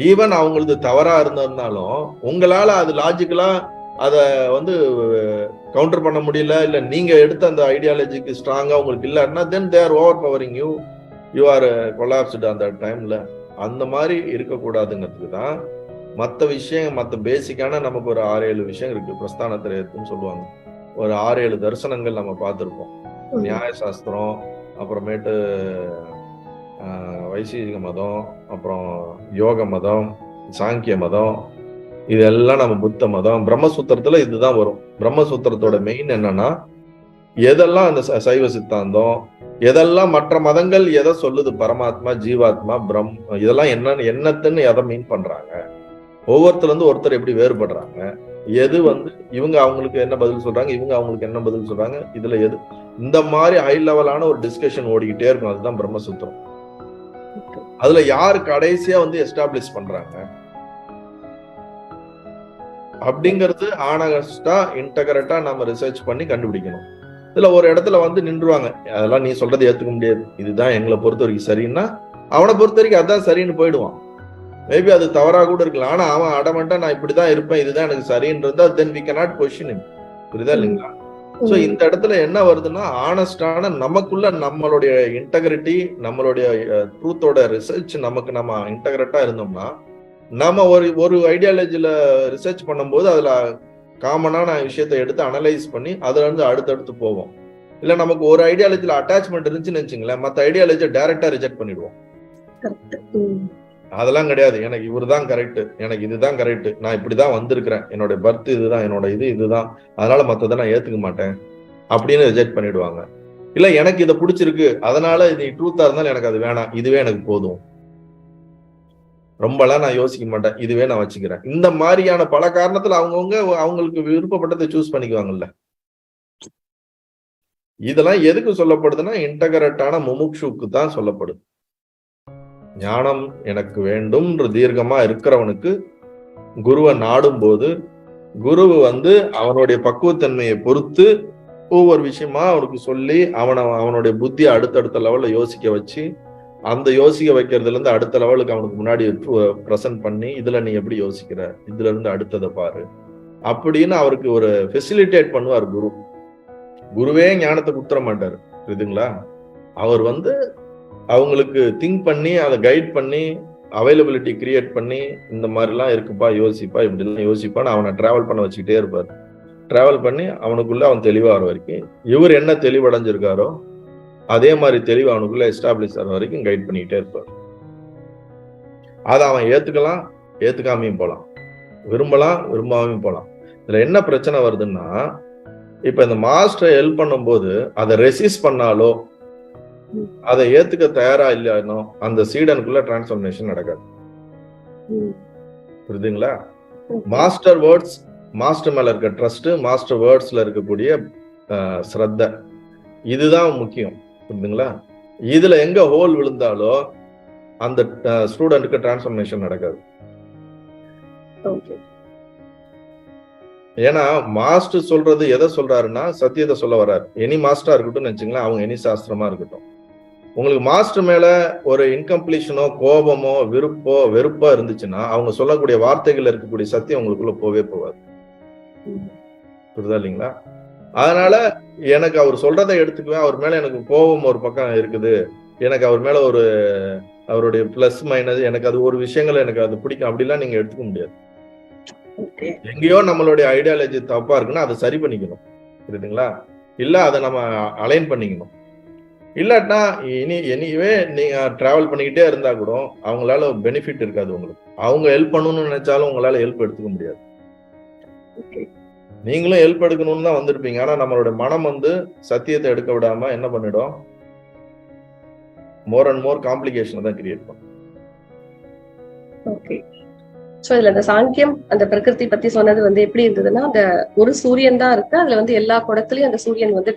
ஈவன் அவங்களது தவறா இருந்திருந்தாலும் உங்களால அது லாஜிக்கலா அத கவுண்டர் பண்ண முடியல, இல்ல நீங்க எடுத்த அந்த ஐடியாலஜிக்கு ஸ்ட்ராங்கா உங்களுக்கு இல்லைன்னா then they are overpowering you, you are collapsed அந்த டைம்ல. அந்த மாதிரி இருக்கக்கூடாதுங்கிறதுக்கு தான் மற்ற பேசிக்கான நமக்கு ஒரு 6-7 விஷயம் இருக்கு. பிரஸ்தான திரயத்துன்னு சொல்லுவாங்க. ஒரு 6-7 தரிசனங்கள் நம்ம பார்த்துருப்போம். நியாய சாஸ்திரம், அப்புறமேட்டு வைசீக மதம், அப்புறம் யோக மதம், சாங்கிய மதம், இதெல்லாம் நம்ம புத்த மதம். பிரம்மசூத்திரத்துல இதுதான் வரும். பிரம்மசூத்திரத்தோட மெயின் என்னன்னா எதெல்லாம் அந்த சைவ சித்தாந்தம், எதெல்லாம் மற்ற மதங்கள் எதை சொல்லுது, பரமாத்மா ஜீவாத்மா இதெல்லாம் என்னத்துன்னு எதை மீன் பண்றாங்க, ஒவ்வொருத்தர் ஒருத்தர் எப்படி வேறுபடுறாங்க, எது இவங்க அவங்களுக்கு என்ன பதில் சொல்றாங்க, இவங்க அவங்களுக்கு என்ன பதில் சொல்றாங்க, இதுல எது, இந்த மாதிரி ஹை லெவலான ஒரு டிஸ்கஷன் ஓடிக்கிட்டே இருக்கும். அதுதான் பிரம்மசூத்திரம். அதுல யாரு கடைசியா எஸ்டாப்ளிஷ் பண்றாங்க, அப்படிங்கிறது ஆனஸ்டா இன்டகரேட்டா நம்ம ரிசர்ச் பண்ணி கண்டுபிடிக்கணும். இதுல ஒரு இடத்துல வந்து நின்றுவாங்க, அதெல்லாம் நீ சொல்றது ஏத்துக்க முடியாது, இதுதான் எங்களை பொறுத்த வரைக்கும் சரின்னா அவனை பொறுத்த வரைக்கும் அதான் சரின்னு போயிடுவான். மேபி அது தவறா கூட இருக்கலாம். ஆனா அவன் அடமெண்டா நான் இப்படிதான் இருப்பேன், இதுதான் எனக்கு சரின்றதா, then we cannot question him. புரியுதா இல்லைங்களா? சோ இந்த இடத்துல என்ன வருதுன்னா, ஆனஸ்டான நமக்குள்ள நம்மளுடைய இன்டெகிரிட்டி, நம்மளுடைய ட்ரூத்தோட ரிசர்ச் நம்ம இன்டெகிரேட்டா இருந்தோம்னா, நம்ம ஒரு ஐடியாலஜில ரிசர்ச் பண்ணும்போது அதுல காமனான விஷயத்தை எடுத்து அனலைஸ் பண்ணி அதுல இருந்து அடுத்தடுத்து போவோம். இல்ல நமக்கு ஒரு ஐடியாலஜில அட்டாச்மெண்ட் இருந்துச்சுன்னு வச்சுங்களேன், மத்த ஐடியாலஜியை டைரக்டா ரிஜெக்ட் பண்ணிடுவோம். அதெல்லாம் கிடையாது, எனக்கு இவர் தான் கரெக்ட், எனக்கு இதுதான் கரெக்ட், நான் இப்படிதான் வந்திருக்கிறேன், என்னோட பர்த் இதுதான், என்னோட இதுதான், அதனால மத்ததை நான் ஏத்துக்க மாட்டேன் அப்படின்னு ரிஜெக்ட் பண்ணிடுவாங்க. இல்ல எனக்கு இதை பிடிச்சிருக்கு, அதனால இது ட்ரூத்தா இருந்தாலும் எனக்கு அது வேணாம், இதுவே எனக்கு போதும், ரொம்பலாம் நான் யோசிக்க மாட்டேன், இதுவே நான் வச்சுக்கிறேன். இந்த மாதிரியான பல காரணத்துல அவங்கவுங்க அவங்களுக்கு விருப்பப்பட்டதை சூஸ் பண்ணிக்குவாங்கல்ல. இதெல்லாம் எதுக்கு சொல்லப்படுதுன்னா, இன்டகரேட்டான முமுட்சுக்கு தான் சொல்லப்படுது. ஞானம் எனக்கு வேண்டும் தீர்க்கமா இருக்கிறவனுக்கு குருவை நாடும் போது குரு வந்து அவனுடைய பக்குவத்தன்மையை பொறுத்து ஒவ்வொரு விஷயமா அவனுக்கு சொல்லி அவனுடைய புத்தியை அடுத்தடுத்த லெவல்ல யோசிக்க வச்சு, அந்த யோசிக்க வைக்கிறதுல இருந்து அடுத்த லெவலுக்கு அவனுக்கு முன்னாடி பிரசன்ட் பண்ணி, இதுல நீ எப்படி யோசிக்கிற, இதுல இருந்து அடுத்ததை பாரு அப்படின்னு அவருக்கு ஒரு ஃபெசிலிட்டேட் பண்ணுவார் குரு. குருவே ஞானத்தை குத்துற மாட்டாரு, புரியுதுங்களா? அவர் வந்து அவங்களுக்கு திங்க் பண்ணி அதை கைட் பண்ணி அவைலபிலிட்டி கிரியேட் பண்ணி, இந்த மாதிரிலாம் இருக்குப்பா, யோசிப்பா, இப்படிலாம் யோசிப்பான்னு அவனை டிராவல் பண்ண வச்சுக்கிட்டே இருப்பார். டிராவல் பண்ணி அவனுக்குள்ள அவன் தெளிவாகிற வரைக்கும், இவர் என்ன தெளிவடைஞ்சிருக்காரோ அதே மாதிரி தெளிவு அவனுக்குள்ள எஸ்டாப்ளிஷ் ஆகிற வரைக்கும் கைட் பண்ணிக்கிட்டே இருப்பார். அதை அவன் ஏத்துக்கலாம், ஏத்துக்காமையும் போகலாம், விரும்பலாம், விரும்பாமையும் போகலாம். இதுல என்ன பிரச்சனை வருதுன்னா, இப்ப இந்த மாஸ்டரை ஹெல்ப் பண்ணும்போது அதை ரெசிஸ்ட் பண்ணாலோ அதை ஏத்துக்க தயாரா இல்லையானோ அந்த சீடனுக்குள்ள டிரான்ஸ்ஃபர்மேஷன் நடக்காது. புரியுதுங்களா? மாஸ்டர் வேர்ட்ஸ், மாஸ்டர் மேல இருக்க ட்ரஸ்ட், மாஸ்டர் வேர்ட்ஸ்ல இருக்கக்கூடிய ஸ்ரத்த, இதுதான் முக்கியம். புரியுதுங்களா? இதுல எங்க ஹோல் விழுந்தாலோ அந்த ஸ்டூடெண்ட்டுக்கு டிரான்ஸ்ஃபர்மேஷன் நடக்காது. ஏன்னா மாஸ்டர் சொல்றது எதை சொல்றாருன்னா சத்தியத்தை சொல்ல வர்றாரு. எனி மாஸ்டரா இருக்கட்டும் நினைச்சுங்களேன், அவங்க எனி சாஸ்திரமா இருக்கட்டும், உங்களுக்கு மாஸ்டர் மேல ஒரு இன்கம்ப்ளீஷனோ கோபமோ வெறுப்போ இருந்துச்சுன்னா அவங்க சொல்லக்கூடிய வார்த்தைகள் இருக்கக்கூடிய சத்தியம் உங்களுக்குள்ள போவே போவாது. புரியுதா இல்லைங்களா? அதனால எனக்கு அவர் சொல்றதை எடுத்துக்குவேன், அவர் மேல எனக்கு கோபம் ஒரு பக்கம் இருக்குது, எனக்கு அவர் மேல ஒரு அவருடைய பிளஸ் மைனஸ், எனக்கு அது ஒரு விஷயங்கள் எனக்கு அது பிடிக்கும், அப்படிலாம் நீங்க எடுத்துக்க முடியாது. எங்கேயோ நம்மளுடைய ஐடியாலஜி தப்பா இருக்குன்னா அதை சரி பண்ணிக்கணும். புரியுதுங்களா? இல்ல அதை நம்ம அலைன் பண்ணிக்கணும். இல்லாட்டா எனிவே நீங்க டிராவல் பண்ணிக்கிட்டே இருந்தா கூட அவங்களால பெனிஃபிட் இருக்காது உங்களுக்கு. அவங்க ஹெல்ப் பண்ணணும்னு நினைச்சாலும் உங்களால ஹெல்ப் எடுத்துக்க முடியாது. நீங்களும் ஹெல்ப் எடுக்கணும்னு தான் வந்திருப்பீங்க. ஆனா நம்மளோட மனம் வந்து சத்தியத்தை எடுக்க விடாம என்ன பண்ணிடும், மோர் அண்ட் மோர் காம்ப்ளிகேஷன் தான் கிரியேட் பண்ணும். ஓகே. சோ இதுல அந்த சாங்கியம் அந்த பிரகிருதி பத்தி சொன்னது வந்து எப்படி இருந்ததுன்னா, அந்த ஒரு சூரியன் தான் இருக்கு, அதுல வந்து எல்லா குடத்துலயும் அந்த சூரியன் வந்து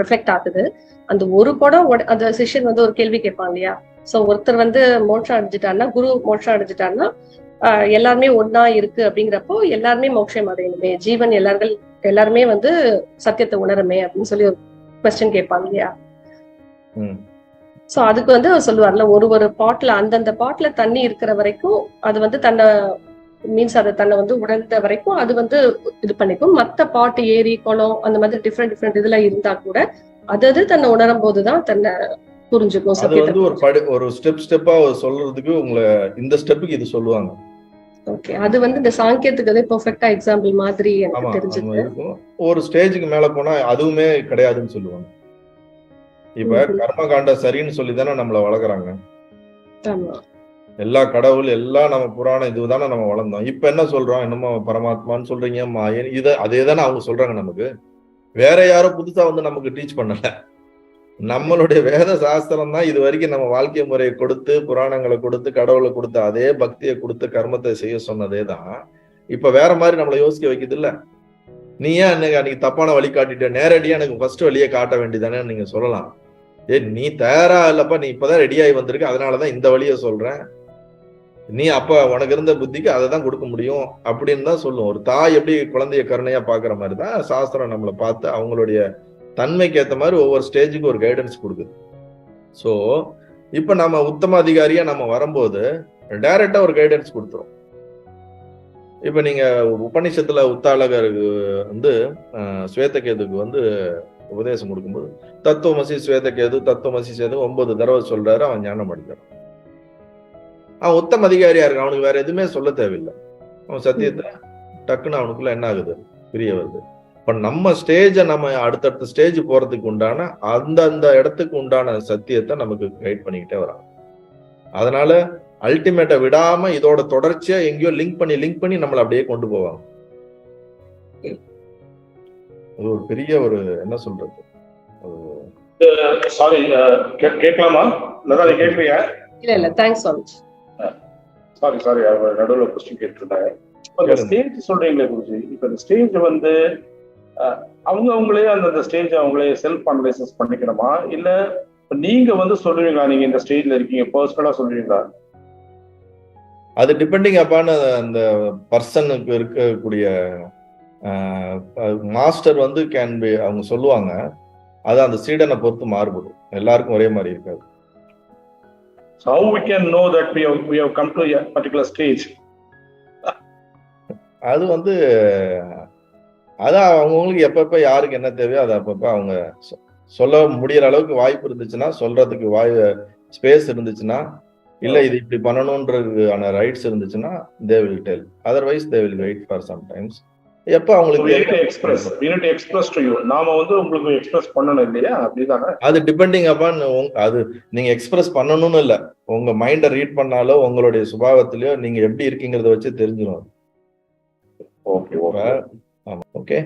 ரிஃப்ளெக்ட் ஆகுது. அந்த ஒரு குடம் அந்த சிஷ்யன் வந்து ஒரு கேள்வி கேட்பான் இல்லையா? சோ ஒருத்தர் வந்து மோட்சம் அடைஞ்சிட்டாருன்னா, குரு மோட்சம் அடைஞ்சிட்டாருன்னா எல்லாருமே ஒன்னா இருக்கு அப்படிங்கிறப்போ எல்லாருமே மோட்சம் அடையணுமே, ஜீவன் எல்லாருமே வந்து சத்தியத்தை உணருமே அப்படின்னு சொல்லி ஒரு கொஸ்டின் கேட்பாங்க இல்லையா? சோ அதுக்கு வந்து சொல்லுவார்ல, ஒரு பாட்ல அந்தந்த பாட்ல தண்ணி இருக்கிற வரைக்கும் அது வந்து தன்னை மீன்ஸ் அதை தன்னை வந்து உணர்ந்த வரைக்கும் அது வந்து இது பண்ணிக்கும். மத்த பாட்டு ஏரி குளம் அந்த மாதிரி டிஃப்ரெண்ட் இதுல இருந்தா கூட அது தன்னை உணரும் போதுதான் தன்னை புரிஞ்சுக்கும். அது வந்து ஒரு ஸ்டெப்பா சொல்றதுக்கு உங்களை இந்த ஸ்டெப்புக்கு இது சொல்லுவாங்க. ஓகே. அது வந்து இந்த சாங்கியத்துக்கு பெர்ஃபெக்ட்டா எக்ஸாம்பிள் மாதிரி எனக்கு தெரிஞ்சது. ஒரு ஸ்டேஜுக்கு மேல போனா அதுவுமே கிடையாதுன்னு சொல்லுவாங்க. இப்ப கர்மகாண்ட சரின்னு சொல்லிதானே நம்மள வளர்க்குறாங்க. எல்லா கடவுள் எல்லாம் நம்ம புராணம் இதுதானே நம்ம வளர்ந்தோம். இப்ப என்ன சொல்றோம், என்னமோ பரமாத்மான்னு சொல்றீங்க, மாயன், அதே தானே அவங்க சொல்றாங்க. நமக்கு வேற யாரும் புதுசா வந்து நமக்கு டீச் பண்ணல. நம்மளுடைய வேத சாஸ்திரம் தான் இது வரைக்கும் நம்ம வாழ்க்கை முறையை கொடுத்து, புராணங்களை கொடுத்து, கடவுளை கொடுத்து, அதே பக்தியை கொடுத்து கர்மத்தை செய்ய சொன்னதே தான் இப்ப வேற மாதிரி நம்மளை யோசிக்க வைக்குது இல்ல. நீ ஏன் அன்னைக்கு தப்பான வழி காட்டிட்ட, நேரடியா எனக்கு ஃபர்ஸ்ட் வழியை காட்ட வேண்டியதானே நீங்க சொல்லலாம். நீ தயாரா இல்லப்பா, நீ இப்பதான் ரெடி ஆகி வந்திருக்க, அதனாலதான் இந்த வழியை சொல்றேன், நீ அப்ப உனக்கு இருந்த புத்திக்கு அதை தான் கொடுக்க முடியும் அப்படின்னு தான் சொல்லும். ஒரு தாய் எப்படி குழந்தைய கருணையா பாக்குற மாதிரி தான் சாஸ்திரம் நம்மளை பார்த்து அவங்களுடைய தன்மைக்கு ஏற்ற மாதிரி ஒவ்வொரு ஸ்டேஜுக்கு ஒரு கைடன்ஸ் கொடுக்குது. ஸோ இப்ப நம்ம உத்தம அதிகாரியா நம்ம வரும்போது டைரக்டா ஒரு கைடன்ஸ் கொடுத்துரும். இப்ப நீங்க உபநிஷத்துல உத்தாலகருக்கு வந்து ஸ்வேதகேதுக்கு வந்து உபதேசம் கொடுக்கும்போது தத்துவமசி ஸ்வேதகேது தத்துவமசி ஸ்வேத 9 தடவை சொல்றாரு. அவன் ஞானம் அடைஞ்சான். அவன் உத்தம அதிகாரியா இருக்கு. அவனுக்கு வேற எதுவுமே சொல்ல தேவையில்லை. அவன் சத்தியத்தை டக்குன்னு அவனுக்குள்ள என்ன ஆகுது, பிரிய வருது. இப்ப நம்ம ஸ்டேஜை நம்ம அடுத்தடுத்த ஸ்டேஜ் போறதுக்கு உண்டான அந்த இடத்துக்கு உண்டான சத்தியத்தை நமக்கு கைட் பண்ணிக்கிட்டே வராங்க. அதனால அல்டிமேட்டை விடாம இதோட தொடர்ச்சியா எங்கேயோ லிங்க் பண்ணி நம்மளை அப்படியே கொண்டு போவாங்க. அது ஒரு பெரிய ஒரு என்ன சொல்றது, சாரி கேட்கலாமா? நல்லா கேட்பீங்க? இல்ல தேங்க்ஸ் சாமிஜி. சாரி நடுவில் கொஸ்டின் கேட்டுருந்தாங்க. இப்போ ஸ்டேஜ் சொல்றீங்களே குருஜி, இப்போ இந்த ஸ்டேஜ் வந்து அவங்களே அந்த ஸ்டேஜ் அவங்களே செல்ஃப் அனலைசிஸ் பண்ணிக்கணுமா, இல்ல நீங்க வந்து சொல்லுவீங்களா நீங்க இந்த ஸ்டேஜ்ல இருக்கீங்க பர்சனலா சொல்லுவீங்களா? அது டிபெண்டிங் அப்பான் அந்த பர்சனுக்கு இருக்கக்கூடிய மாஸ்டர் வந்து கேன் பி அவங்க சொல்லுவாங்க. அது அந்த சீடனை பொறுத்து மாறுபடும், எல்லாருக்கும் ஒரே மாதிரி இருக்காது. So how we can know that we have come to a particular stage? அது வந்து அதான் அவங்களுக்கு எப்பப்ப யாருக்கு என்ன தேவையோ அதை அப்பப்ப அவங்க சொல்ல முடியற அளவுக்கு வாய்ப்பு இருந்துச்சுன்னா, சொல்றதுக்கு ஸ்பேஸ் இருந்துச்சுன்னா, இல்ல இது இப்படி பண்ணணும்ன்றதுக்கான ரைட்ஸ் இருந்துச்சுன்னா they will tell. Otherwise they will wait for some times. எப்ப அவங்களுக்கு எக்ஸ்பிரஸ் டு யூ, நாம வந்து உங்களுக்கு எக்ஸ்பிரஸ் பண்ணணும் இல்லையா? அப்படிதானே? அது டிபெண்டிங் அப்பான் அது நீங்க எக்ஸ்பிரஸ் பண்ணணும்னு இல்ல, உங்க மைண்டை ரீட் பண்ணாலோ உங்களுடைய சுபாவத்திலயோ நீங்க எப்படி இருக்கீங்கிறத வச்சு தெரிஞ்சிடும். ஓகே ஓகே ஆமா ஓகே.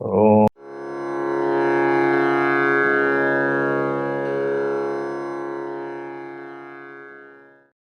ஓ